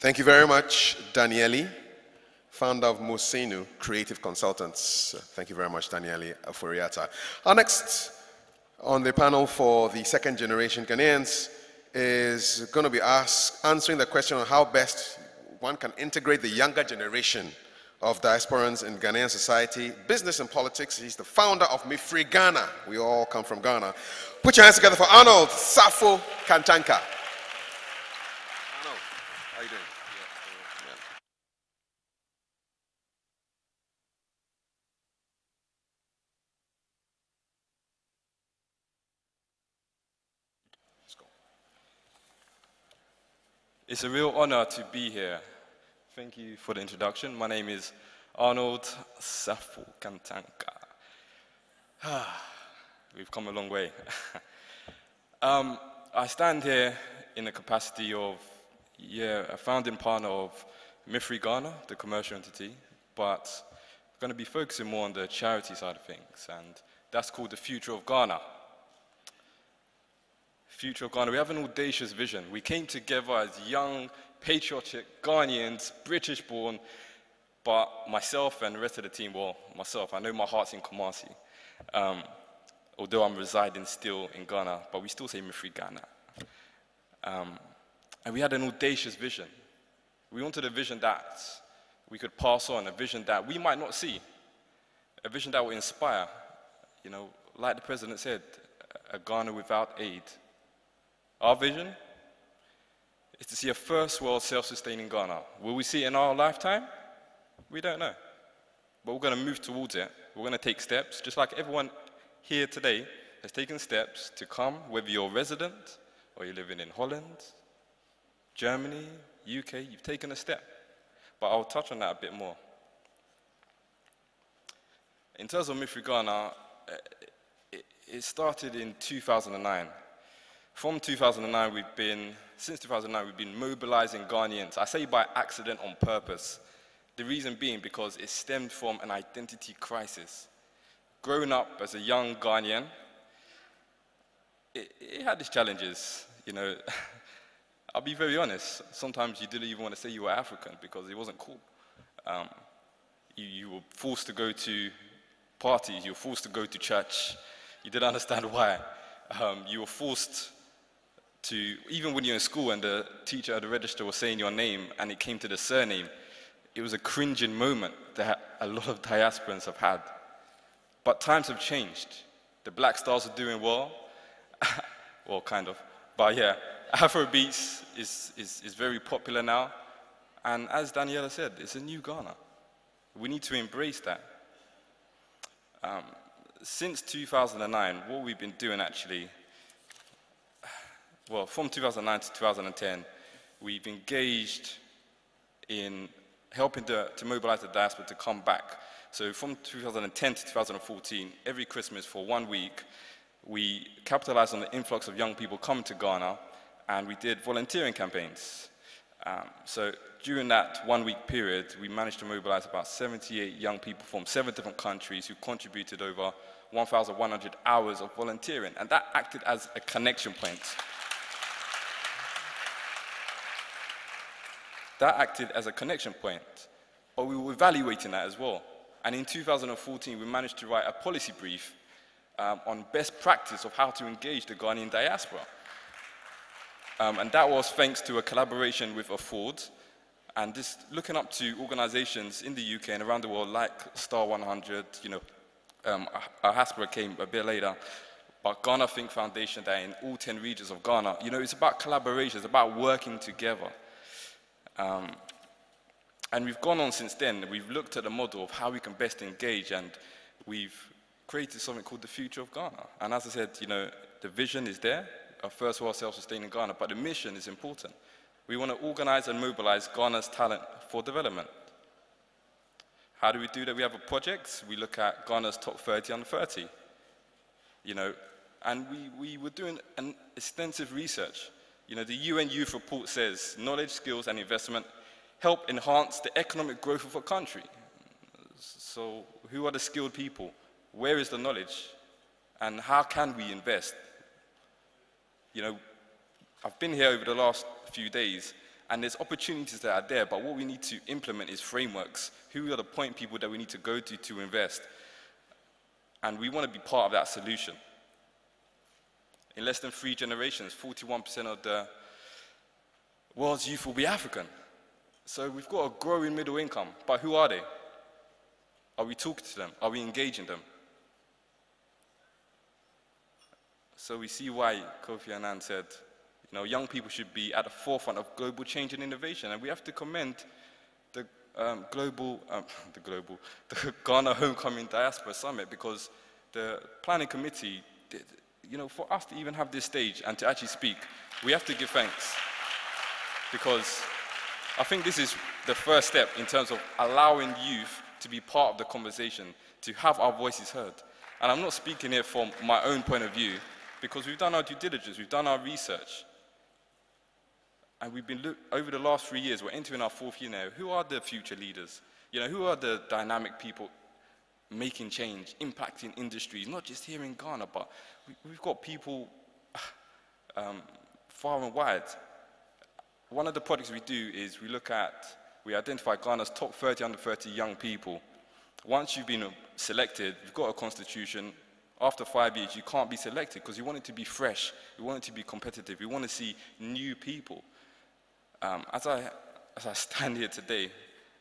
Thank you very much, Daniele, founder of Mosinu Creative Consultants. Thank you very much, Daniele Afuriata. Our next on the panel for the second generation Ghanaians is going to be answering the question on how best one can integrate the younger generation of diasporans in Ghanaian society, business and politics. He's the founder of Mifri Ghana. We all come from Ghana. Put your hands together for Arnold Safo Kantanka. Arnold, how are you doing? It's a real honor to be here. Thank you for the introduction. My name is Arnold Safo Kantanka. We've come a long way. I stand here in the capacity of a founding partner of Mifri Ghana, the commercial entity, but I'm going to be focusing more on the charity side of things, and that's called the Future of Ghana. Future of Ghana. We have an audacious vision. We came together as young, patriotic Ghanaians, British-born, but myself and the rest of the team, well, myself, I know my heart's in Kumasi, although I'm residing still in Ghana, but we still say Mifri Ghana. And we had an audacious vision. We wanted a vision that we could pass on, a vision that we might not see, a vision that will inspire. You know, like the president said, a Ghana without aid. Our vision is to see a first world self-sustaining Ghana. Will we see it in our lifetime? We don't know. But we're going to move towards it. We're going to take steps, just like everyone here today has taken steps to come, whether you're a resident or you're living in Holland, Germany, UK, you've taken a step. But I'll touch on that a bit more. In terms of Move Ghana, it started in 2009. From 2009, since 2009, we've been mobilizing Ghanaians. I say by accident on purpose. The reason being because it stemmed from an identity crisis. Growing up as a young Ghanaian, it had its challenges, you know. I'll be very honest, sometimes you didn't even want to say you were African because it wasn't cool. You were forced to go to parties, you were forced to go to church. You didn't understand why. You were forced to, even when you're in school and the teacher at the register was saying your name and it came to the surname, it was a cringing moment that a lot of diasporans have had. But times have changed. The Black Stars are doing well. Well, kind of. But yeah, Afrobeats is very popular now. And as Daniela said, it's a new Ghana. We need to embrace that. Since 2009, what we've been doing actually, well, from 2009 to 2010, we've engaged in helping to mobilize the diaspora to come back. So from 2010 to 2014, every Christmas for 1 week, we capitalized on the influx of young people coming to Ghana, and we did volunteering campaigns. So during that 1 week period, we managed to mobilize about 78 young people from 7 different countries who contributed over 1,100 hours of volunteering, and that acted as a connection point. That acted as a connection point, but we were evaluating that as well. And in 2014, we managed to write a policy brief on best practice of how to engage the Ghanaian diaspora. And that was thanks to a collaboration with Afford, and just looking up to organizations in the UK and around the world like Star 100, you know, our diaspora came a bit later, but Ghana Think Foundation that in all 10 regions of Ghana, you know, it's about collaboration, it's about working together. And we've gone on since then. We've looked at the model of how we can best engage, and we've created something called the Future of Ghana. And as I said, you know, the vision is there, a first world self-sustaining Ghana, but the mission is important. We want to organize and mobilize Ghana's talent for development. How do we do that? We have a project. We look at Ghana's top 30 under 30. You know, and we were doing an extensive research. You know, the UN Youth Report says knowledge, skills, and investment help enhance the economic growth of a country. So who are the skilled people? Where is the knowledge? And how can we invest? You know, I've been here over the last few days, and there's opportunities that are there, but what we need to implement is frameworks. Who are the point people that we need to go to invest? And we want to be part of that solution. In less than 3 generations, 41% of the world's youth will be African. So we've got a growing middle income, but who are they? Are we talking to them? Are we engaging them? So we see why Kofi Annan said, you know, young people should be at the forefront of global change and innovation, and we have to commend the the Ghana Homecoming Diaspora Summit, because the planning committee did, you know, for us to even have this stage and to actually speak, we have to give thanks, because I think this is the first step in terms of allowing youth to be part of the conversation, to have our voices heard. And I'm not speaking here from my own point of view, because we've done our due diligence, we've done our research. And we've been, over the last 3 years, we're entering our 4th year now. Who are the future leaders? You know, who are the dynamic people making change, impacting industries, not just here in Ghana, but we've got people far and wide. One of the projects we do is we identify Ghana's top 30 under 30 young people. Once you've been selected, you've got a constitution. After 5 years, you can't be selected because you want it to be fresh. You want it to be competitive. You want to see new people. As I stand here today,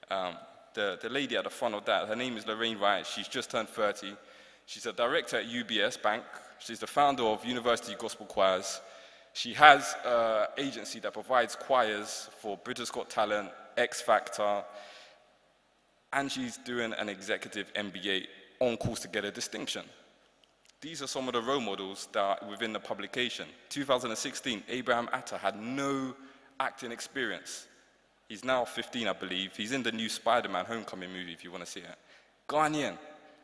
the lady at the front of that, her name is Lorraine Wright. She's just turned 30. She's a director at UBS Bank. She's the founder of University Gospel Choirs. She has an agency that provides choirs for Britain's Got Talent, X Factor, and she's doing an executive MBA on course to get a distinction. These are some of the role models that are within the publication. 2016, Abraham Atta had no acting experience. He's now 15, I believe. He's in the new Spider-Man Homecoming movie, if you want to see it. Ghanaian.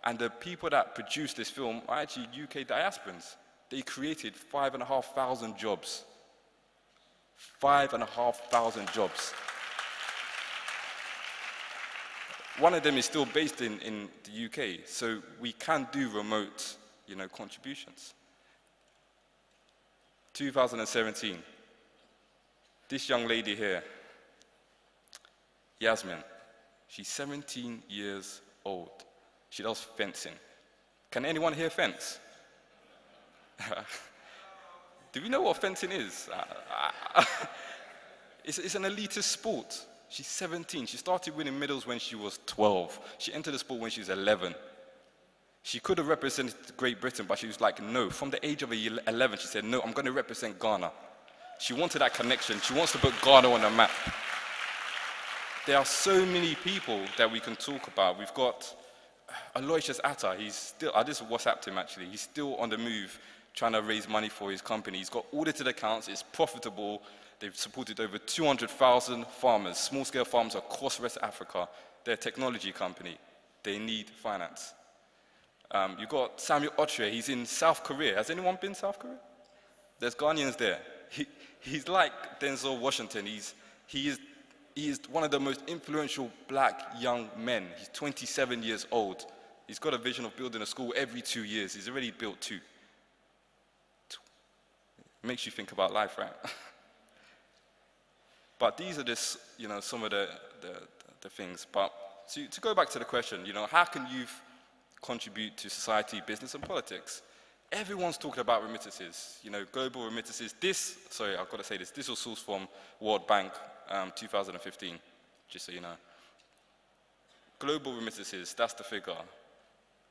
And the people that produced this film are actually UK diasporans. They created 5,500 jobs. 5,500 jobs. One of them is still based in the UK, so we can do remote, contributions. 2017, this young lady here, Yasmin, she's 17 years old. She does fencing. Can anyone here fence? Do we know what fencing is? It's an elitist sport. She's 17. She started winning medals when she was 12. She entered the sport when she was 11. She could have represented Great Britain, but she was like, no. From the age of 11, she said, no, I'm going to represent Ghana. She wanted that connection. She wants to put Ghana on the map. There are so many people that we can talk about. We've got Aloysius Atta. He's still, I just WhatsApped him actually. He's still on the move trying to raise money for his company. He's got audited accounts. It's profitable. They've supported over 200,000 farmers, small-scale farms across West Africa. They're a technology company. They need finance. You've got Samuel Otre. He's in South Korea. Has anyone been to South Korea? There's Ghanaians there. He's like Denzel Washington. He is one of the most influential black young men. He's 27 years old. He's got a vision of building a school every 2 years. He's already built 2. Makes you think about life, right? But these are just, some of the things. But to go back to the question, how can youth contribute to society, business, and politics? Everyone's talking about remittances, global remittances. I've got to say this. This was sourced from World Bank, 2015, just so you know. Global remittances, that's the figure.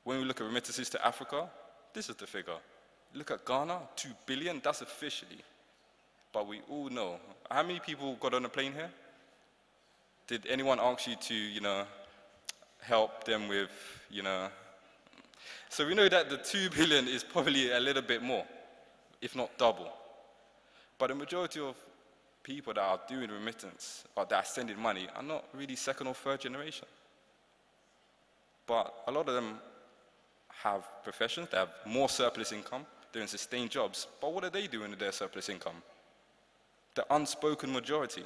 When we look at remittances to Africa, this is the figure. Look at Ghana, 2 billion, that's officially. But we all know. How many people got on a plane here? Did anyone ask you to, help them with, So we know that the 2 billion is probably a little bit more, if not double. But the majority of people that are doing remittance or that are sending money are not really second or third generation. But a lot of them have professions, they have more surplus income, they're in sustained jobs. But what are they doing with their surplus income? The unspoken majority.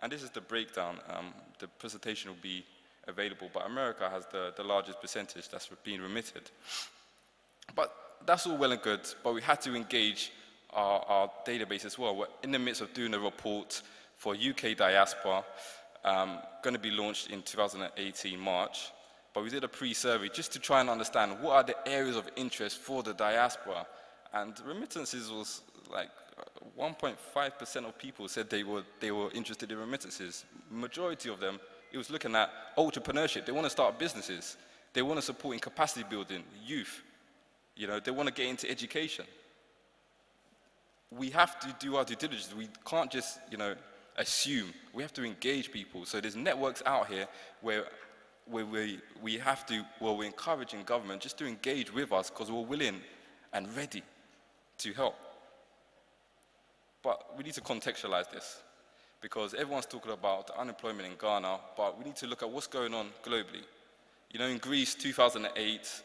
And this is the breakdown. The presentation will be available, but America has the largest percentage that's being remitted. But that's all well and good, but we had to engage our database as well. We're in the midst of doing a report for UK diaspora, going to be launched in 2018, March. But we did a pre-survey just to try and understand what are the areas of interest for the diaspora. And remittances was like 1.5% of people said they were interested in remittances. Majority of them, it was looking at entrepreneurship. They want to start businesses. They want to support in capacity building, youth. They want to get into education. We have to do our due diligence. We can't just, assume. We have to engage people. So there's networks out here where we have to, we're encouraging government just to engage with us because we're willing and ready to help. But we need to contextualize this because everyone's talking about unemployment in Ghana, but we need to look at what's going on globally. In Greece, 2008,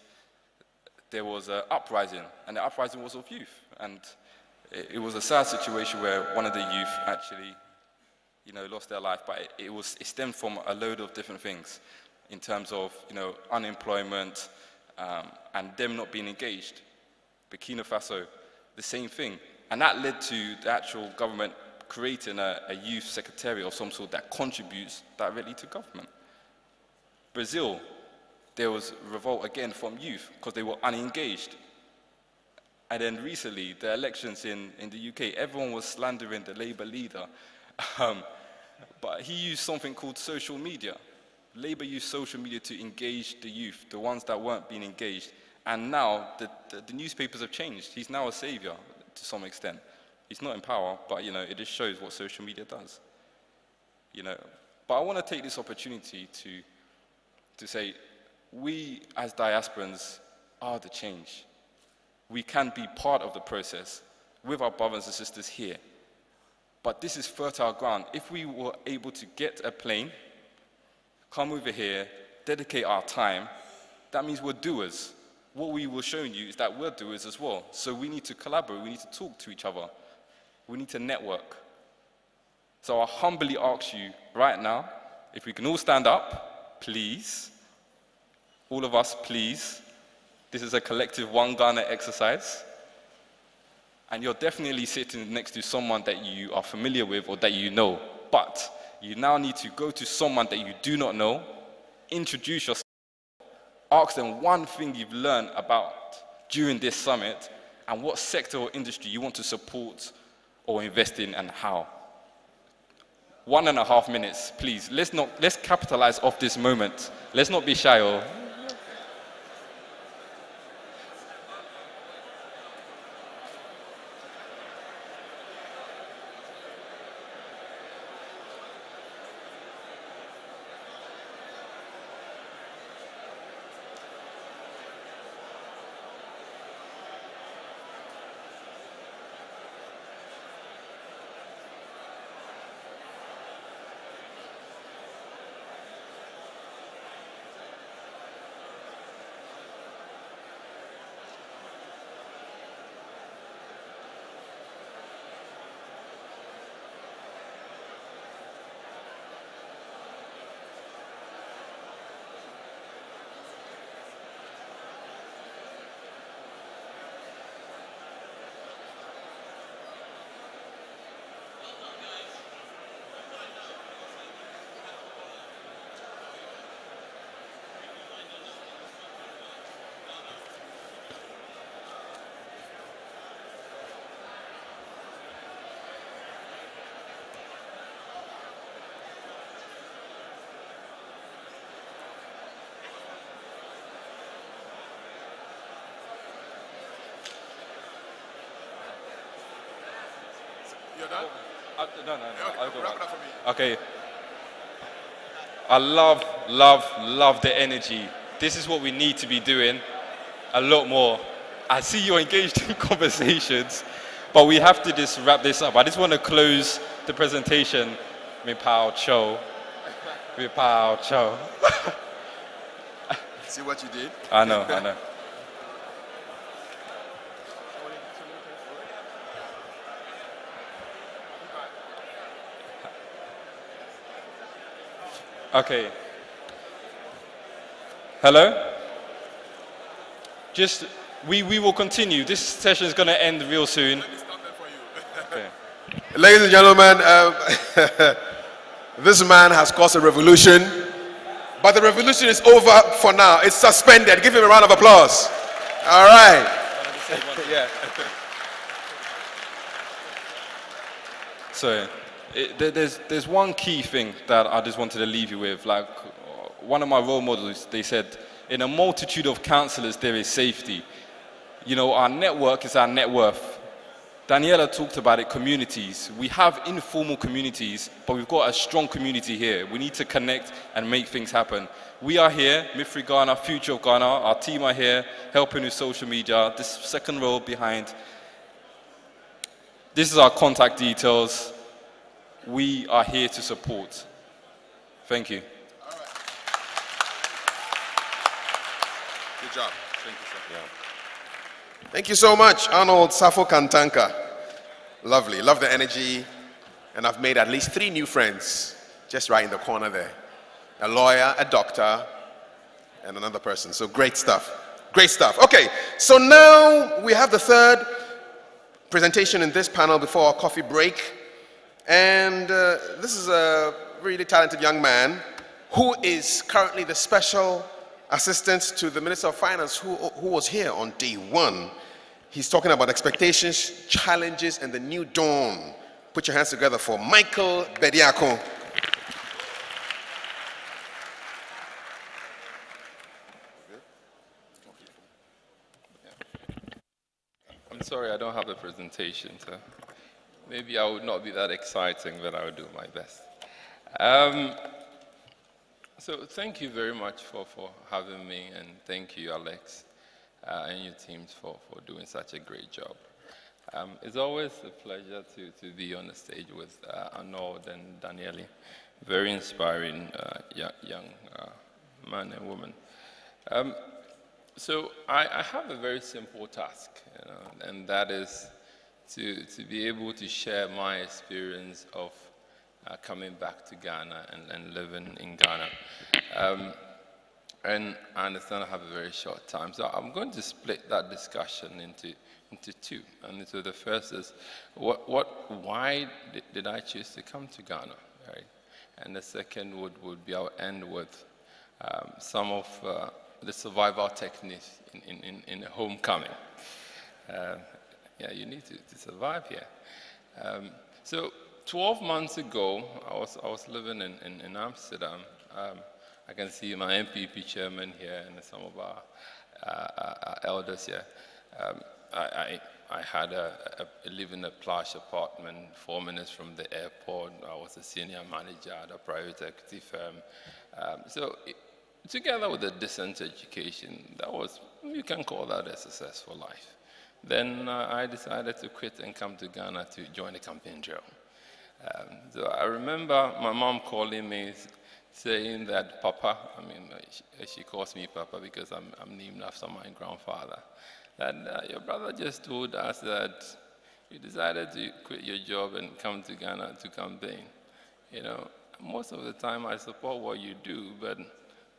there was an uprising, and the uprising was of youth. And it was a sad situation where one of the youth actually, lost their life, but it stemmed from a load of different things in terms of, unemployment and them not being engaged. Burkina Faso, the same thing. And that led to the actual government creating a youth secretariat of some sort that contributes directly to government. Brazil, there was revolt again from youth because they were unengaged. And then recently, the elections in the UK, everyone was slandering the Labour leader. But he used something called social media. Labour used social media to engage the youth, the ones that weren't being engaged. And now the newspapers have changed. He's now a savior to some extent. He's not in power, but it just shows what social media does. But I want to take this opportunity to say, we as diasporans are the change. We can be part of the process with our brothers and sisters here. But this is fertile ground. If we were able to get a plane, come over here, dedicate our time, that means we're doers. What we were showing you is that we're doers as well. So we need to collaborate, we need to talk to each other. We need to network. So I humbly ask you right now, if we can all stand up, please. All of us, please. This is a collective One Ghana exercise. And you're definitely sitting next to someone that you are familiar with or that you know. But you now need to go to someone that you do not know, introduce yourself, ask them one thing you've learned about during this summit and what sector or industry you want to support or invest in and how. 1.5 minutes, please. Let's capitalize off this moment. Let's not be shy. You're done? No. I'll go wrap it back. up for me. Okay. I love the energy. This is what we need to be doing a lot more. I see you're engaged in conversations, but we have to just wrap this up. I just want to close the presentation. Mipao Cho. See what you did? I know. Okay. Hello? We will continue. This session is going to end real soon. Okay. Ladies and gentlemen, this man has caused a revolution, but the revolution is over for now. It's suspended. Give him a round of applause. All right. Yeah. So, there's one key thing that I just wanted to leave you with. Like, one of my role models, they said, in a multitude of counselors, there is safety. Our network is our net worth. Daniela talked about it, communities. We have informal communities, but we've got a strong community here. We need to connect and make things happen. We are here, Mifri Ghana, Future of Ghana. Our team are here, helping with social media. This second row behind. This is our contact details. We are here to support. Thank you. All right. Good job. Thank you, sir. Yeah. Thank you so much, Arnold Safo Kantanka. Lovely. Love the energy. And I've made at least 3 new friends just right in the corner there. A lawyer, a doctor, and another person. So great stuff. Great stuff. Okay, so now we have the third presentation in this panel before our coffee break. And this is a really talented young man who is currently the special assistant to the Minister of Finance who was here on day 1. He's talking about expectations, challenges, and the new dawn. Put your hands together for Michael Bediako. sorry, I don't have a presentation, so maybe I would not be that exciting, but I will do my best. So thank you very much for having me, and thank you, Alex, and your teams for doing such a great job. It's always a pleasure to be on the stage with Arnold and Daniele, very inspiring young man and woman. So I have a very simple task, and that is to be able to share my experience of coming back to Ghana and living in Ghana. And I understand I have a very short time, so I'm going to split that discussion into two. And so the first is, why did I choose to come to Ghana, right? And the second would be, I'll end with some of the survival techniques in a homecoming. Yeah, you need to survive here. So 12 months ago, I was living in Amsterdam. I can see my MPP chairman here and some of our elders here. I had live in a plush apartment 4 minutes from the airport. I was a senior manager at a private equity firm. Together with a decent education, you can call that a successful life. Then I decided to quit and come to Ghana to join the campaign drill. So I remember my mom calling me saying that Papa, she calls me Papa because I'm named after my grandfather, that your brother just told us that you decided to quit your job and come to Ghana to campaign. Most of the time I support what you do, but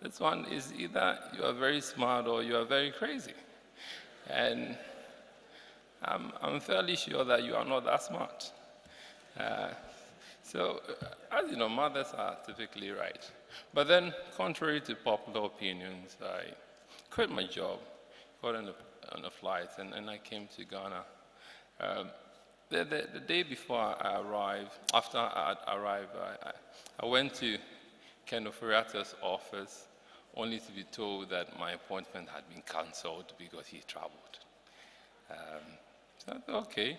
this one is either you are very smart or you are very crazy. And I'm fairly sure that you are not that smart. So, as you know, mothers are typically right. But then, contrary to popular opinions, I quit my job, got on a flight, and I came to Ghana. The day before I arrived, after I arrived, I went to Ken Oforiatta's office, only to be told that my appointment had been cancelled because he traveled. So I thought, okay.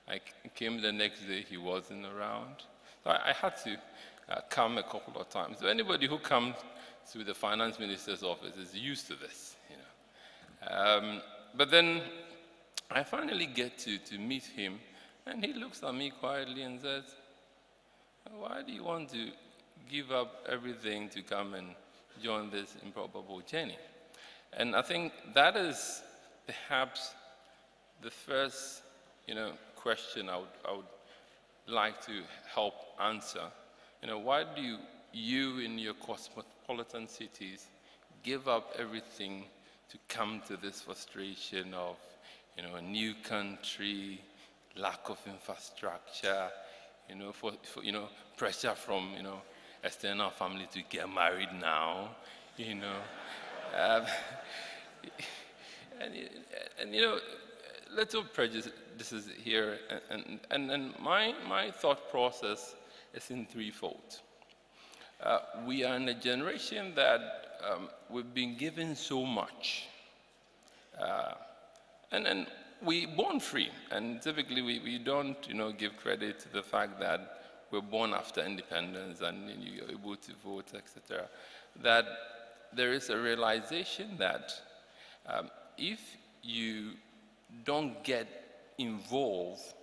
I came the next day, he wasn't around. So I had to come a couple of times. So anybody who comes to the finance minister's office is used to this. But then I finally get to meet him, and he looks at me quietly and says, why do you want to give up everything to come and join this improbable journey? And I think that is perhaps the first question I would like to help answer. Why do you in your cosmopolitan cities give up everything to come to this frustration of a new country, lack of infrastructure, pressure from external family to get married now, and little prejudices here, and my thought process is in threefold. We are in a generation that we've been given so much, and we're born free, and typically we don't give credit to the fact that we're born after independence and you're able to vote, etc. That there is a realization that if you don't get involved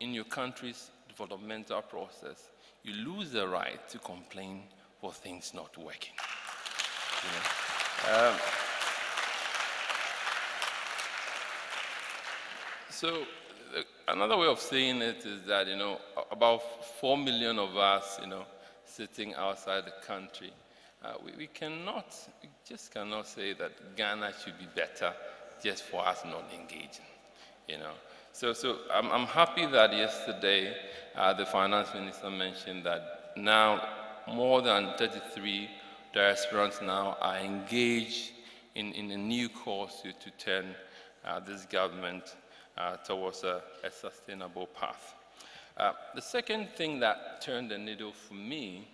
in your country's developmental process, you lose the right to complain for things not working. So another way of saying it is that about 4 million of us sitting outside the country, we just cannot say that Ghana should be better just for us not engaging. So I'm happy that yesterday the finance minister mentioned that now more than 33 diasporans now are engaged in a new course to turn this government towards a sustainable path. The second thing that turned the needle for me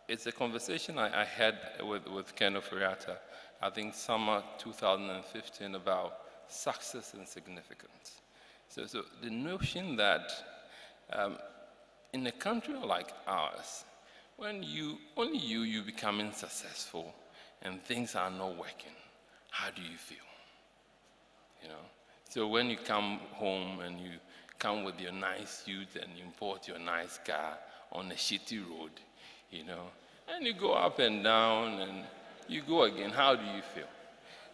is a conversation I had with Ken Oforiatta, I think summer 2015, about success and significance. So the notion that in a country like ours, when only you becoming successful and things are not working, how do you feel? You know? So when you come home and you come with your nice suit and you import your nice car on a shitty road, you know, and you go up and down and you go again, how do you feel?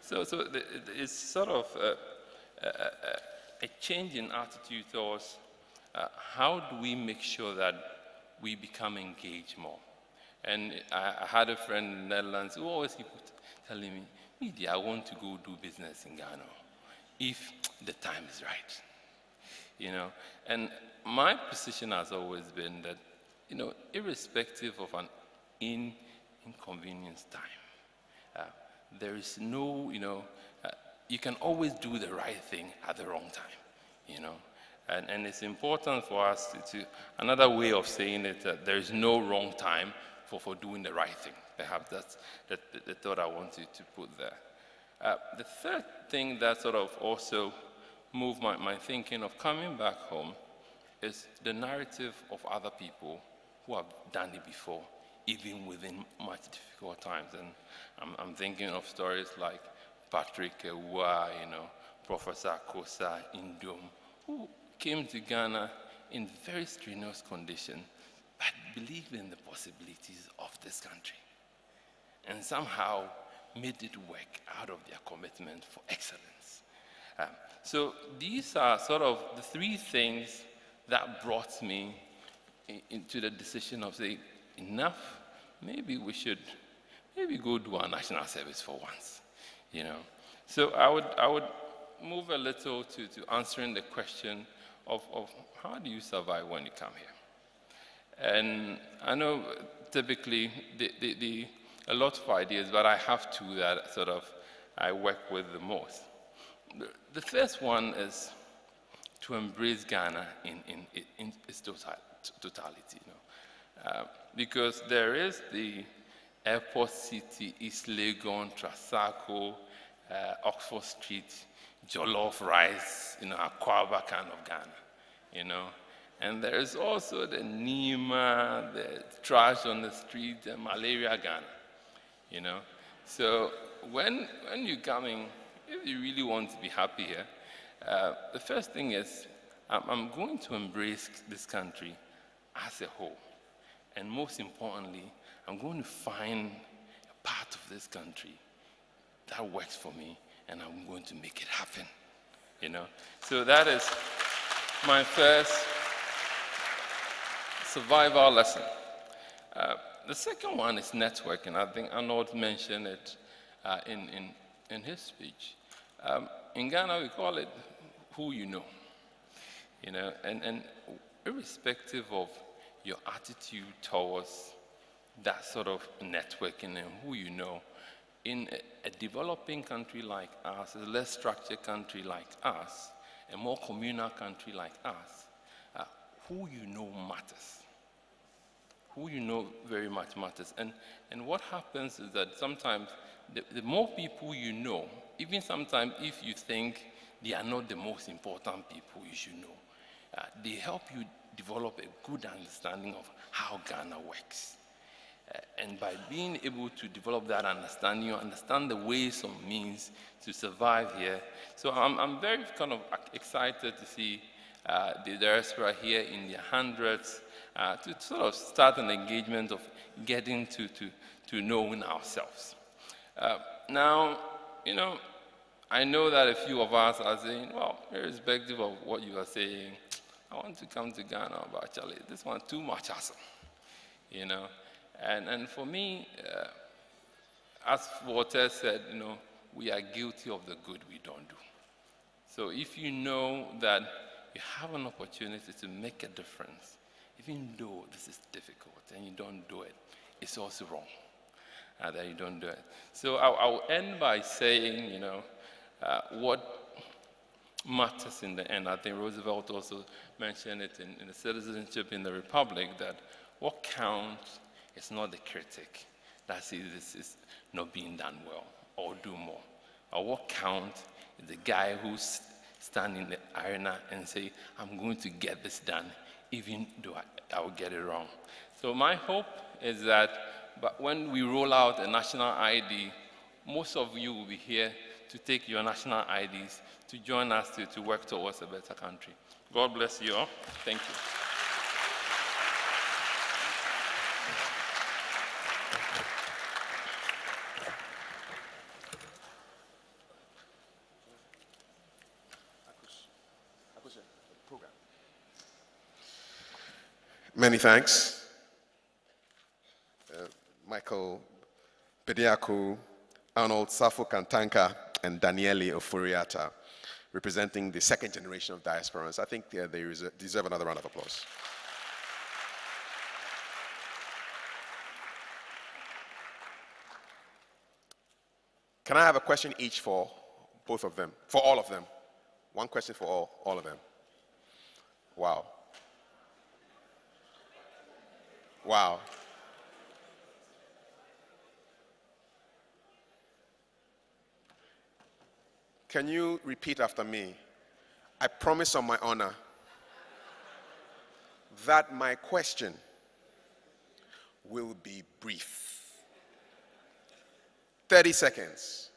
So it's sort of a change in attitude towards how do we make sure that we become engaged more. And I had a friend in the Netherlands who always kept telling me, Media, I want to go do business in Ghana if the time is right. You know, and my position has always been that, you know, irrespective of an inconvenience time, there is no, you know, you can always do the right thing at the wrong time, you know. And it's important for us to another way of saying it, that there is no wrong time for doing the right thing. Perhaps that's the thought I wanted to put there. The third thing that sort of also moved my thinking of coming back home is the narrative of other people who have done it before, even within much difficult times. And I'm thinking of stories like Patrick Ewa, you know, Professor Kosa Indom, who came to Ghana in very strenuous conditions, but believed in the possibilities of this country, and somehow made it work out of their commitment for excellence. So these are sort of the three things that brought me into the decision of saying, enough, maybe we should go do our national service for once, you know. So I would move a little to answering the question of how do you survive when you come here? And I know typically a lot of ideas, but I have two that sort of I work with the most. The first one is to embrace Ghana in its totality, you know, because there is the Airport City, East Legon, Trasaco, Oxford Street, jollof rice, you know, Akwaba kind of Ghana, you know. And there is also the Nima, the trash on the street, the malaria Ghana, you know. So when you're coming, if you really want to be happy here, the first thing is I'm going to embrace this country as a whole. And most importantly, I'm going to find a part of this country that works for me, and I'm going to make it happen, you know. So that is my first survival lesson. The second one is networking. I think Arnold mentioned it in his speech. In Ghana, we call it who you know, and irrespective of your attitude towards that sort of networking and who you know, in a developing country like us, a less structured country like us, a more communal country like us, who you know matters. Who you know very much matters. And what happens is that sometimes the more people you know, even sometimes if you think they are not the most important people you should know, they help you develop a good understanding of how Ghana works. And by being able to develop that understanding, you understand the ways and means to survive here. So I'm very kind of excited to see the diaspora here in their hundreds, to sort of start an engagement of getting to knowing ourselves. Now, you know, I know that a few of us are saying, well, irrespective of what you are saying, I want to come to Ghana, but actually, this one too much hassle, you know. And for me, as Walter said, you know, we are guilty of the good we don't do. So if you know that you have an opportunity to make a difference, even though this is difficult and you don't do it, it's also wrong that you don't do it. So I'll end by saying, you know, what matters in the end. I think Roosevelt also mentioned it in the Citizenship in the Republic, that what counts is not the critic that says this is not being done well or do more. What counts the guy who's stand in the arena and say, I'm going to get this done, even though I will get it wrong. So my hope is that when we roll out a national ID, most of you will be here to take your national IDs to join us to work towards a better country. God bless you all. Thank you. Many thanks. Michael Bediaku, Arnold Safo Kantanka, and Daniele Ofuriata, representing the second generation of diasporans. I think they deserve another round of applause. Can I have a question each for both of them? For all of them? One question for all of them. Wow. Wow. Can you repeat after me? I promise on my honor that my question will be brief. 30 seconds.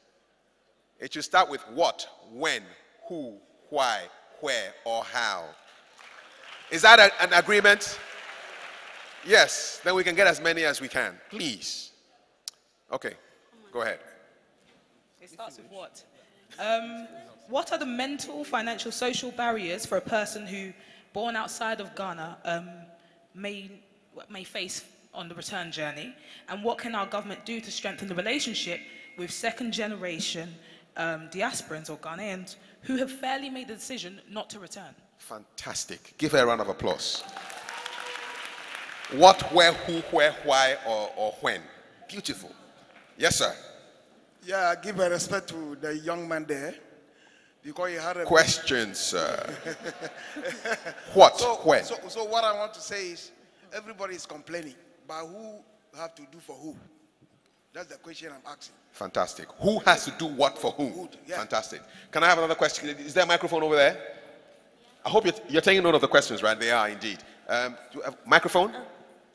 It should start with what, when, who, why, where, or how. Is that an agreement? Yes, then we can get as many as we can. Please. Okay, go ahead. It starts with what? What are the mental, financial, social barriers for a person who, born outside of Ghana, may face on the return journey? And what can our government do to strengthen the relationship with second-generation diasporans or Ghanaians who have fairly made the decision not to return? Fantastic. Give her a round of applause. What, where, who, where, why, or when. Beautiful. Yes, sir. Yeah, give a respect to the young man there. Because he had a question, sir. What, when? So what I want to say is, everybody is complaining, but who have to do for who? That's the question I'm asking. Fantastic. Who has to do what for whom? Yeah. Fantastic. Can I have another question? Is there a microphone over there? I hope you're taking note of the questions, right? They are indeed. Microphone?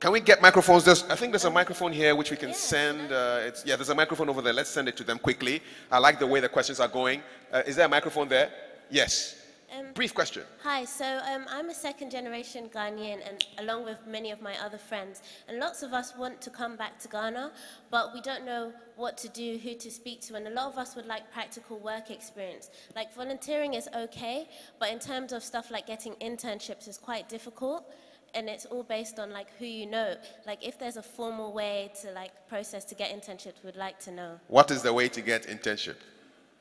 Can we get microphones? I think there's a microphone here which we can send. There's a microphone over there. Let's send it to them quickly. I like the way the questions are going. Is there a microphone there? Yes. Brief question. Hi, so I'm a second-generation Ghanaian, and along with many of my other friends, and lots of us want to come back to Ghana, but we don't know what to do, who to speak to, and a lot of us would like practical work experience. Like, volunteering is okay, but in terms of stuff like getting internships is quite difficult, and it's all based on like who you know. Like, if there's a formal way to like process to get internships, we'd like to know. What is the way to get internship?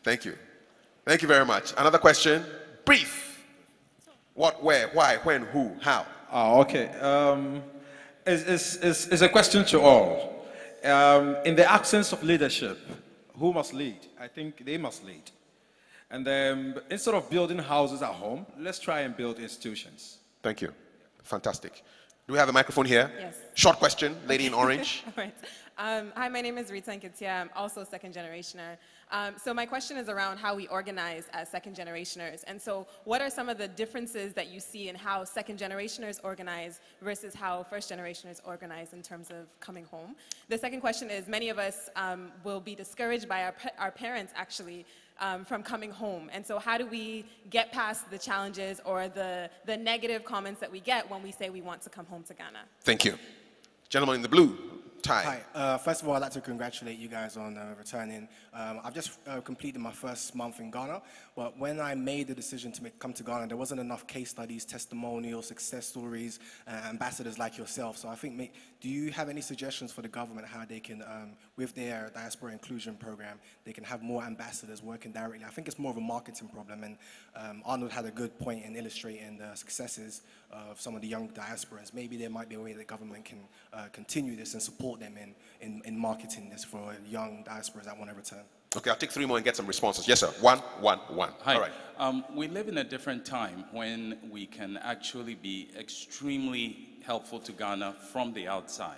Thank you. Thank you very much. Another question? Brief. What, where, why, when, who, how? Okay. It's a question to all. In the absence of leadership, who must lead? I think they must lead. And then instead of building houses at home, let's try and build institutions. Thank you. Fantastic. Do we have a microphone here? Yes. Short question, lady in orange. All right. Hi, my name is Rita Nketia. I'm also a second generationer. So my question is around how we organize as second generationers. And so what are some of the differences that you see in how second generationers organize versus how first generationers organize in terms of coming home? The second question is, many of us will be discouraged by our parents actually from coming home. And so how do we get past the challenges or the negative comments that we get when we say we want to come home to Ghana? Thank you. Gentleman in the blue. Ty. Hi. First of all, I'd like to congratulate you guys on returning. I've just completed my first month in Ghana, but when I made the decision to come to Ghana, there wasn't enough case studies, testimonials, success stories, ambassadors like yourself. So I think, do you have any suggestions for the government how they can, with their diaspora inclusion program, they can have more ambassadors working directly? I think it's more of a marketing problem, and Arnold had a good point in illustrating the successes of some of the young diasporans. Maybe there might be a way the government can continue this and support them in marketing this for young diasporas that want to return. Okay, I'll take 3 more and get some responses. Yes, sir. One. Hi. All right. We live in a different time when we can actually be extremely helpful to Ghana from the outside.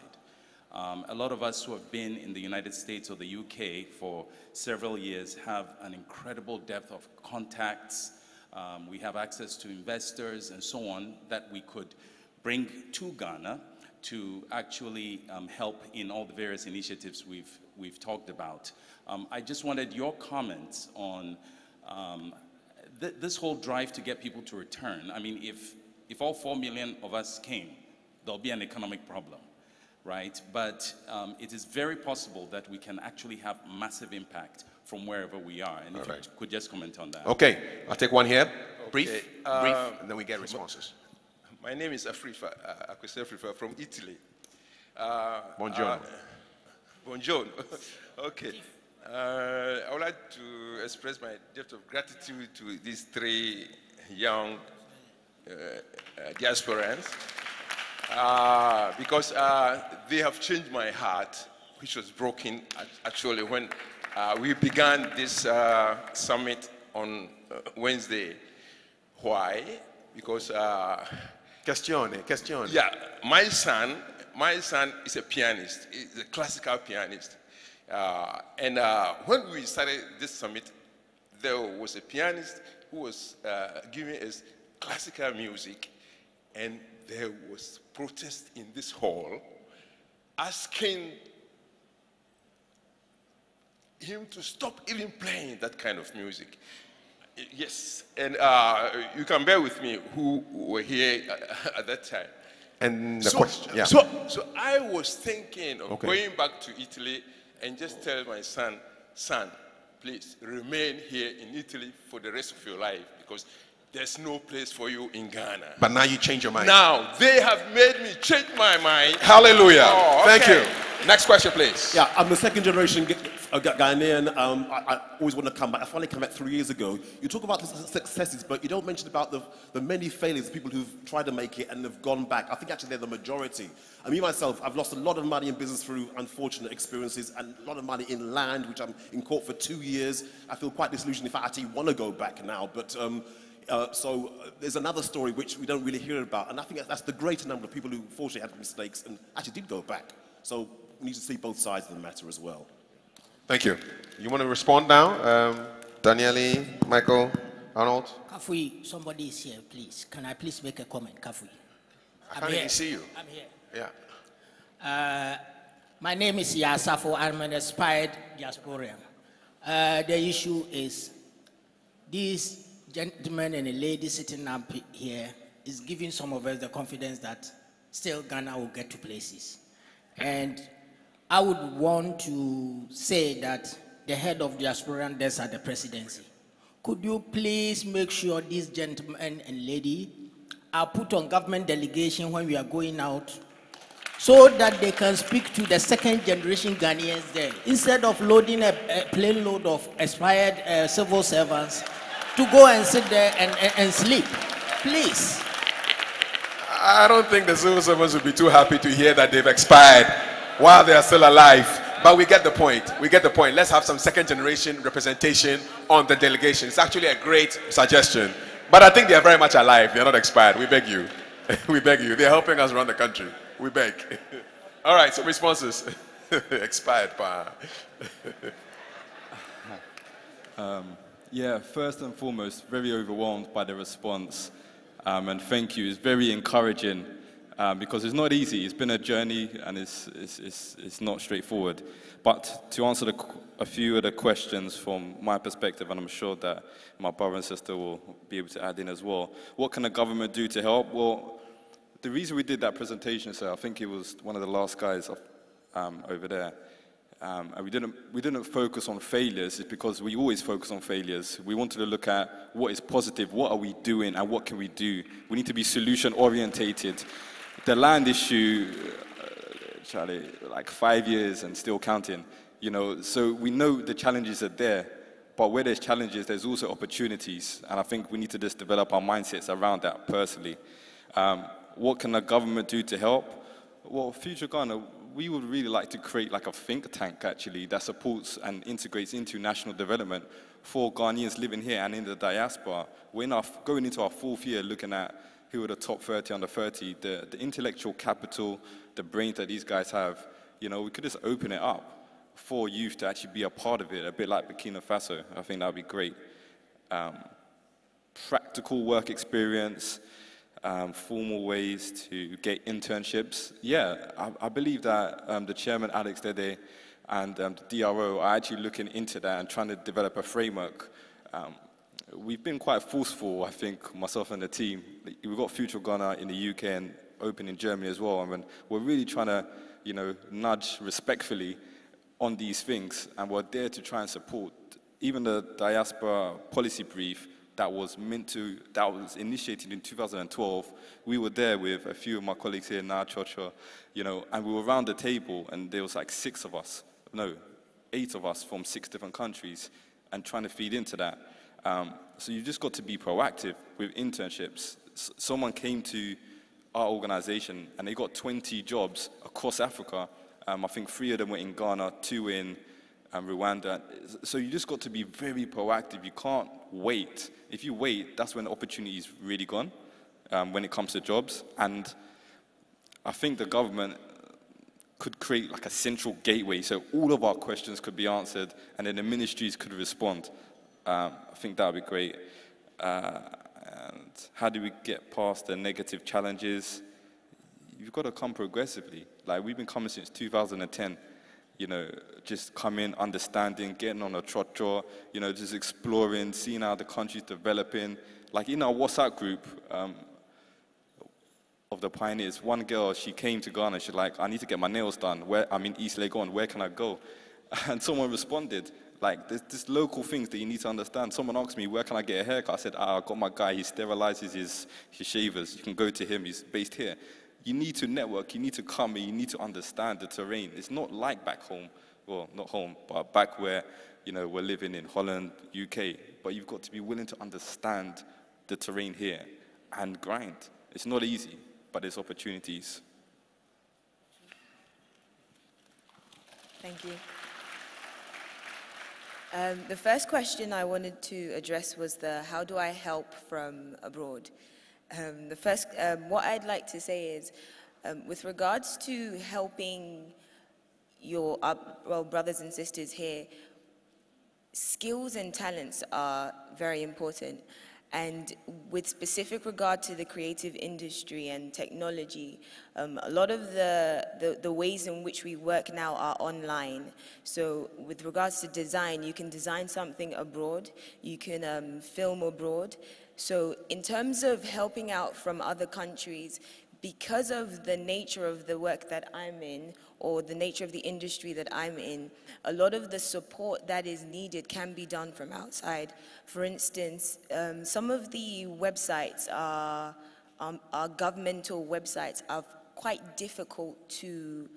A lot of us who have been in the United States or the UK for several years have an incredible depth of contacts. We have access to investors and so on that we could bring to Ghana to actually help in all the various initiatives we've talked about. I just wanted your comments on this whole drive to get people to return. I mean, if all 4 million of us came, there'll be an economic problem, right? But it is very possible that we can actually have massive impact from wherever we are. And if you could just comment on that. Okay, I'll take one here. Brief, Okay, and then we get responses. My name is Afrifa, Akwese Afrifa from Italy. Buongiorno. Buongiorno. Okay. I would like to express my debt of gratitude to these 3 young diasporans because they have changed my heart, which was broken actually when we began this summit on Wednesday. Why? Because Questione. yeah, my son is a pianist. He's a classical pianist. And when we started this summit, there was a pianist who was giving us classical music, and there was protest in this hall asking him to stop even playing that kind of music. Yes, and you can bear with me who were here at that time. And the question, yeah. So I was thinking of going back to Italy and just tell my son, please remain here in Italy for the rest of your life because there's no place for you in Ghana. But now you change your mind. Now they have made me change my mind. Hallelujah. Oh, Thank okay. you. Next question, please. Yeah, I'm a second generation Ghanaian. I always want to come back. I finally came back 3 years ago. You talk about the successes, but you don't mention about the many failures, the people who've tried to make it and have gone back. I think actually they're the majority. I mean, myself, I've lost a lot of money in business through unfortunate experiences and a lot of money in land, which I'm in court for 2 years. I feel quite disillusioned if I actually want to go back now. But so there's another story which we don't really hear about. And I think that's the greater number of people who fortunately had mistakes and actually did go back. So we need to see both sides of the matter as well. Thank you. You want to respond now? Daniele, Michael, Arnold? Kafui, somebody is here, please. Can I please make a comment, Kafui? I can't even see you. I'm here. Yeah. My name is Yasafo. I'm an aspired diasporan. The issue is these gentlemen and a lady sitting up here is giving some of us the confidence that still Ghana will get to places. And I would want to say that the head of diasporan desk at the presidency, could you please make sure these gentlemen and lady are put on government delegation when we are going out so that they can speak to the second generation Ghanaians there, instead of loading a plane load of expired civil servants to go and sit there and sleep. Please. I don't think the civil servants would be too happy to hear that they've expired while they are still alive. But we get the point. We get the point. Let's have some second generation representation on the delegation. It's actually a great suggestion. But I think they are very much alive. They're not expired. We beg you. We beg you. They're helping us run the country. We beg. All right, so responses. Expired, pa. Yeah, first and foremost, very overwhelmed by the response. And thank you. It's very encouraging because it's not easy. It's been a journey and it's not straightforward. But to answer a few of the questions from my perspective, and I'm sure that my brother and sister will be able to add in as well. What can the government do to help? Well, the reason we did that presentation, sir, I think it was one of the last guys over there. And we didn't focus on failures. It's because we always focus on failures. We wanted to look at what is positive, what are we doing, and what can we do. We need to be solution orientated. The land issue, Charlie, like 5 years and still counting. You know, so we know the challenges are there, but where there's challenges, there's also opportunities. And I think we need to just develop our mindsets around that personally. What can the government do to help? Well, Future Ghana, we would really like to create like a think tank actually that supports and integrates into national development for Ghanaians living here and in the diaspora. We're going into our 4th year looking at who are the top 30 under 30, the intellectual capital, the brains that these guys have. You know, we could just open it up for youth to actually be a part of it, a bit like Burkina Faso. I think that would be great. Practical work experience, formal ways to get internships. Yeah, I believe that the chairman, Alex Dede, and the DRO are actually looking into that and trying to develop a framework. We've been quite forceful, I think, myself and the team. We've got Future Ghana in the UK and open in Germany as well. I mean, we're really trying to, you know, nudge respectfully on these things, and we're there to try and support. Even the diaspora policy brief that was initiated in 2012, we were there with a few of my colleagues here, Na Chocho, you know, and we were around the table, and there was like 8 of us from 6 different countries, and trying to feed into that. So you just got to be proactive with internships. Someone came to our organization and they got 20 jobs across Africa. I think 3 of them were in Ghana, 2 in Rwanda. So you just got to be very proactive. You can't wait. If you wait, that's when the opportunity is really gone when it comes to jobs. And I think the government could create like a central gateway so all of our questions could be answered and then the ministries could respond. I think that would be great. And how do we get past the negative challenges? You've got to come progressively. Like, we've been coming since 2010, you know, just coming, understanding, getting on a trot draw, you know, just exploring, seeing how the country's developing. Like, in our WhatsApp group of the pioneers, one girl, she came to Ghana, she's like, I need to get my nails done. I'm in East Legon, where can I go? And someone responded, like, there's just local things that you need to understand. Someone asked me, where can I get a haircut? I said, I got my guy, he sterilizes his shavers. You can go to him, he's based here. You need to network, you need to come and you need to understand the terrain. It's not like back home, well, not home, but back where, you know, we're living in Holland, UK. But you've got to be willing to understand the terrain here and grind. It's not easy, but there's opportunities. Thank you. The first question I wanted to address was the how do I help from abroad? What I'd like to say is, with regards to helping your brothers and sisters here, skills and talents are very important. And with specific regard to the creative industry and technology, a lot of the ways in which we work now are online. So with regards to design, you can design something abroad, you can film abroad. So in terms of helping out from other countries, because of the nature of the work that I'm in, or the nature of the industry that I'm in, a lot of the support that is needed can be done from outside. For instance, some of the websites are governmental websites are quite difficult to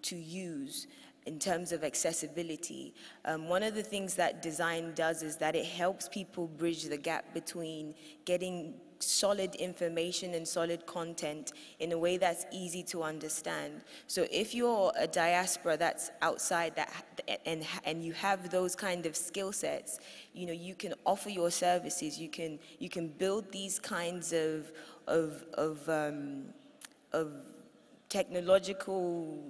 use in terms of accessibility. One of the things that design does is that it helps people bridge the gap between getting solid information and solid content in a way that's easy to understand. So if you're a diaspora that's outside and you have those kind of skill sets, you know, you can offer your services, you can build these kinds of technological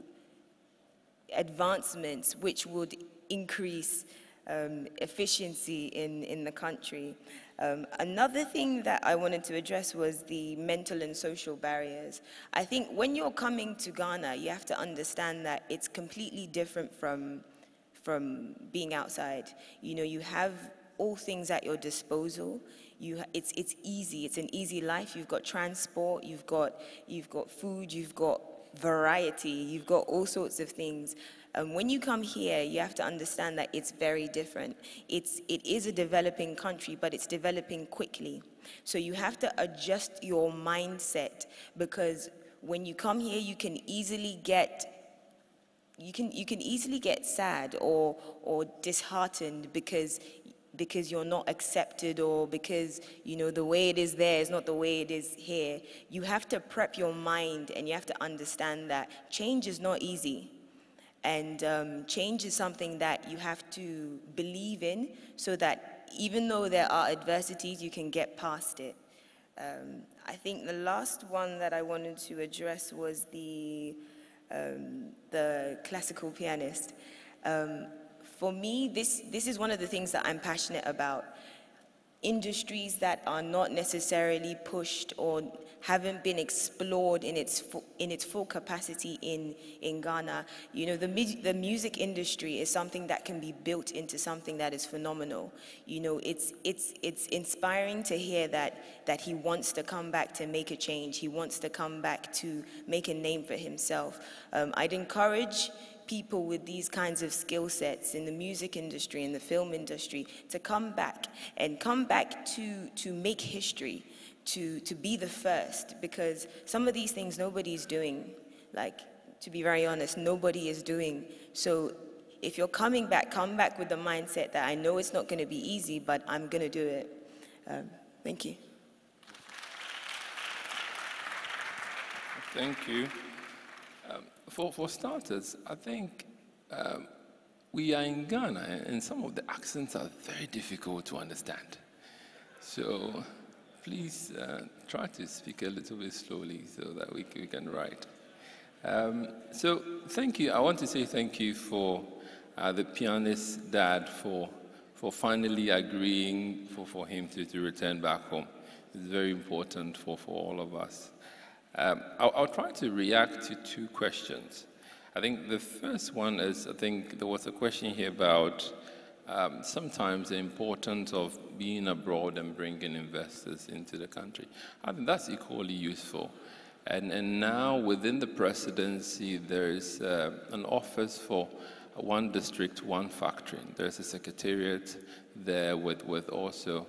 advancements which would increase efficiency in the country. Another thing that I wanted to address was the mental and social barriers. I think when you're coming to Ghana, you have to understand that it's completely different from being outside. You know, you have all things at your disposal. It's easy. It's an easy life. You've got transport. You've got food. You've got variety. You've got all sorts of things. When you come here, you have to understand that it's very different. It is a developing country, but it's developing quickly. So you have to adjust your mindset, because when you come here, you can easily get sad or disheartened because you're not accepted, or because, you know, the way it is there is not the way it is here. You have to prep your mind, and you have to understand that change is not easy. And change is something that you have to believe in, so that even though there are adversities, you can get past it. I think the last one that I wanted to address was the the classical pianist. For me, this is one of the things that I'm passionate about. Industries that are not necessarily pushed or haven't been explored in its full capacity in Ghana. You know, the music industry is something that can be built into something that is phenomenal. You know, it's inspiring to hear that he wants to come back to make a change. He wants to come back to make a name for himself. I'd encourage people with these kinds of skill sets in the music industry, in the film industry, to come back to make history, to be the first, because some of these things nobody's doing. Like, to be very honest, nobody is doing. So if you're coming back, come back with the mindset that I know it's not going to be easy, but I'm going to do it. Thank you. Thank you. For starters, I think we are in Ghana, and some of the accents are very difficult to understand. So please try to speak a little bit slowly so that we can write. So thank you. I want to say thank you for the pianist dad for finally agreeing for him to return back home. It's very important for all of us. I'll try to react to two questions. I think the first one is, I think there was a question here about sometimes the importance of being abroad and bringing investors into the country. I think that's equally useful. And now within the presidency, there's an office for one district, one factory. There's a secretariat there with also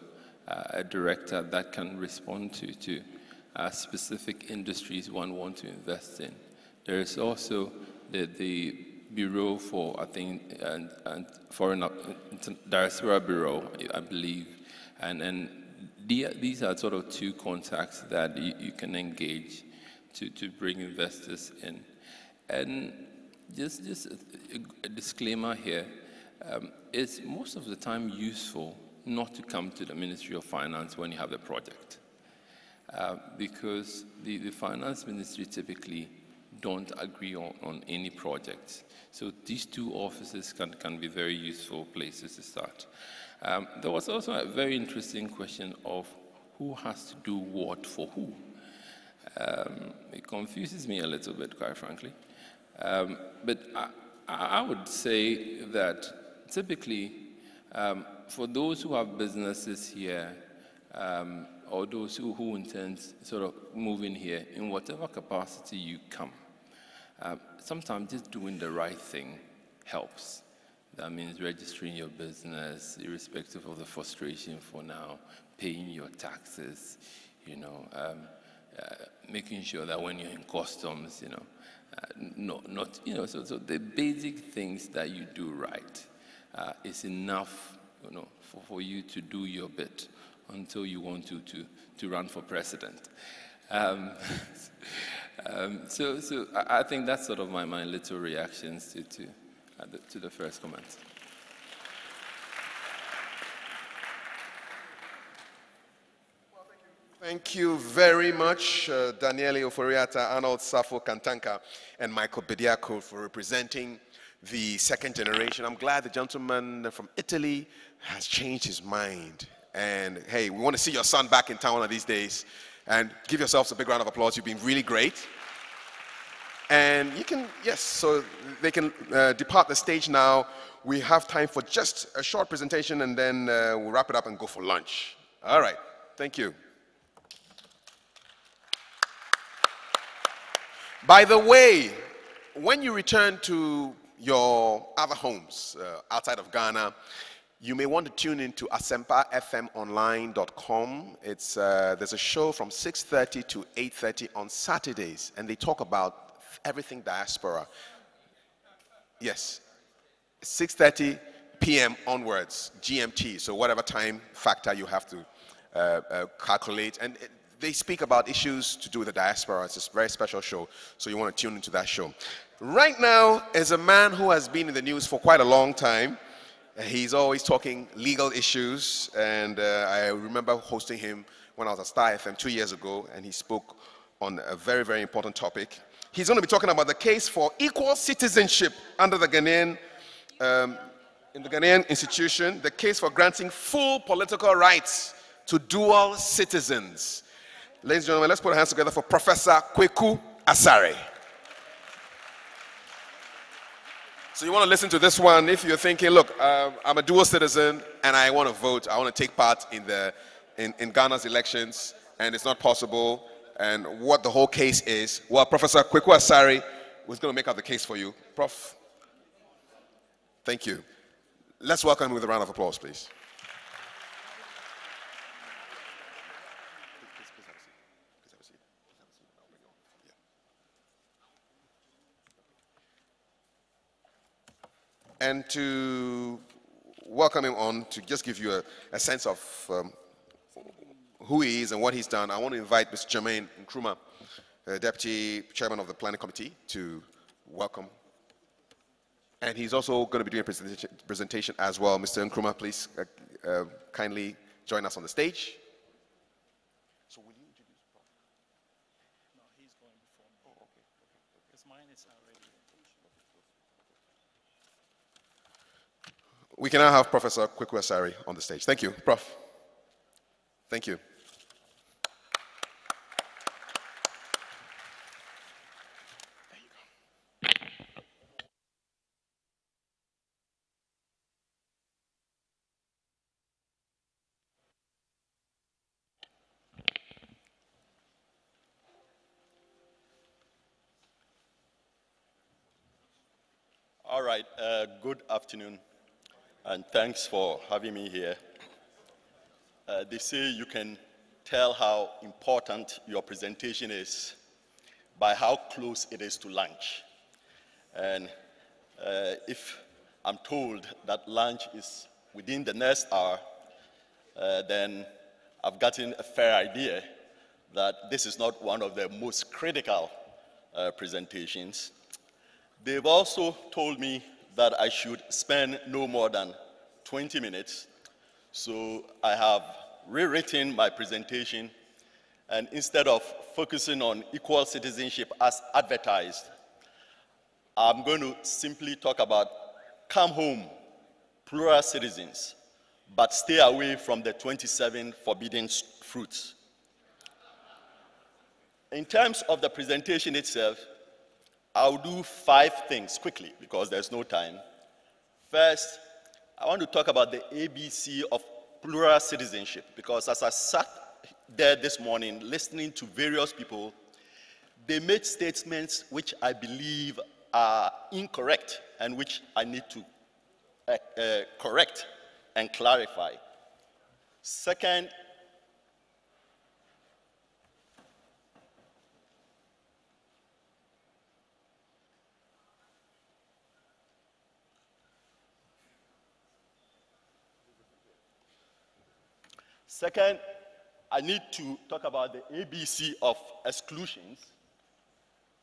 a director that can respond to specific industries one wants to invest in. There is also the Bureau for, I think, and Foreign Diaspora Bureau, I believe, and these are sort of two contacts that you can engage to bring investors in. And just a disclaimer here, it's most of the time useful not to come to the Ministry of Finance when you have a project. Because the finance ministry typically don't agree on any projects. So these two offices can be very useful places to start. There was also a very interesting question of who has to do what for who. It confuses me a little bit, quite frankly. But I would say that typically, for those who have businesses here, or those who intend sort of moving here, in whatever capacity you come, sometimes just doing the right thing helps. That means registering your business, irrespective of the frustration for now, paying your taxes, you know, making sure that when you're in customs, you know, so the basic things that you do right is enough, you know, for you to do your bit until you want to run for president. So I think that's sort of my little reactions to the first comment. Thank you very much, Daniele Oforiatta, Arnold Safo Kantanka, and Michael Bediako for representing the second generation. I'm glad the gentleman from Italy has changed his mind. And hey, we want to see your son back in town one of these days. And give yourselves a big round of applause. You've been really great. And you can, yes, so they can depart the stage now. We have time for just a short presentation, and then we'll wrap it up and go for lunch. All right, thank you. By the way, when you return to your other homes outside of Ghana, you may want to tune into asempafmonline.com. There's a show from 6:30 to 8:30 on Saturdays, and they talk about everything diaspora. Yes, 6:30 p.m. onwards, GMT, so whatever time factor you have to calculate. And they speak about issues to do with the diaspora. It's a very special show, so you want to tune into that show. Right now is a man who has been in the news for quite a long time. He's always talking legal issues, and I remember hosting him when I was at Star FM 2 years ago, and he spoke on a very, very important topic. He's going to be talking about the case for equal citizenship under the Ghanaian, in the Ghanaian institution, the case for granting full political rights to dual citizens. Ladies and gentlemen, let's put our hands together for Professor Kweku Asare. So you want to listen to this one if you're thinking, look, I'm a dual citizen and I want to vote, I want to take part in Ghana's elections, and it's not possible, and what the whole case is. Well, Professor Kweku Asare was going to make out the case for you. Prof, thank you. Let's welcome him with a round of applause, please. And to welcome him on, to just give you a sense of who he is and what he's done, I want to invite Mr. Jermaine Nkrumah, Deputy Chairman of the Planning Committee, to welcome. And he's also going to be doing a presentation as well. Mr. Nkrumah, please kindly join us on the stage. So will you introduce Prof? No, he's going before me. Oh, okay. Because mine is already. We can now have Professor Kweku Asare on the stage. Thank you, Prof. Thank you. All right, good afternoon, and thanks for having me here. They say you can tell how important your presentation is by how close it is to lunch. And if I'm told that lunch is within the next hour, then I've gotten a fair idea that this is not one of the most critical presentations. They've also told me that I should spend no more than 20 minutes. So I have rewritten my presentation, and instead of focusing on equal citizenship as advertised, I'm going to simply talk about come home, plural citizens, but stay away from the 27 forbidden fruits. In terms of the presentation itself, I'll do 5 things quickly because there's no time. First, I want to talk about the ABC of plural citizenship, because as I sat there this morning listening to various people, they made statements which I believe are incorrect and which I need to correct and clarify. Second, I need to talk about the ABC of exclusions.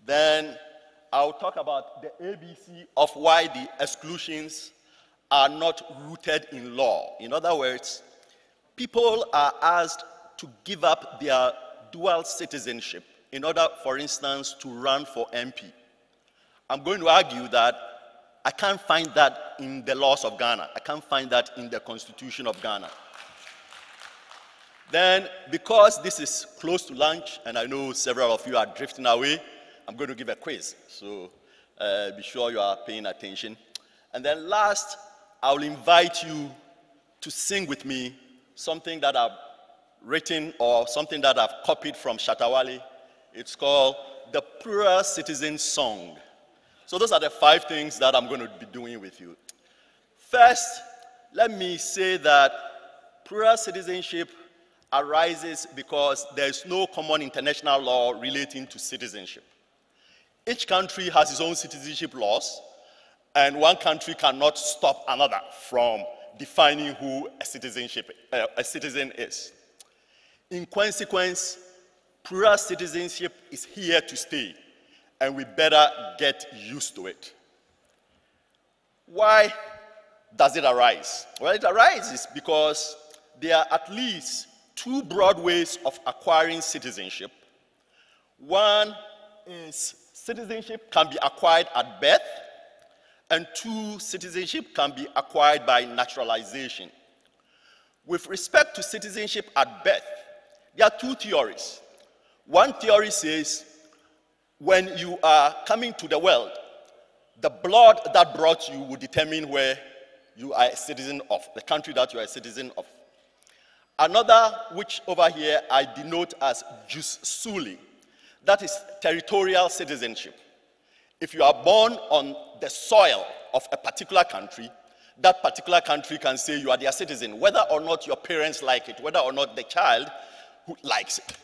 Then I'll talk about the ABC of why the exclusions are not rooted in law. In other words, people are asked to give up their dual citizenship in order, for instance, to run for MP. I'm going to argue that I can't find that in the laws of Ghana. I can't find that in the Constitution of Ghana. Then, because this is close to lunch, and I know several of you are drifting away, I'm going to give a quiz. So be sure you are paying attention. And then last, I'll invite you to sing with me something that I've written or something that I've copied from Shatawale. It's called the Plural Citizen Song. So those are the 5 things that I'm going to be doing with you. First, let me say that plural citizenship arises because there is no common international law relating to citizenship. Each country has its own citizenship laws, and one country cannot stop another from defining who a citizen is. In consequence, plural citizenship is here to stay, and we better get used to it. Why does it arise? Well, it arises because there are at least 2 broad ways of acquiring citizenship. One is citizenship can be acquired at birth, and 2, citizenship can be acquired by naturalization. With respect to citizenship at birth, there are 2 theories. One theory says when you are coming to the world, the blood that brought you will determine where you are a citizen of, the country that you are a citizen of. Another, which over here I denote as jus soli, that is territorial citizenship. If you are born on the soil of a particular country, that particular country can say you are their citizen, whether or not your parents like it, whether or not the child who likes it.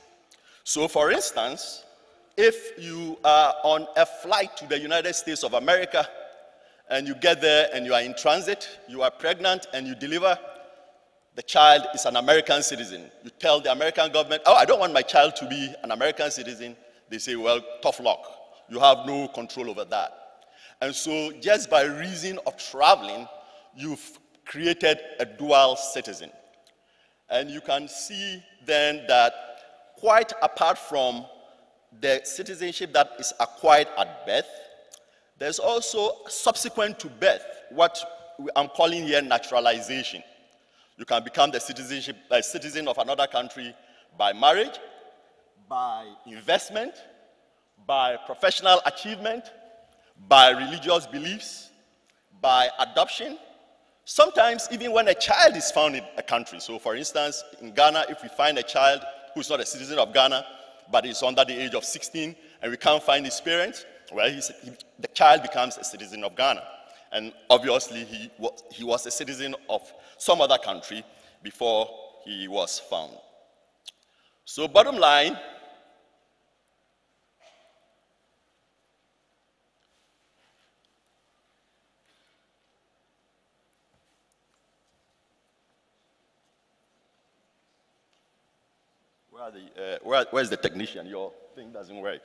So for instance, if you are on a flight to the United States of America and you get there and you are in transit, you are pregnant and you deliver, the child is an American citizen. You tell the American government, oh, I don't want my child to be an American citizen. They say, well, tough luck. You have no control over that. And so just by reason of traveling, you've created a dual citizen. And you can see then that quite apart from the citizenship that is acquired at birth, there's also subsequent to birth, what I'm calling here naturalization. You can become the citizen of another country by marriage, by investment, by professional achievement, by religious beliefs, by adoption, sometimes even when a child is found in a country. So for instance, in Ghana, if we find a child who's not a citizen of Ghana, but is under the age of 16, and we can't find his parents, well, the child becomes a citizen of Ghana. And obviously, he was a citizen of some other country before he was found. So bottom line, where's the technician? Your thing doesn't work.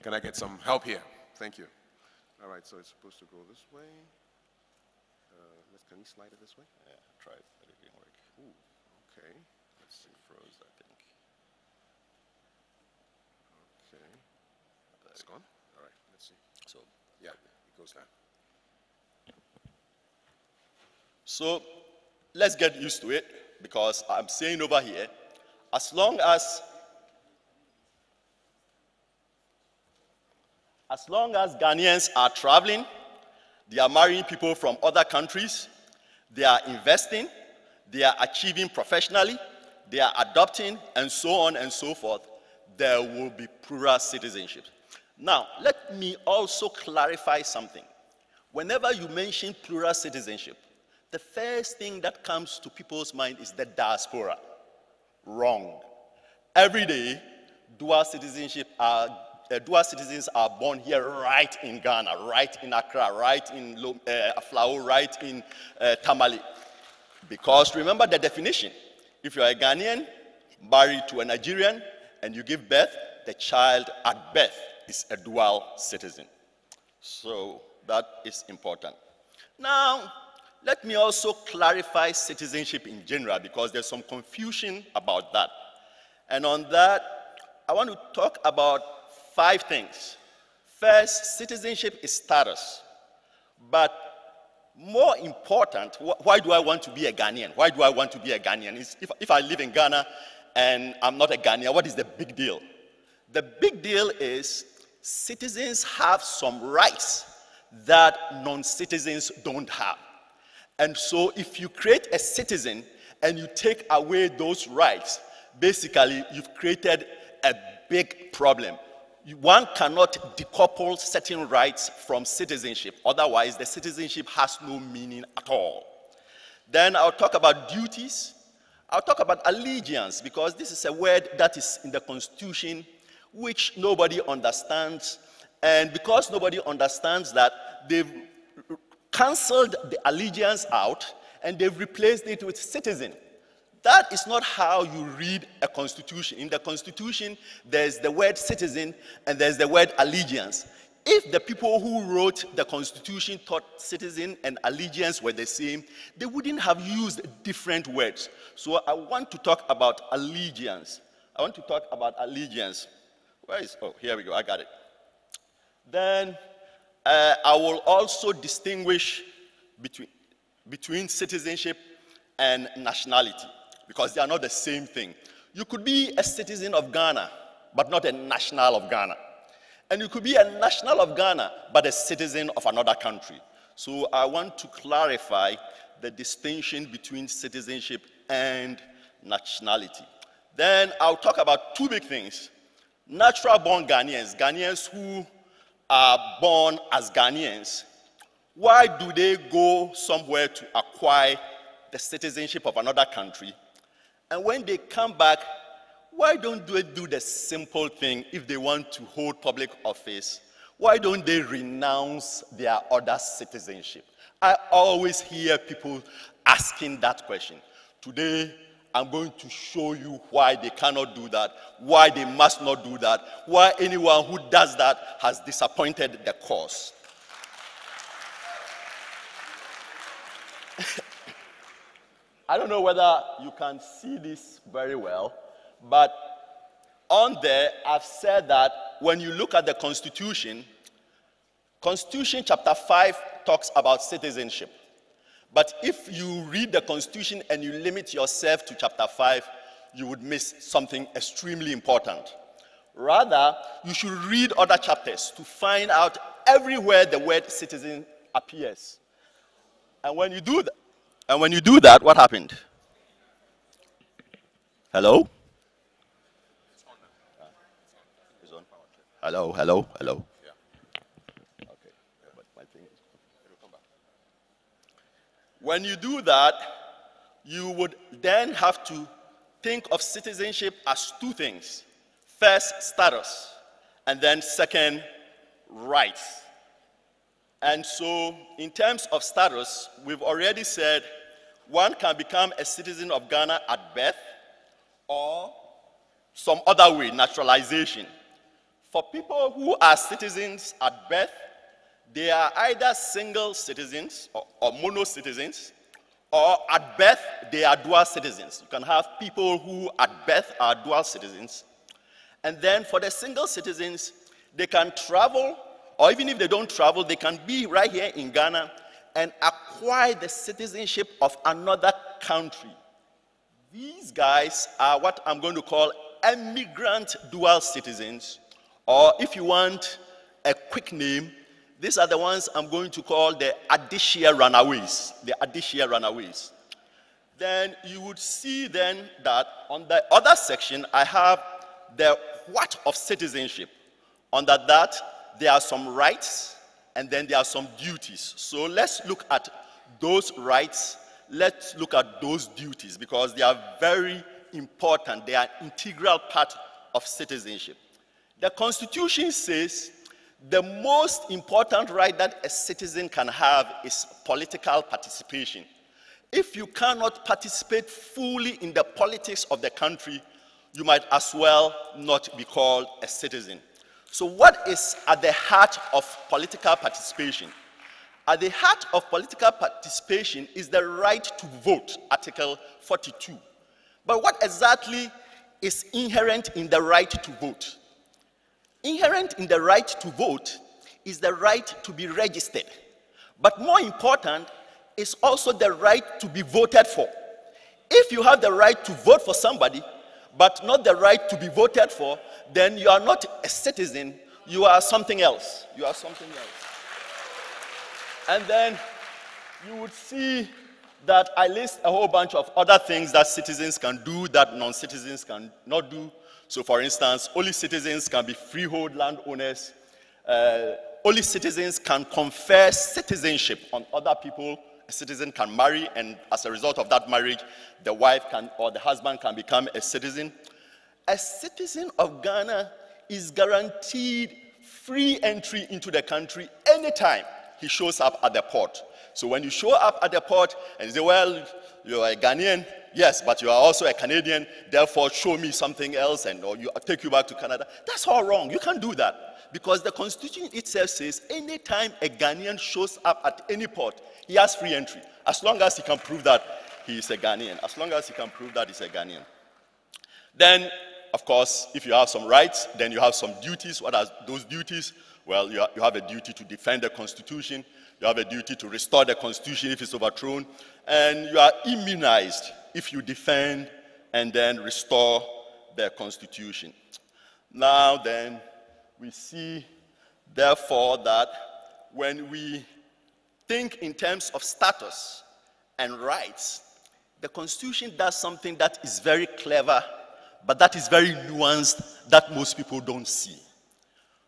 Can I get some help here? Thank you. All right, so it's supposed to go this way. Can you slide it this way? Yeah, try it, but it didn't work. Ooh, okay. Let's see. Froze, I think. Okay. It's gone? All right, let's see. So, yeah, it goes down. So, let's get used to it, because I'm saying over here, as long as Ghanaians are traveling, they are marrying people from other countries, they are investing, they are achieving professionally, they are adopting, and so on and so forth, there will be plural citizenship. Now, let me also clarify something. Whenever you mention plural citizenship, the first thing that comes to people's mind is the diaspora. Wrong. Every day, dual citizens are born here right in Ghana, right in Accra, right in Aflao, right in Tamale. Because remember the definition. If you are a Ghanaian, married to a Nigerian, and you give birth, the child at birth is a dual citizen. So that is important. Now, let me also clarify citizenship in general, because there's some confusion about that. And on that, I want to talk about 5 things. First, citizenship is status. But more important, why do I want to be a Ghanaian? Why do I want to be a Ghanaian? If I live in Ghana and I'm not a Ghanaian, what is the big deal? The big deal is citizens have some rights that non-citizens don't have. And so if you create a citizen and you take away those rights, basically you've created a big problem. One cannot decouple certain rights from citizenship. Otherwise, the citizenship has no meaning at all. Then I'll talk about duties. I'll talk about allegiance, because this is a word that is in the Constitution which nobody understands. And because nobody understands that, they've cancelled the allegiance out and they've replaced it with citizen. That is not how you read a constitution. In the Constitution, there's the word citizen and there's the word allegiance. If the people who wrote the Constitution thought citizen and allegiance were the same, they wouldn't have used different words. So I want to talk about allegiance. I want to talk about allegiance. Oh, here we go, I got it. Then I will also distinguish between citizenship and nationality, because they are not the same thing. You could be a citizen of Ghana, but not a national of Ghana. And you could be a national of Ghana, but a citizen of another country. So I want to clarify the distinction between citizenship and nationality. Then I'll talk about two big things. Natural-born Ghanaians, Ghanaians who are born as Ghanaians, why do they go somewhere to acquire the citizenship of another country? And when they come back, why don't they do the simple thing if they want to hold public office? Why don't they renounce their other citizenship? I always hear people asking that question. Today, I'm going to show you why they cannot do that, why they must not do that, why anyone who does that has disappointed the cause. I don't know whether you can see this very well, but on there, I've said that when you look at the Constitution, Constitution chapter 5 talks about citizenship. But if you read the Constitution and you limit yourself to chapter 5, you would miss something extremely important. Rather, you should read other chapters to find out everywhere the word citizen appears. And when you do that, what happened? Hello? Hello, hello, hello. Okay, but my thing is, it'll come back. When you do that, you would then have to think of citizenship as two things. First, status, and then second, rights. And so, in terms of status, we've already said one can become a citizen of Ghana at birth or some other way, naturalization. For people who are citizens at birth, they are either single citizens or mono citizens, or at birth, they are dual citizens. You can have people who at birth are dual citizens. And then for the single citizens, they can travel, or even if they don't travel, they can be right here in Ghana and acquire the citizenship of another country. These guys are what I'm going to call emigrant dual citizens, or if you want a quick name, these are the ones I'm going to call the Adishia runaways, the Adishia runaways. Then you would see then that on the other section, I have the what of citizenship. Under that, there are some rights, and then there are some duties. So let's look at those rights, let's look at those duties, because they are very important. They are an integral part of citizenship. The Constitution says the most important right that a citizen can have is political participation. If you cannot participate fully in the politics of the country, you might as well not be called a citizen. So what is at the heart of political participation? At the heart of political participation is the right to vote, Article 42. But what exactly is inherent in the right to vote? Inherent in the right to vote is the right to be registered. But more important is also the right to be voted for. If you have the right to vote for somebody, but not the right to be voted for, then you are not a citizen, you are something else. You are something else. And then you would see that I list a whole bunch of other things that citizens can do that non-citizens can not do. So for instance, only citizens can be freehold landowners. Only citizens can confer citizenship on other people. A citizen can marry, and as a result of that marriage, the wife can or the husband can become a citizen. A citizen of Ghana is guaranteed free entry into the country anytime he shows up at the port. So when you show up at the port and you say, well, you are a Ghanaian, yes, but you are also a Canadian, therefore show me something else and or I'll take you back to Canada. That's all wrong. You can't do that because the Constitution itself says anytime a Ghanaian shows up at any port, he has free entry, as long as he can prove that he is a Ghanaian, as long as he can prove that he's a Ghanaian. Then of course, if you have some rights, then you have some duties. What are those duties? Well, you have a duty to defend the Constitution. You have a duty to restore the Constitution if it's overthrown. And you are immunized if you defend and then restore the Constitution. Now then, we see, therefore, that when we think in terms of status and rights, the Constitution does something that is very clever, but that is very nuanced, that most people don't see.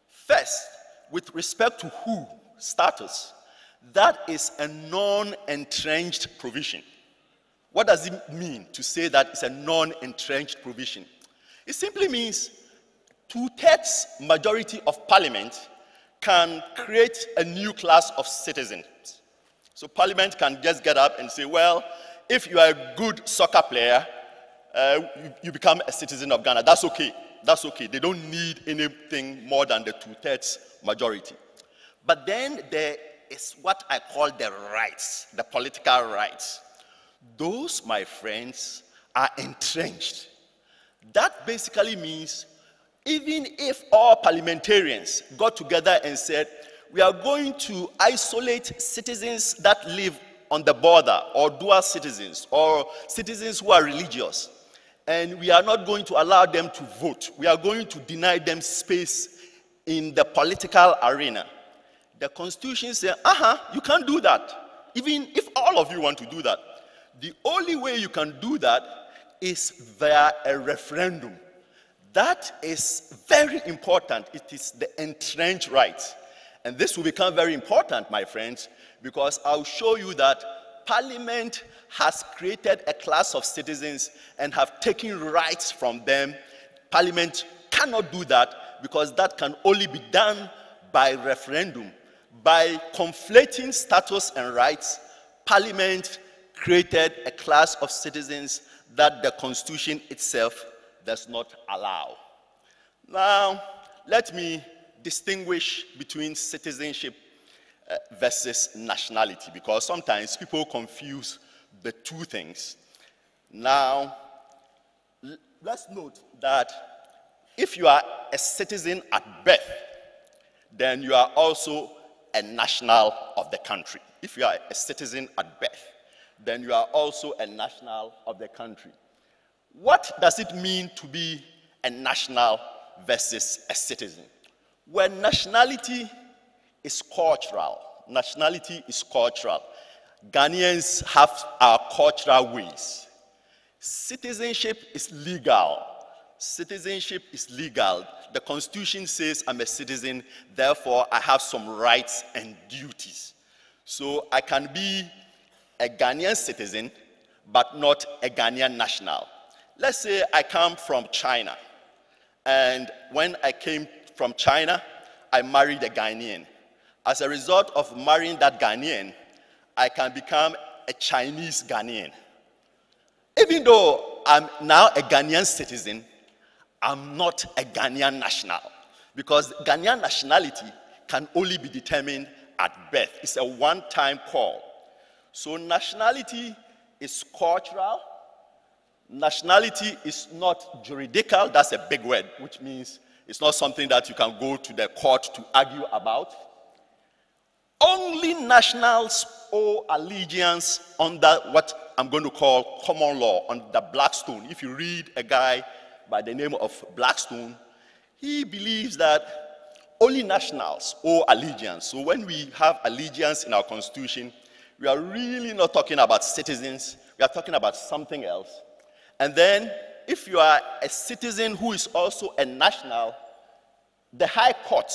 First, with respect to who, status, that is a non-entrenched provision. What does it mean to say that it's a non-entrenched provision? It simply means 2/3 majority of Parliament can create a new class of citizens. So Parliament can just get up and say, well, if you are a good soccer player, you become a citizen of Ghana. That's okay. That's okay. They don't need anything more than the 2/3 majority. But then there is what I call the rights, the political rights. Those, my friends, are entrenched. That basically means even if all parliamentarians got together and said, we are going to isolate citizens that live on the border, or dual citizens, or citizens who are religious, and we are not going to allow them to vote. We are going to deny them space in the political arena. The Constitution says, you can't do that, even if all of you want to do that. The only way you can do that is via a referendum. That is very important. It is the entrenched right. And this will become very important, my friends, because I'll show you that Parliament has created a class of citizens and have taken rights from them. Parliament cannot do that because that can only be done by referendum. By conflating status and rights, Parliament created a class of citizens that the Constitution itself does not allow. Now, let me distinguish between citizenship versus nationality, because sometimes people confuse the two things. Now, let's note that if you are a citizen at birth, then you are also a national of the country. If you are a citizen at birth, then you are also a national of the country. What does it mean to be a national versus a citizen? Well, nationality is cultural. Nationality is cultural. Ghanaians have our cultural ways. Citizenship is legal. Citizenship is legal. The Constitution says I'm a citizen, therefore I have some rights and duties. So I can be a Ghanaian citizen, but not a Ghanaian national. Let's say I come from China, and when I came from China, I married a Ghanaian. As a result of marrying that Ghanaian, I can become a Chinese Ghanaian. Even though I'm now a Ghanaian citizen, I'm not a Ghanaian national, because Ghanaian nationality can only be determined at birth. It's a one-time call. So nationality is cultural. Nationality is not juridical. That's a big word, which means it's not something that you can go to the court to argue about. Only nationals owe allegiance under what I'm going to call common law, under Blackstone. If you read a guy by the name of Blackstone, he believes that only nationals owe allegiance. So when we have allegiance in our Constitution, we are really not talking about citizens. We are talking about something else. And then, if you are a citizen who is also a national, the High Court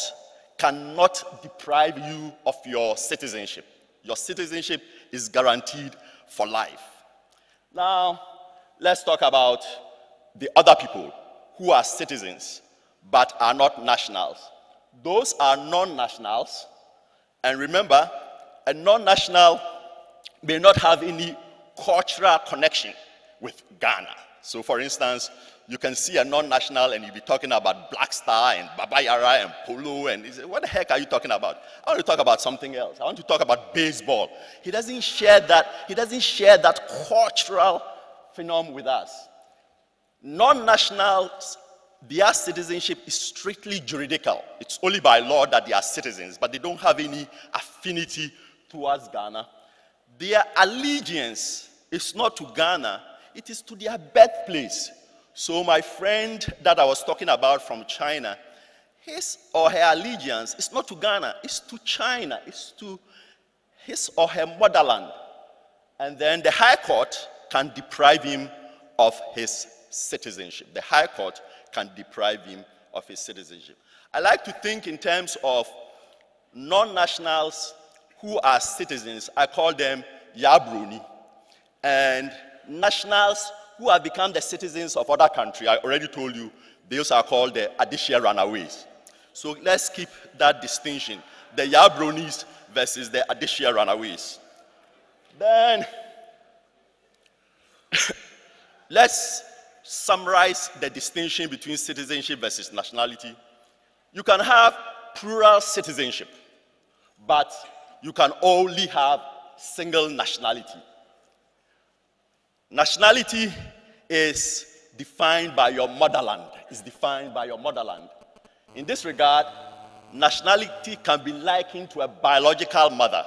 cannot deprive you of your citizenship. Your citizenship is guaranteed for life. Now, let's talk about the other people who are citizens but are not nationals. Those are non-nationals. And remember, a non-national may not have any cultural connection with Ghana. So for instance, you can see a non-national and you'll be talking about Black Star and Baba Yara and Polo, and you say, what the heck are you talking about? I want to talk about something else. I want to talk about baseball. He doesn't share that cultural phenomenon with us. Non-nationals their citizenship is strictly juridical. It's only by law that they are citizens, but they don't have any affinity towards Ghana. Their allegiance is not to Ghana, it is to their birthplace. So my friend that I was talking about from China, his or her allegiance is not to Ghana, it's to China, it's to his or her motherland. And then the High Court can deprive him of his citizenship. The High Court can deprive him of his citizenship. I like to think in terms of non-nationals who are citizens. I call them Yabroni. And nationals who have become the citizens of other countries, I already told you, those are called the Adishia runaways. So let's keep that distinction, the Yabronis versus the Adishia runaways. Then, let's summarize the distinction between citizenship versus nationality. You can have plural citizenship, but you can only have single nationality. Nationality is defined by your motherland. It's defined by your motherland. In this regard, nationality can be likened to a biological mother,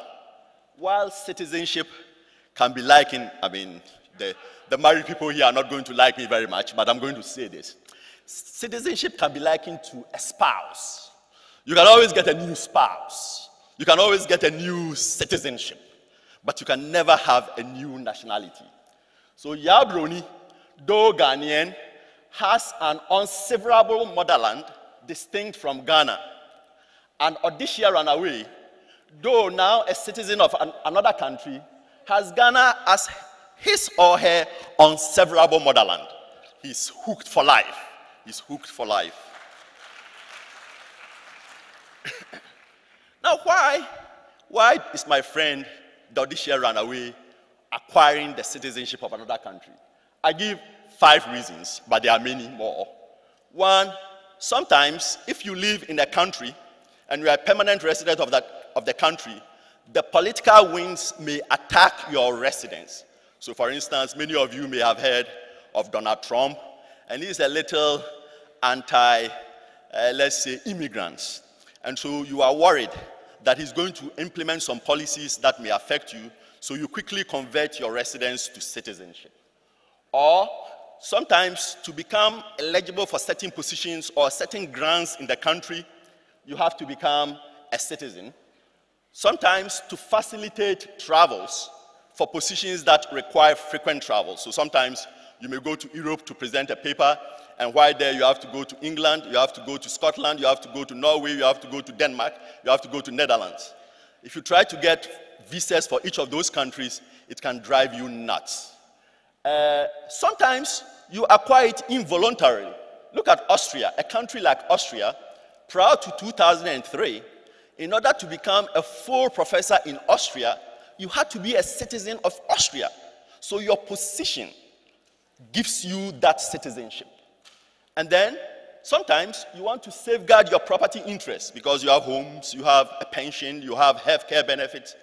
while citizenship can be likened, the married people here are not going to like me very much, but I'm going to say this. Citizenship can be likened to a spouse. You can always get a new spouse. You can always get a new citizenship, but you can never have a new nationality. So Yabroni, though Ghanaian, has an unseverable motherland distinct from Ghana. And Odisha runaway, though now a citizen of another country, has Ghana as his or her unseverable motherland. He's hooked for life. He's hooked for life. Now, why is my friend, the Odisha runaway, acquiring the citizenship of another country? I give 5 reasons, but there are many more. 1, sometimes if you live in a country and you are a permanent resident of the country, the political winds may attack your residence. So for instance, many of you may have heard of Donald Trump, and he's a little anti, let's say, immigrants. And so you are worried that he's going to implement some policies that may affect you, so you quickly convert your residence to citizenship. Or sometimes to become eligible for certain positions or certain grants in the country, you have to become a citizen. Sometimes to facilitate travels for positions that require frequent travel. So sometimes you may go to Europe to present a paper, and while there you have to go to England, you have to go to Scotland, you have to go to Norway, you have to go to Denmark, you have to go to Netherlands. If you try to get visas for each of those countries, it can drive you nuts. Sometimes you acquire it involuntarily. Look at Austria, a country like Austria, prior to 2003, in order to become a full professor in Austria, you had to be a citizen of Austria. So your position gives you that citizenship. And then sometimes you want to safeguard your property interests because you have homes, you have a pension, you have healthcare benefits.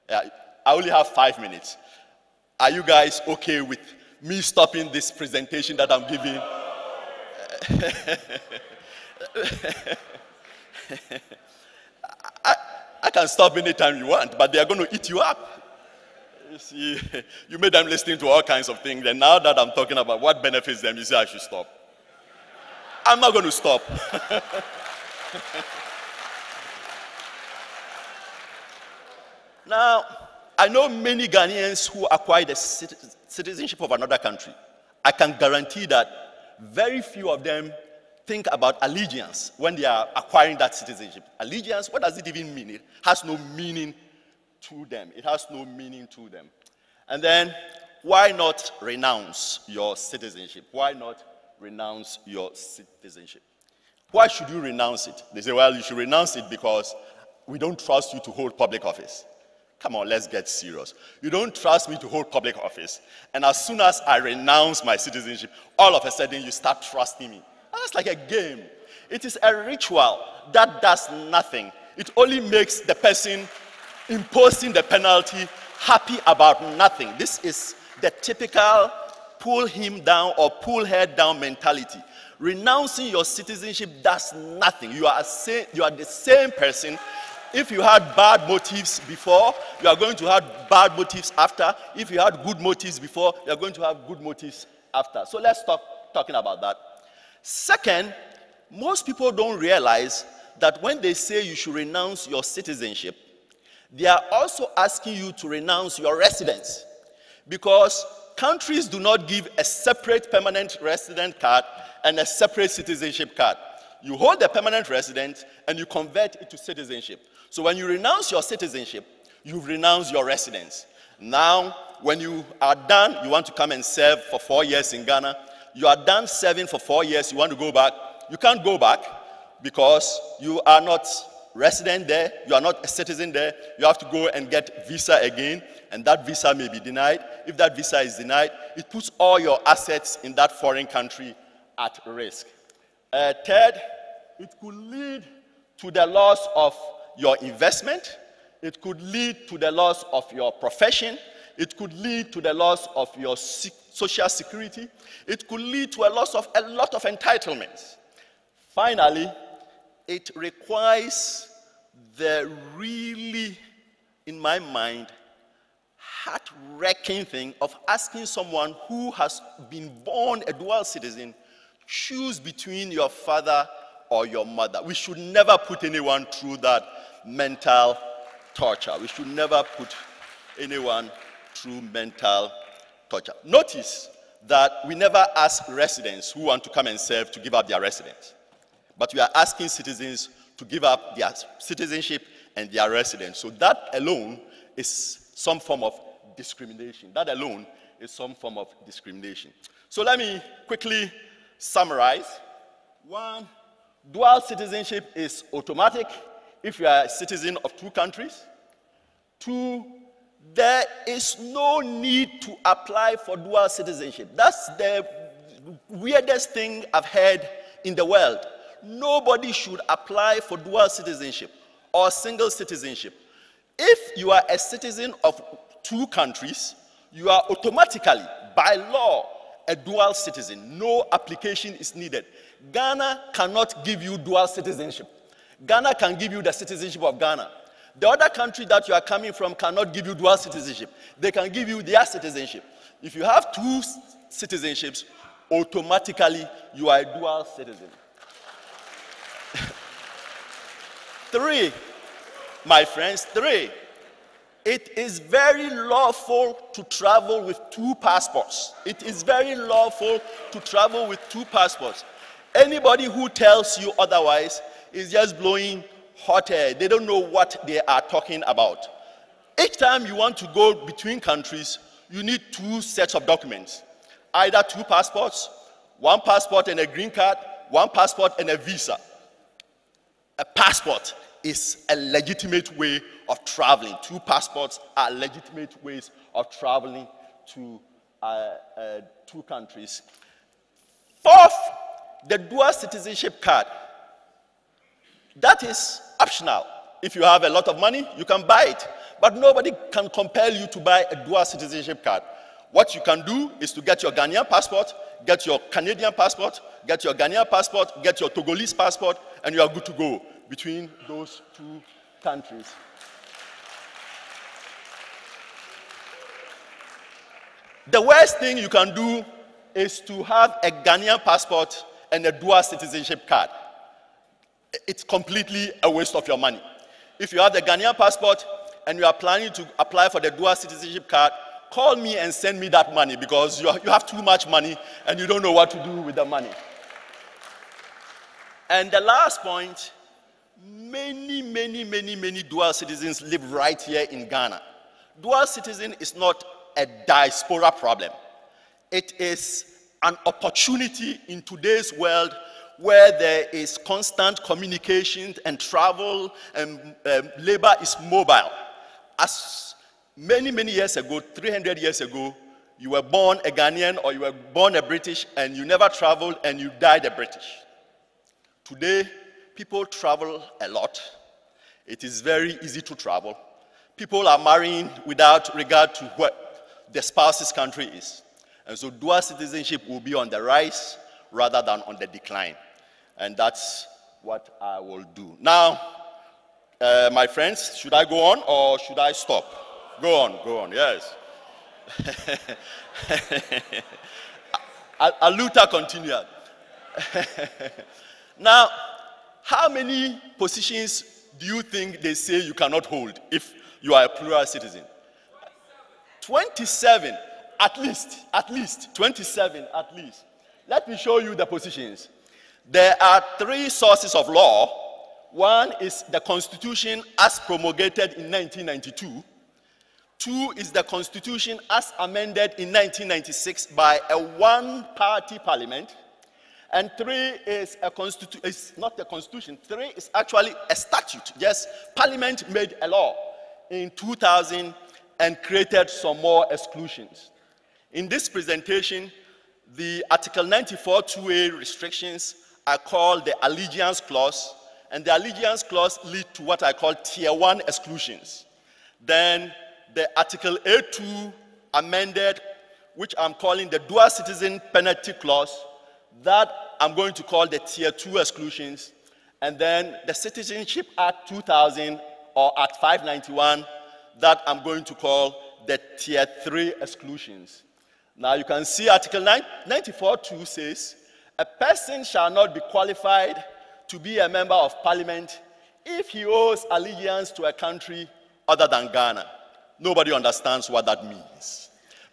I only have 5 minutes. Are you guys okay with me stopping this presentation that I'm giving? I can stop anytime you want, but they are going to eat you up. You see, you made them listening to all kinds of things, and now that I'm talking about what benefits them, you say I should stop. I'm not going to stop. Now, I know many Ghanaians who acquire the citizenship of another country. I can guarantee that very few of them think about allegiance when they are acquiring that citizenship. Allegiance, what does it even mean? It has no meaning to them. It has no meaning to them. And then, why not renounce your citizenship? Why not renounce your citizenship? Why should you renounce it? They say, well, you should renounce it because we don't trust you to hold public office. Come on, let's get serious. You don't trust me to hold public office, and as soon as I renounce my citizenship, all of a sudden you start trusting me. That's like a game. It is a ritual that does nothing. It only makes the person imposing the penalty happy about nothing. This is the typical pull him down or pull her down mentality. Renouncing your citizenship does nothing. You are the same person. If you had bad motives before, you are going to have bad motives after. If you had good motives before, you are going to have good motives after. So let's stop talking about that. Second, most people don't realize that when they say you should renounce your citizenship, they are also asking you to renounce your residence. Because countries do not give a separate permanent resident card and a separate citizenship card. You hold the permanent resident and you convert it to citizenship. So when you renounce your citizenship, you've renounced your residence. Now, when you are done, you want to come and serve for 4 years in Ghana. You are done serving for 4 years, you want to go back. You can't go back because you are not resident there, you are not a citizen there. You have to go and get visa again, and that visa may be denied. If that visa is denied, it puts all your assets in that foreign country at risk. Third, it could lead to the loss of your investment. It could lead to the loss of your profession. It could lead to the loss of your social security. It could lead to a loss of a lot of entitlements. Finally, it requires the really, in my mind, heart-wrenching thing of asking someone who has been born a dual citizen, choose between your father or your mother. We should never put anyone through that mental torture. We should never put anyone through mental torture. Notice that we never ask residents who want to come and serve to give up their residence. But we are asking citizens to give up their citizenship and their residence. So that alone is some form of discrimination. That alone is some form of discrimination. So let me quickly summarize. One, dual citizenship is automatic if you are a citizen of 2 countries. 2, there is no need to apply for dual citizenship. That's the weirdest thing I've heard in the world. Nobody should apply for dual citizenship or single citizenship. If you are a citizen of 2 countries, you are automatically, by law, a dual citizen. No application is needed. Ghana cannot give you dual citizenship. Ghana can give you the citizenship of Ghana. The other country that you are coming from cannot give you dual citizenship. They can give you their citizenship. If you have 2 citizenships, automatically you are a dual citizen. 3, my friends, 3, it is very lawful to travel with 2 passports. It is very lawful to travel with 2 passports. Anybody who tells you otherwise is just blowing hot air. They don't know what they are talking about. Each time you want to go between countries, you need 2 sets of documents. Either 2 passports, 1 passport and a green card, 1 passport and a visa. A passport is a legitimate way of traveling. 2 passports are legitimate ways of traveling to 2 countries. 4th, the dual citizenship card. That is optional. If you have a lot of money, you can buy it. But nobody can compel you to buy a dual citizenship card. What you can do is to get your Ghanaian passport, get your Canadian passport, get your Ghanaian passport, get your Togolese passport, and you are good to go between those 2 countries. The worst thing you can do is to have a Ghanaian passport and a dual citizenship card. It's completely a waste of your money. If you have the Ghanaian passport and you are planning to apply for the dual citizenship card, call me and send me that money because you have too much money and you don't know what to do with the money. And the last point, many dual citizens live right here in Ghana. Dual citizen is not a diaspora problem. It is an opportunity in today's world where there is constant communication and travel and labor is mobile. As many years ago, 300 years ago, you were born a Ghanaian or you were born a British and you never traveled and you died a British. Today, people travel a lot. It is very easy to travel. People are marrying without regard to what the spouse's country is. And so dual citizenship will be on the rise rather than on the decline. And that's what I will do. Now, my friends, should I go on or should I stop? Go on, yes. Aluta continued. Now, how many positions do you think they say you cannot hold if you are a plural citizen? 27, at least, 27 at least. Let me show you the positions. There are 3 sources of law. One is the Constitution as promulgated in 1992. 2 is the Constitution as amended in 1996 by a one-party parliament. And 3 is not the Constitution. 3 is actually a statute. Yes, Parliament made a law in 2000 and created some more exclusions. In this presentation, the Article 94(2)A restrictions are called the Allegiance Clause, and the Allegiance Clause lead to what I call Tier 1 exclusions. Then the Article A2 amended, which I'm calling the Dual Citizen Penalty Clause, that I'm going to call the Tier 2 exclusions, and then the Citizenship Act 2000 or Act 591, that I'm going to call the Tier 3 exclusions. Now you can see Article 94(2) says, a person shall not be qualified to be a member of Parliament if he owes allegiance to a country other than Ghana. Nobody understands what that means.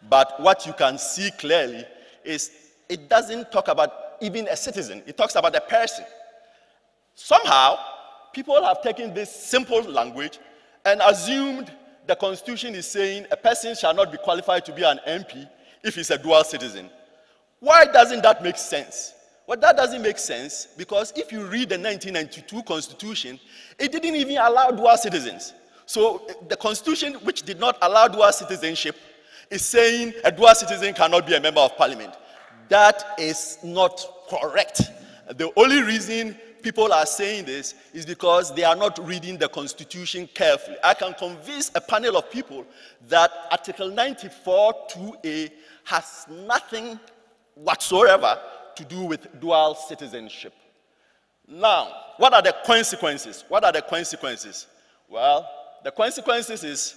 But what you can see clearly is it doesn't talk about even a citizen. It talks about a person. Somehow, people have taken this simple language and assumed the Constitution is saying a person shall not be qualified to be an MP if he's a dual citizen. Why doesn't that make sense? Well, that doesn't make sense because if you read the 1992 Constitution, it didn't even allow dual citizens. So the Constitution, which did not allow dual citizenship, is saying a dual citizen cannot be a member of Parliament. That is not correct. The only reason people are saying this is because they are not reading the Constitution carefully. I can convince a panel of people that Article 94(2)A has nothing whatsoever to do with dual citizenship. Now, what are the consequences? What are the consequences? Well, the consequences is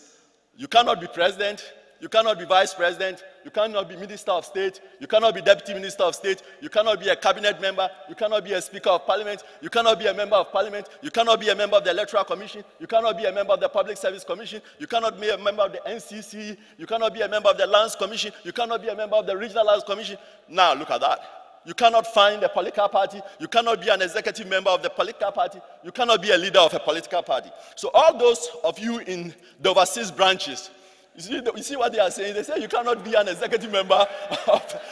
you cannot be president, you cannot be vice president, you cannot be minister of state, you cannot be deputy minister of state, you cannot be a cabinet member, you cannot be a speaker of parliament, you cannot be a member of parliament, you cannot be a member of the electoral commission, you cannot be a member of the public service commission, you cannot be a member of the NCC, you cannot be a member of the lands commission, you cannot be a member of the regional lands commission. Now look at that. You cannot find a political party, you cannot be an executive member of the political party, you cannot be a leader of a political party. So all those of you in the overseas branches, you see what they are saying? They say you cannot be an executive member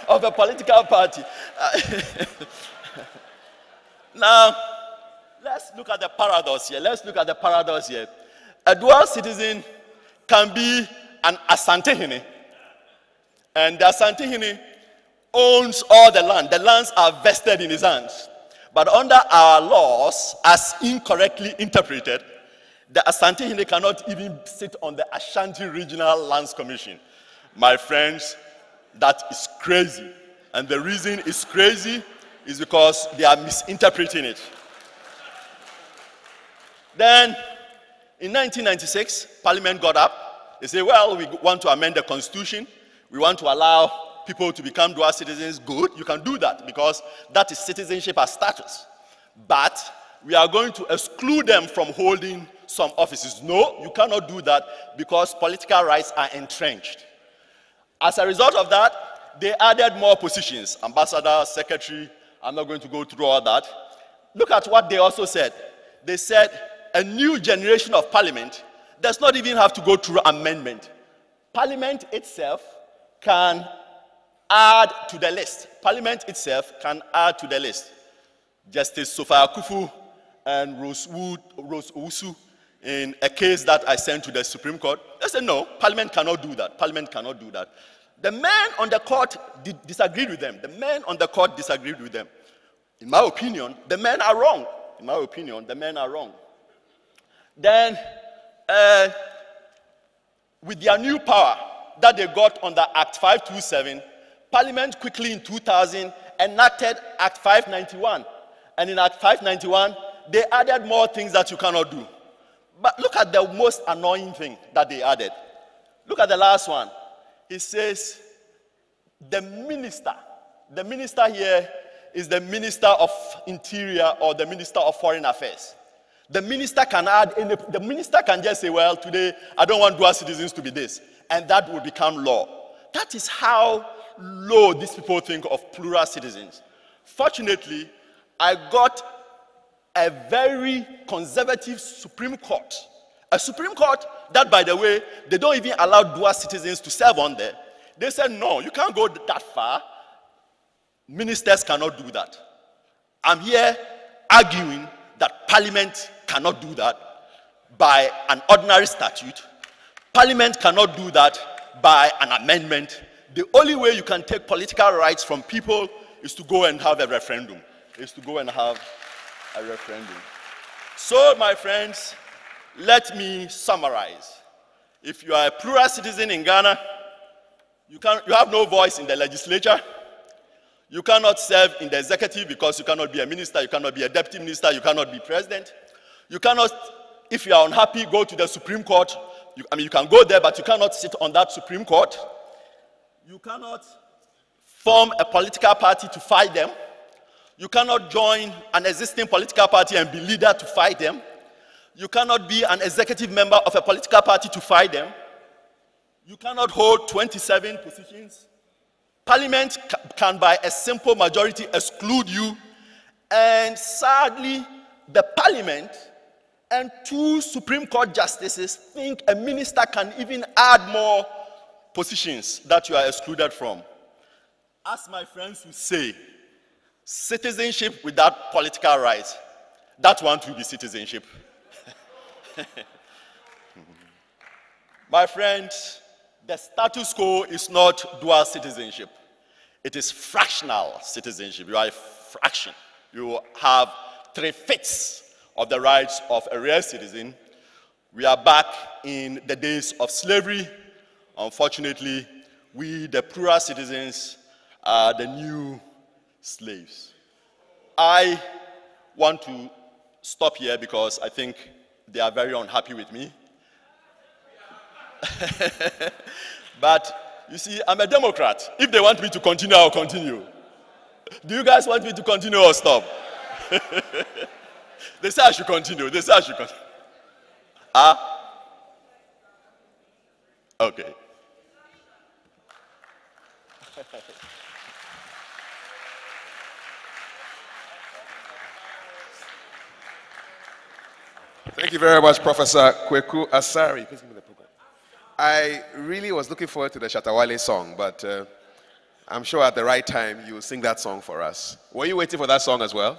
of a political party. Now, let's look at the paradox here. A dual citizen can be an Asantehene, and the Asantehene owns all the land. The lands are vested in his hands. But under our laws, as incorrectly interpreted, the Asantehene cannot even sit on the Ashanti Regional Lands Commission. My friends, that is crazy. And the reason it's crazy is because they are misinterpreting it. Then, in 1996, Parliament got up. They said, well, we want to amend the Constitution. We want to allow people to become dual citizens. Good, you can do that because that is citizenship as status. But we are going to exclude them from holding some offices. No, you cannot do that because political rights are entrenched. As a result of that, they added more positions, ambassador, secretary. I'm not going to go through all that. Look at what they also said. They said a new generation of parliament does not even have to go through amendment. Parliament itself can add to the list. Parliament itself can add to the list. Justice Sophia Akufu and Rose Owusu, in a case that I sent to the Supreme Court, they said, no, Parliament cannot do that. Parliament cannot do that. The men on the court disagreed with them. The men on the court disagreed with them. In my opinion, the men are wrong. In my opinion, the men are wrong. Then, with their new power that they got under Act 527, Parliament quickly in 2000 enacted Act 591. And in Act 591, they added more things that you cannot do. But look at the most annoying thing that they added. Look at the last one. It says, the minister here is the Minister of Interior or the Minister of Foreign Affairs. The minister can the minister can just say, well, today I don't want dual citizens to be this, and that will become law. That is how low these people think of plural citizens. Fortunately, I got a very conservative Supreme Court. A Supreme Court that, by the way, they don't even allow dual citizens to serve on there. They said, no, you can't go that far. Ministers cannot do that. I'm here arguing that Parliament cannot do that by an ordinary statute. Parliament cannot do that by an amendment. The only way you can take political rights from people is to go and have a referendum. So, my friends, let me summarize. If you are a plural citizen in Ghana, you have no voice in the legislature. You cannot serve in the executive because you cannot be a minister, you cannot be a deputy minister, you cannot be president. You cannot, if you are unhappy, go to the Supreme Court. You can go there, but you cannot sit on that Supreme Court. You cannot form a political party to fight them. You cannot join an existing political party and be leader to fight them. You cannot be an executive member of a political party to fight them. You cannot hold 27 positions. Parliament can, by a simple majority, exclude you. And sadly, the Parliament and 2 Supreme Court justices think a minister can even add more positions that you are excluded from. As my friends will say, citizenship without political rights, that one will be citizenship. My friends, the status quo is not dual citizenship. It is fractional citizenship. You are a fraction. You have 3/5 of the rights of a real citizen. We are back in the days of slavery. Unfortunately, we, the plural citizens, are the new slaves. I want to stop here because I think they are very unhappy with me. But you see, I'm a Democrat. If they want me to continue, I'll continue. Do you guys want me to continue or stop? They say I should continue. Okay. Thank you very much, Professor Kweku Asari. Please give me the program. I really was looking forward to the Shatawale song, but I'm sure at the right time you will sing that song for us. Were you waiting for that song as well?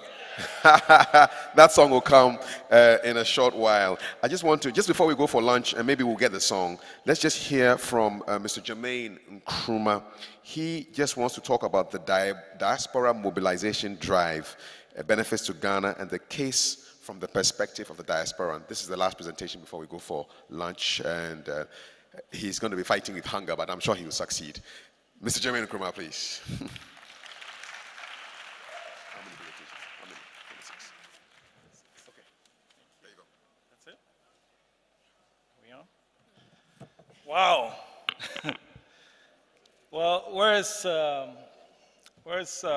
That song will come in a short while. I just want to, just before we go for lunch, and maybe we'll get the song, let's just hear from Mr. Jermaine Nkrumah. He just wants to talk about the diaspora mobilization drive, benefits to Ghana, and the case from the perspective of the diaspora. And this is the last presentation before we go for lunch, and he's going to be fighting with hunger, but I'm sure he will succeed. Mr. Jermaine Nkrumah, please. Wow. Well, where's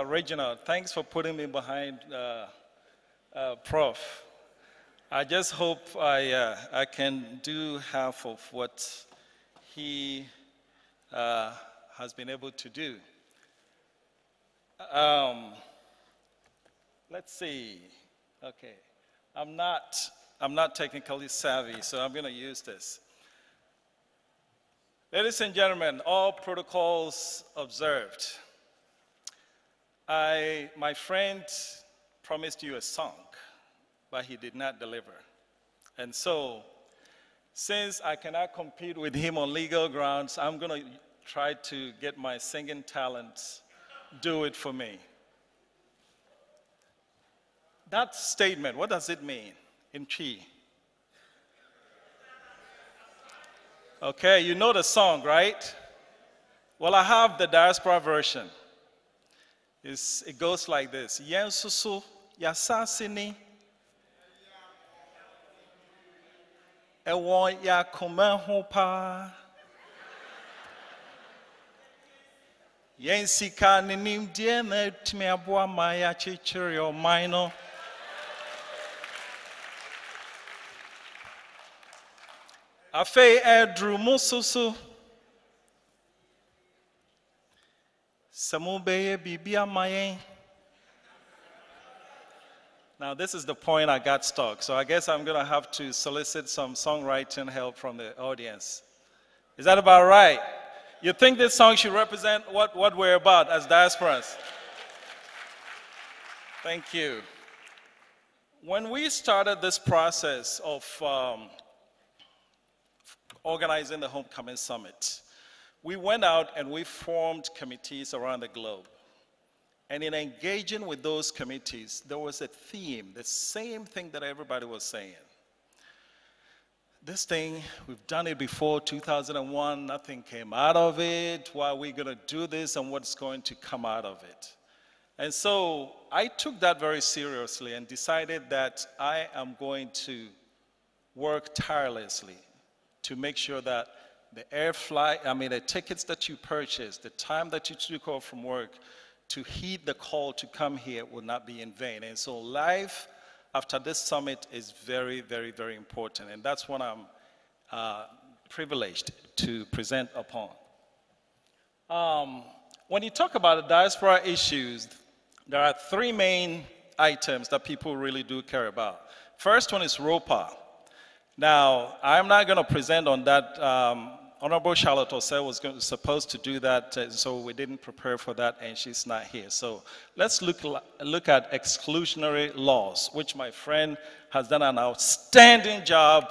Reginald? Thanks for putting me behind Prof. I just hope I can do half of what he has been able to do. Let's see. Okay, I'm not technically savvy, so I'm going to use this. Ladies and gentlemen, all protocols observed. My friend promised you a song, but he did not deliver. And so, since I cannot compete with him on legal grounds, I'm going to try to get my singing talents do it for me. That statement, what does it mean in Chi? Okay, you know the song, right? Well, I have the diaspora version. It goes like this. Yen susu yasasini ewo ya kumehupa yen sika ninim die na timi aboa ma ya chichiri o mino. Afe edru mususu samubeye bibia mayen. Now this is the point I got stuck, so I guess I'm going to have to solicit some songwriting help from the audience. Is that about right? You think this song should represent what we're about as diasporans? Thank you. When we started this process of organizing the Homecoming Summit, we went out and we formed committees around the globe. And in engaging with those committees, there was a theme, the same thing that everybody was saying. This thing, we've done it before, 2001, nothing came out of it. Why are we going to do this and what's going to come out of it? And so I took that very seriously and decided that I am going to work tirelessly to make sure that the tickets that you purchased, the time that you took off from work to heed the call to come here will not be in vain. And so life after this summit is very, very, very important. And that's what I'm privileged to present upon. When you talk about the diaspora issues, there are three main items that people really do care about. First one is ROPA. Now, I'm not going to present on that. Honorable Charlotte Osei was supposed to do that, so we didn't prepare for that, and she's not here. So let's look at exclusionary laws, which my friend has done an outstanding job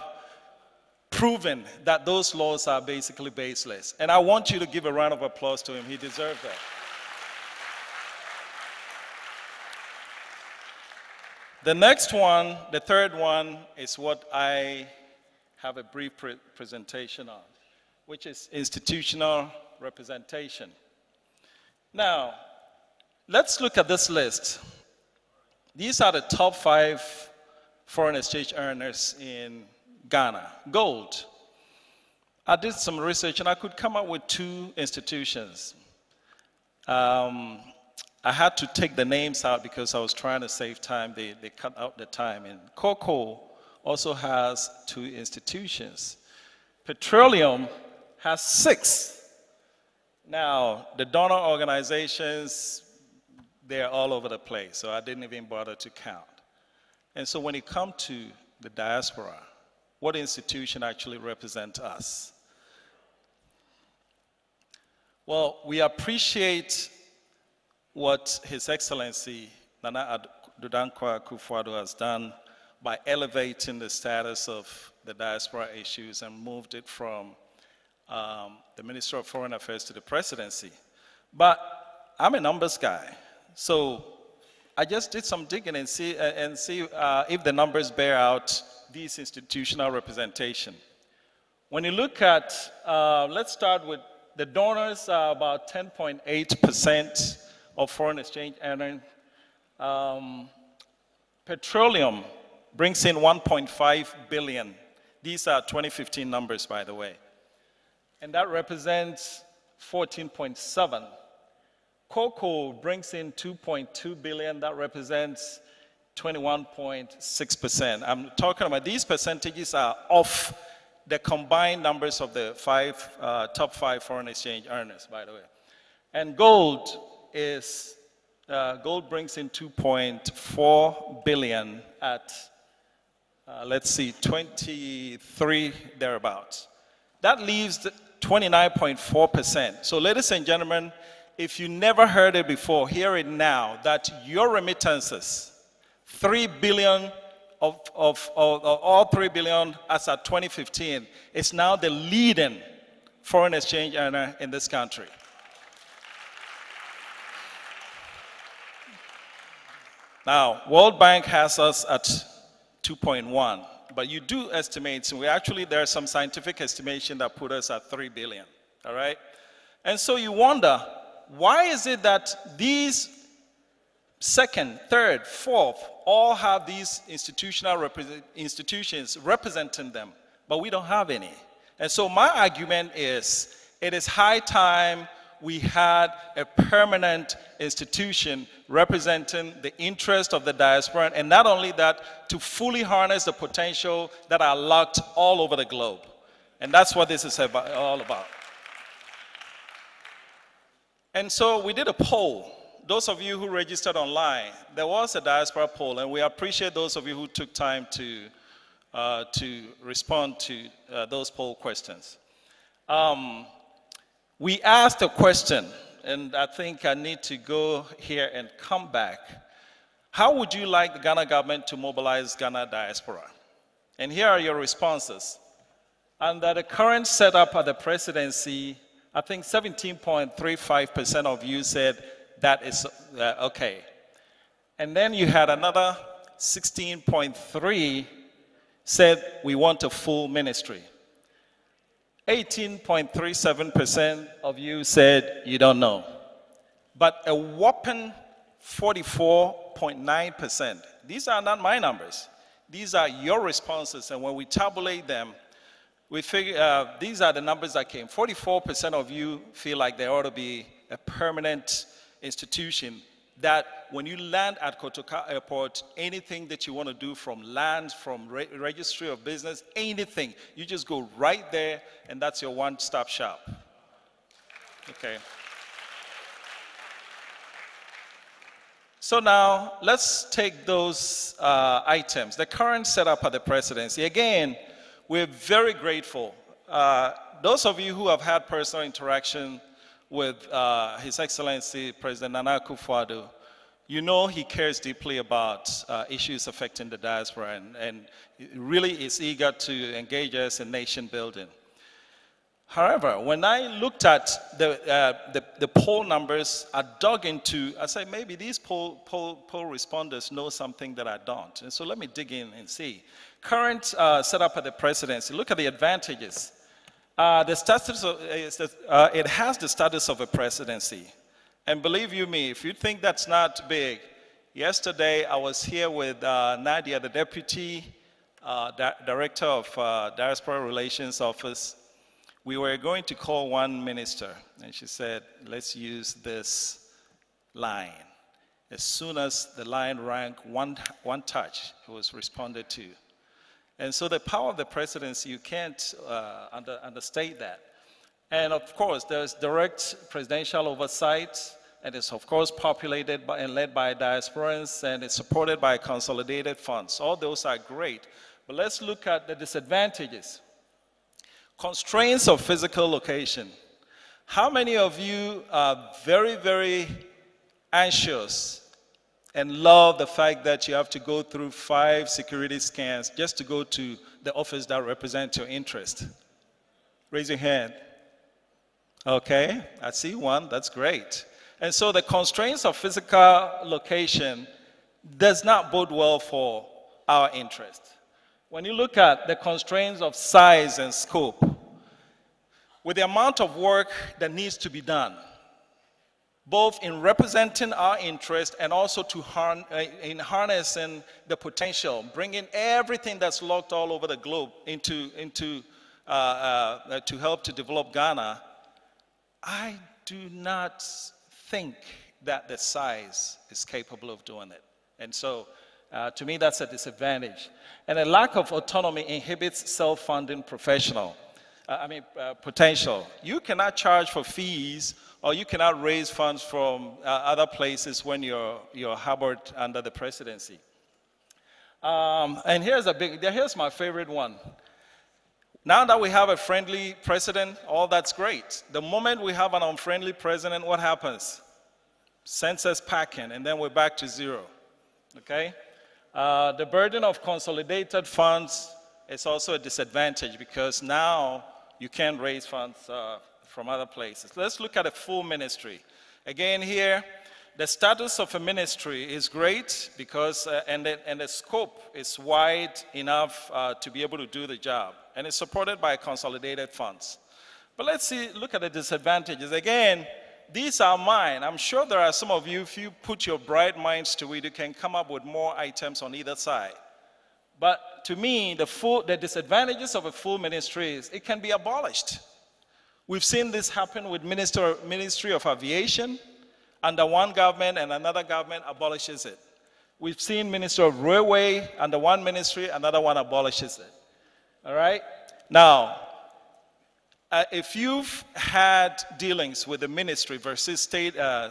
proving that those laws are basically baseless. And I want you to give a round of applause to him. He deserves that. The next one, the third one, is what I have a brief presentation on, which is institutional representation. Now, let's look at this list. These are the top 5 foreign exchange earners in Ghana. Gold. I did some research and I could come up with 2 institutions. I had to take the names out because I was trying to save time. They cut out the time. And cocoa also has 2 institutions. Petroleum has 6. Now, the donor organizations, they're all over the place, so I didn't even bother to count. And so when it comes to the diaspora, what institution actually represents us? Well, we appreciate what His Excellency Nana Addo Dankwa Akufo-Addo has done by elevating the status of the diaspora issues and moved it from the Minister of Foreign Affairs to the presidency. But I'm a numbers guy, so I just did some digging and see if the numbers bear out this institutional representation. When you look at, let's start with the donors are about 10.8% of foreign exchange earning. Petroleum brings in 1.5 billion. These are 2015 numbers, by the way. And that represents 14.7. Cocoa brings in 2.2 billion. That represents 21.6%. I'm talking about these percentages are off the combined numbers of the top 5 foreign exchange earners, by the way. And gold brings in 2.4 billion at, let's see, 23 thereabouts. That leaves 29.4%. So ladies and gentlemen, if you never heard it before, hear it now, that your remittances, 3 billion of all 3 billion as at 2015, is now the leading foreign exchange earner in this country. Now, World Bank has us at 2.1, but you do estimate, so there are some scientific estimation that put us at 3 billion, all right? And so you wonder, why is it that these second, third, fourth, all have these institutions representing them, but we don't have any. And so my argument is, it is high time we had a permanent institution representing the interest of the diaspora, and not only that, to fully harness the potential that are locked all over the globe. And that's what this is all about. And so we did a poll. Those of you who registered online, there was a diaspora poll, and we appreciate those of you who took time to respond to those poll questions. We asked a question, and I think I need to go here and come back. How would you like the Ghana government to mobilize Ghana diaspora? And here are your responses. Under the current setup of the presidency, I think 17.35% of you said that is okay. And then you had another 16.3% said we want a full ministry. 18.37% of you said you don't know. But a whopping 44.9%, these are not my numbers. These are your responses, and when we tabulate them, we figure these are the numbers that came. 44% of you feel like there ought to be a permanent institution that when you land at Kotoka Airport, anything that you want to do from land, from registry of business, anything, you just go right there, and that's your one-stop shop. Okay. So now, let's take those items. The current setup of the presidency. Again, we're very grateful. Those of you who have had personal interaction with His Excellency President Nana Akufo-Addo, you know he cares deeply about issues affecting the diaspora, and really is eager to engage us in nation building. However, when I looked at the poll numbers, I dug into, I said, maybe these poll responders know something that I don't. And so let me dig in and see. Current setup of the presidency, look at the advantages. The status of, it has the status of a presidency. And believe you me, if you think that's not big, yesterday I was here with Nadia, the Deputy Director of Diaspora Relations Office. We were going to call one minister, and she said, let's use this line. As soon as the line rang one touch, it was responded to. And so the power of the presidency, you can't understate that. And of course, there's direct presidential oversight, and it's of course populated by and led by diasporans, and it's supported by consolidated funds. All those are great. But let's look at the disadvantages. Constraints of physical location. How many of you are very, very anxious and love the fact that you have to go through 5 security scans just to go to the office that represents your interest? Raise your hand. Okay, I see one, that's great. And so the constraints of physical location does not bode well for our interest. When you look at the constraints of size and scope, with the amount of work that needs to be done, both in representing our interest and also in harnessing the potential, bringing everything that's locked all over the globe to help to develop Ghana, I do not think that the size is capable of doing it. And so, to me, that's a disadvantage. And a lack of autonomy inhibits self-funding potential. You cannot charge for fees, or you cannot raise funds from other places when you're harbored under the presidency. And here's my favorite one. Now that we have a friendly president, all that's great. The moment we have an unfriendly president, what happens? Census packing, and then we're back to zero. Okay? The burden of consolidated funds is also a disadvantage because now you can't raise funds from other places. Let's look at a full ministry. Again here, the status of a ministry is great because, and the scope is wide enough to be able to do the job. And it's supported by consolidated funds. But let's look at the disadvantages. Again, these are mine. I'm sure there are some of you, if you put your bright minds to it, you can come up with more items on either side. But to me, the disadvantages of a full ministry is it can be abolished. We've seen this happen with Ministry of Aviation. Under one government and another government abolishes it. We've seen Ministry of Railway, under one ministry, another one abolishes it. All right? Now, if you've had dealings with the ministry versus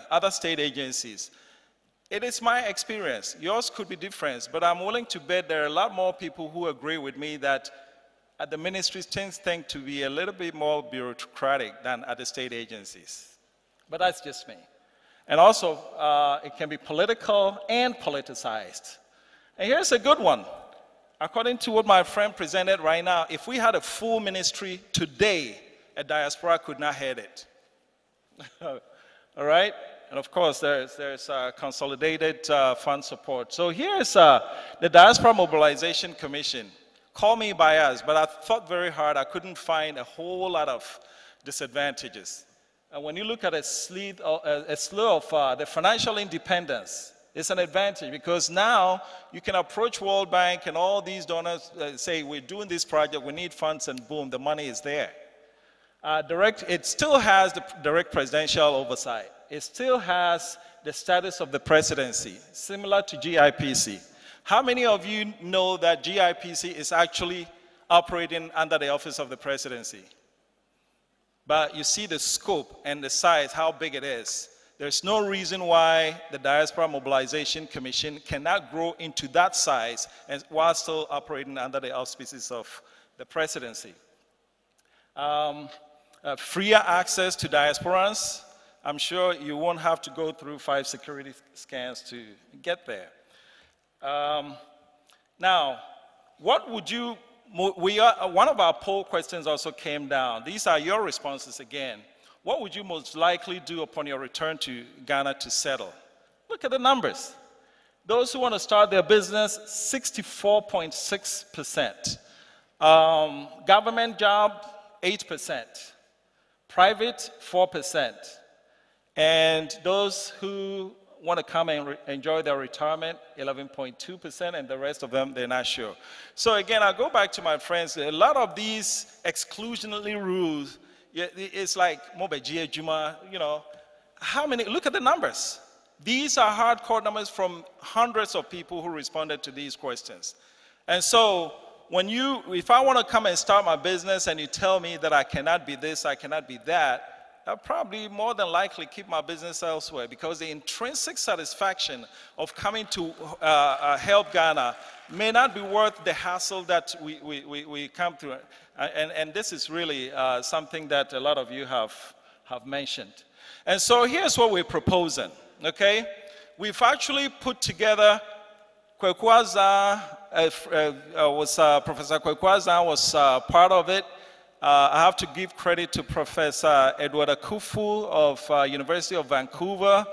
other state agencies, it is my experience. Yours could be different, but I'm willing to bet there are a lot more people who agree with me that at the ministries things tend to be a little bit more bureaucratic than at the state agencies. But that's just me. And also, it can be political and politicized. And here's a good one. According to what my friend presented right now, if we had a full ministry today, a diaspora could not head it. All right? And of course, there's consolidated fund support. So here's the Diaspora Mobilization Commission. Call me biased, but I thought very hard. I couldn't find a whole lot of disadvantages. And when you look at a slew of the financial independence, it's an advantage because now you can approach World Bank and all these donors say, we're doing this project, we need funds, and boom, the money is there. It still has the direct presidential oversight. It still has the status of the presidency, similar to GIPC. How many of you know that GIPC is actually operating under the office of the presidency? But you see the scope and the size, how big it is. There's no reason why the Diaspora Mobilization Commission cannot grow into that size and while still operating under the auspices of the presidency. Freer access to diasporans. I'm sure you won't have to go through 5 security scans to get there. Now, what would you one of our poll questions also came down. These are your responses again. What would you most likely do upon your return to Ghana to settle? Look at the numbers. Those who want to start their business, 64.6%. Government job, 8%. Private, 4%. And those who want to come and enjoy their retirement, 11.2%, and the rest of them, they're not sure. So again, I'll go back to my friends. A lot of these exclusionary rules, it's like, you know, how many, look at the numbers. These are hardcore numbers from hundreds of people who responded to these questions. And so, if I want to come and start my business and you tell me that I cannot be this, I cannot be that, I'll probably more than likely keep my business elsewhere because the intrinsic satisfaction of coming to help Ghana may not be worth the hassle that we come through. And this is really something that a lot of you have mentioned. And so here's what we're proposing, okay? We've actually put together Kwekwaza, Professor Kwekwaza was part of it. I have to give credit to Professor Edward Akufu of University of Vancouver,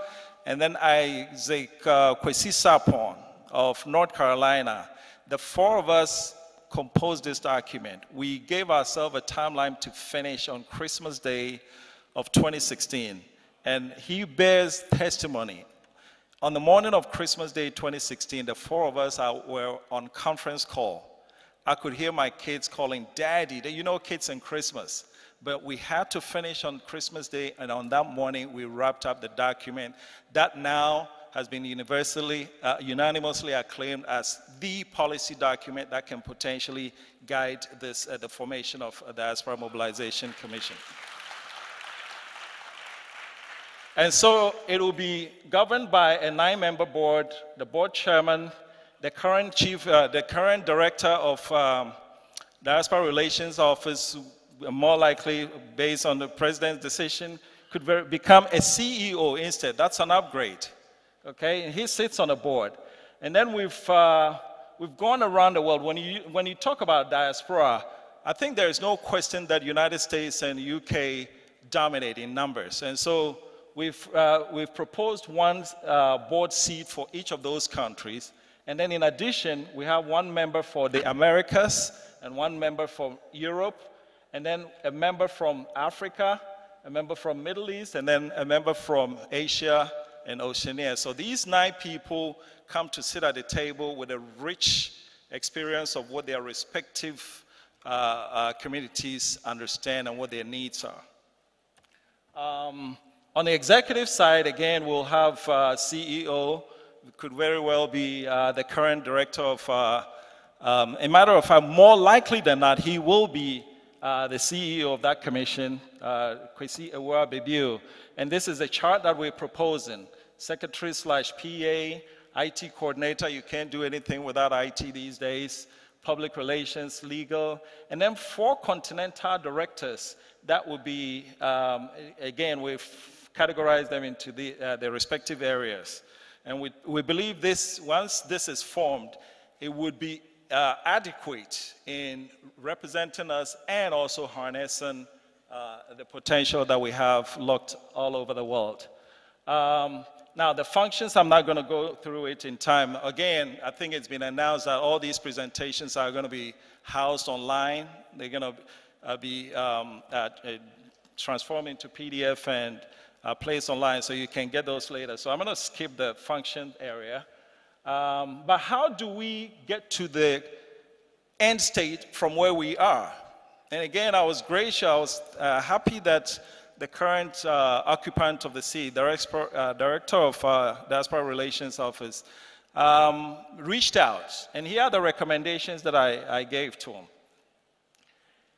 and then Isaac Kwesi Sapon of North Carolina. The 4 of us composed this document. We gave ourselves a timeline to finish on Christmas Day of 2016, and he bears testimony. On the morning of Christmas Day 2016, the 4 of us were on conference call. I could hear my kids calling, Daddy. You know kids and Christmas. But we had to finish on Christmas Day, and on that morning, we wrapped up the document that now has been unanimously acclaimed as the policy document that can potentially guide this, the formation of a Diaspora Mobilization Commission. And so it will be governed by a 9-member board, the board chairman, the current director of Diaspora Relations Office, more likely based on the president's decision, could become a CEO instead. That's an upgrade, okay? And he sits on a board. And then we've gone around the world. When you talk about diaspora, I think there is no question that United States and UK dominate in numbers. And so we've proposed one board seat for each of those countries. And then in addition, we have 1 member for the Americas and 1 member from Europe, and then a member from Africa, a member from Middle East, and then a member from Asia and Oceania. So these 9 people come to sit at the table with a rich experience of what their respective communities understand and what their needs are. On the executive side, again, we'll have CEO, could very well be the current director of, a matter of fact, more likely than not, he will be the CEO of that commission, Kwesi Ewuabebiu. And this is the chart that we're proposing. Secretary/PA, IT coordinator, you can't do anything without IT these days, public relations, legal, and then 4 continental directors that would be, again, we've categorized them into their respective areas. And we believe this, once this is formed, it would be adequate in representing us and also harnessing the potential that we have locked all over the world. Now, the functions, I'm not going to go through it in time. Again, I think it's been announced that all these presentations are going to be housed online. They're going to be transformed into PDF and placed online, so you can get those later. So I'm going to skip the function area. But how do we get to the end state from where we are? And again, I was gracious, I was happy that the current occupant of the seat, Director of Diaspora Relations Office, reached out, and here are the recommendations that I gave to him.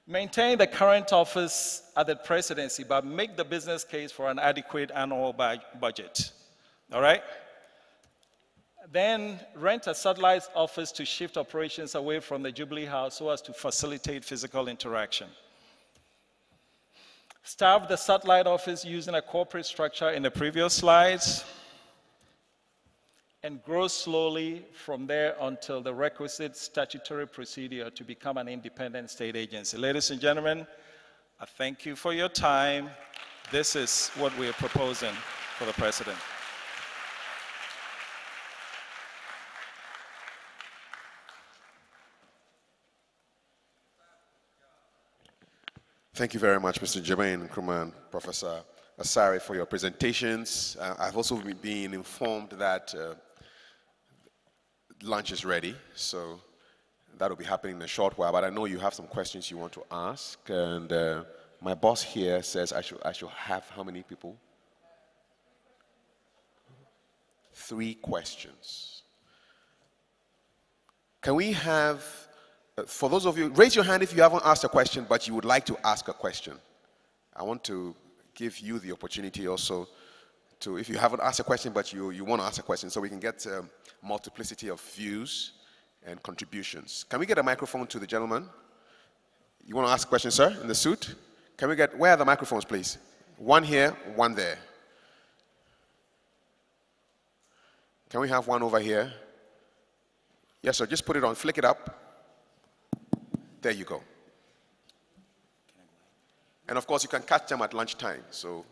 Maintain the current office at the presidency, but make the business case for an adequate annual budget. All right? Then rent a satellite office to shift operations away from the Jubilee House so as to facilitate physical interaction. Staff the satellite office using a corporate structure in the previous slides, and grow slowly from there until the requisite statutory procedure to become an independent state agency. Ladies and gentlemen, I thank you for your time. This is what we are proposing for the President. Thank you very much, Mr. Jermaine Nkrumah and Professor Asare, for your presentations. I've also been informed that lunch is ready, so that will be happening in a short while, but I know you have some questions you want to ask, and my boss here says I should have how many people? 3 questions. Can we have, for those of you, raise your hand if you haven't asked a question, but you would like to ask a question. I want to give you the opportunity also to, if you haven't asked a question, but you want to ask a question, so we can get multiplicity of views and contributions. Can we get a microphone to the gentleman? You want to ask a question, sir, in the suit? Can we get, where are the microphones, please? One here, one there. Can we have one over here? Yes, sir, just put it on, flick it up. There you go. And of course, you can catch them at lunchtime, so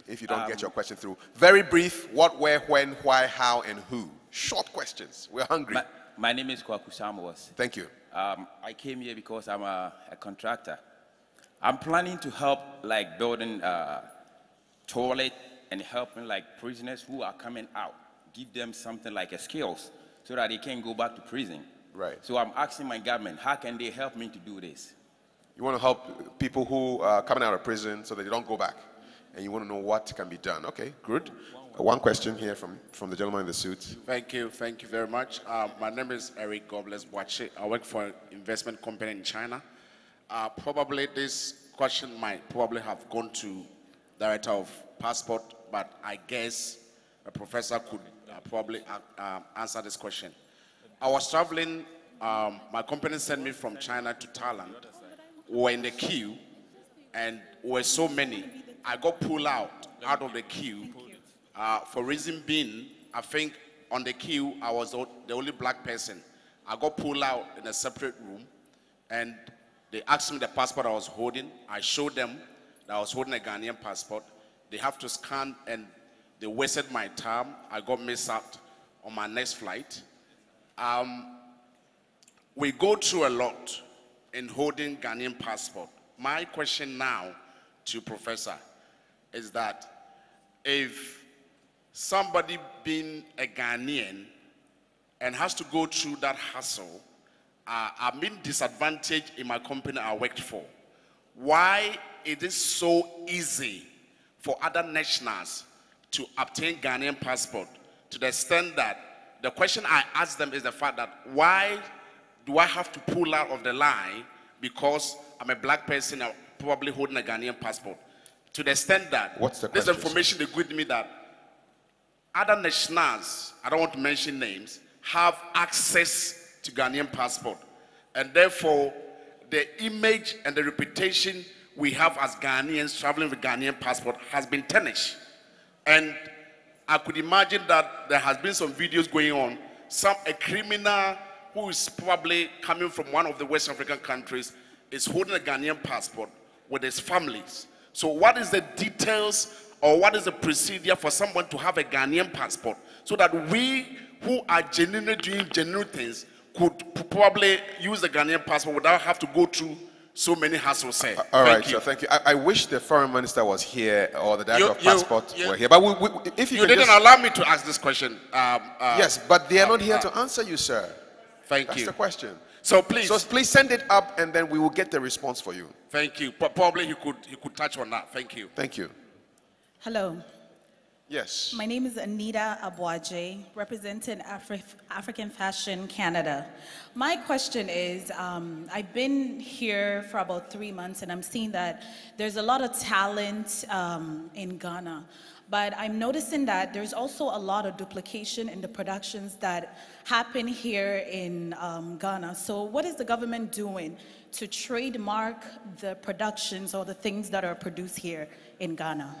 if you don't get your question through. Very brief, what, where, when, why, how, and who. Short questions. We're hungry. My name is Kwaku Samuels. Thank you. I came here because I'm a contractor. I'm planning to help, like, building toilet and helping, like, prisoners who are coming out. Give them something like a skills so that they can go back to prison. Right. So I'm asking my government, how can they help me to do this? You want to help people who are coming out of prison so that they don't go back, and you want to know what can be done. Okay, good. One question here from the gentleman in the suit. Thank you very much. My name is Eric Gobles Boache. I work for an investment company in China. Probably this question might probably have gone to Director of Passport, but I guess a professor could probably answer this question. I was traveling, my company sent me from China to Thailand. We were in the queue, and we were so many. I got pulled out of the queue. For reason being, I think on the queue, I was the only black person. I got pulled out in a separate room, and they asked me the passport I was holding. I showed them that I was holding a Ghanaian passport. They have to scan, and they wasted my time. I got missed out on my next flight. We go through a lot in holding Ghanaian passport. My question now to Professor, is that if somebody being a Ghanaian and has to go through that hassle, I'm being disadvantaged in my company I worked for. Why it is so easy for other nationals to obtain Ghanaian passport, to the extent that the question I ask them is the fact that why do I have to pull out of the line because I'm a black person probably holding a Ghanaian passport? To the extent that this information they give me that other nationals, I don't want to mention names, have access to Ghanaian passport. And therefore, the image and the reputation we have as Ghanaians traveling with Ghanaian passport has been tarnished. And I could imagine that there has been some videos going on. A criminal who is probably coming from one of the West African countries is holding a Ghanaian passport with his families. So what is the details or what is the procedure for someone to have a Ghanaian passport so that we who are genuinely doing genuine things could probably use the Ghanaian passport without have to go through so many hassles, sir? All right, so thank you. I wish the foreign minister was here or the director of passport were here. But if you didn't allow me to ask this question. Yes, but they are not here to answer you, sir. Thank That's you. the question. So please send it up, and then we will get the response for you. Thank you. But probably he could touch on that. Thank you. Thank you. Hello. Yes. My name is Anita Abwaje, representing African Fashion Canada. My question is, I've been here for about 3 months and I'm seeing that there's a lot of talent in Ghana. But I'm noticing that there's also a lot of duplication in the productions that happen here in Ghana. So what is the government doing to trademark the productions or the things that are produced here in Ghana?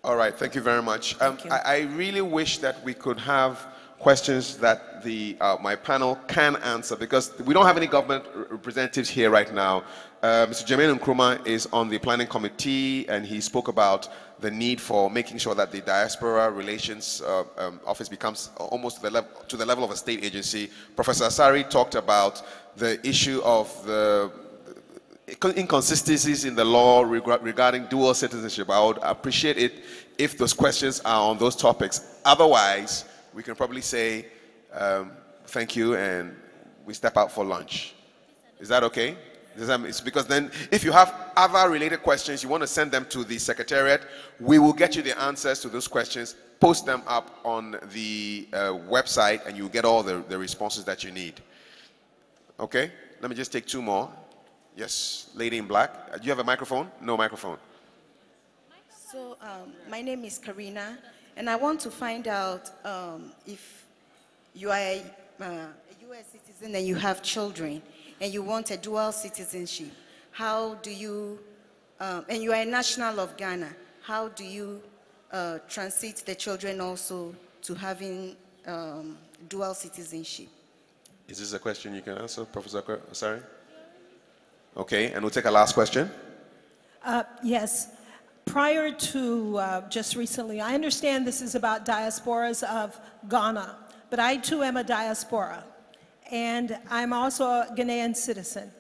All right, thank you very much. Thank you. I really wish that we could have questions that my panel can answer, because we don't have any government representatives here right now. Mr. Jermaine Nkrumah is on the planning committee, and he spoke about the need for making sure that the diaspora relations office becomes almost to the level of a state agency. Professor Asari talked about the issue of the inconsistencies in the law regarding dual citizenship. I would appreciate it if those questions are on those topics. Otherwise, we can probably say thank you and we step out for lunch. Is that okay? It's because then if you have other related questions, you want to send them to the secretariat, we will get you the answers to those questions, post them up on the website, and you'll get all the responses that you need. Okay? Let me just take two more. Yes, lady in black. Do you have a microphone? No microphone. So, my name is Karina, and I want to find out if you are a U.S. citizen and you have children, and you want a dual citizenship, how do you, and you are a national of Ghana, how do you transit the children also to having dual citizenship? Is this a question you can answer, Professor Asari? Okay, and we'll take a last question. Yes. Prior to just recently, I understand this is about diasporas of Ghana, but I too am a diaspora, and I'm also a Ghanaian citizen.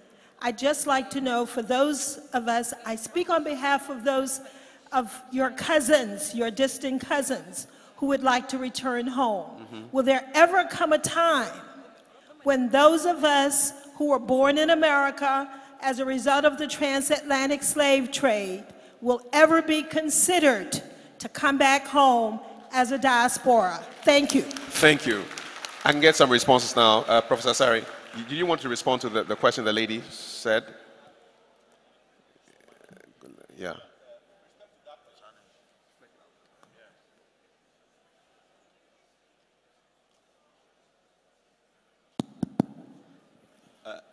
I'd just like to know, for those of us, I speak on behalf of those of your cousins, your distant cousins, who would like to return home. Will there ever come a time when those of us who were born in America as a result of the transatlantic slave trade will ever be considered to come back home as a diaspora? Thank you. Thank you. I can get some responses now. Professor Asari, do you want to respond to the question the lady said? Yeah.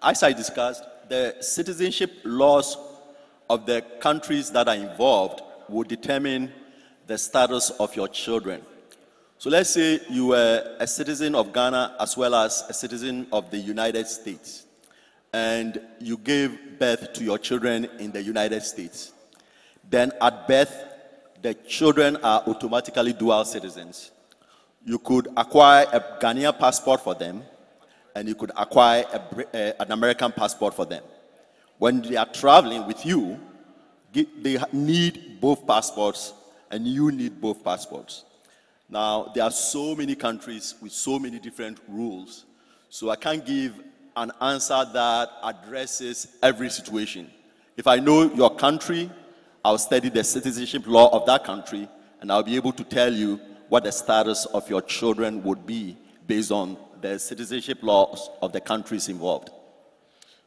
As I discussed, the citizenship laws of the countries that are involved will determine the status of your children. So let's say you were a citizen of Ghana as well as a citizen of the United States, and you gave birth to your children in the United States. Then at birth, the children are automatically dual citizens. You could acquire a Ghanaian passport for them, and you could acquire an American passport for them. When they are traveling with you, They need both passports, and you need both passports. Now, there are so many countries with so many different rules, so I can't give an answer that addresses every situation. If I know your country, I'll study the citizenship law of that country, and I'll be able to tell you what the status of your children would be based on the citizenship laws of the countries involved.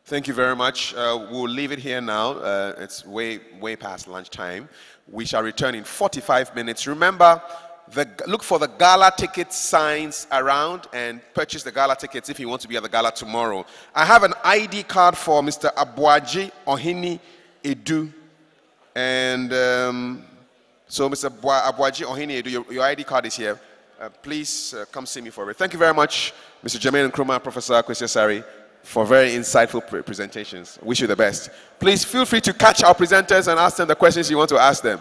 Thank you very much. We'll leave it here now. It's way past lunchtime. We shall return in 45 minutes. Remember, look for the gala ticket signs around and purchase the gala tickets if you want to be at the gala tomorrow. I have an ID card for Mr. Abuaji Ohini Edu. And so Mr. Abuaji Ohini Edu, your ID card is here. Please come see me for it. Thank you very much, Mr. Jermaine Nkrumah, Professor Kwesi Asare, for very insightful presentations. Wish you the best. Please feel free to catch our presenters and ask them the questions you want to ask them.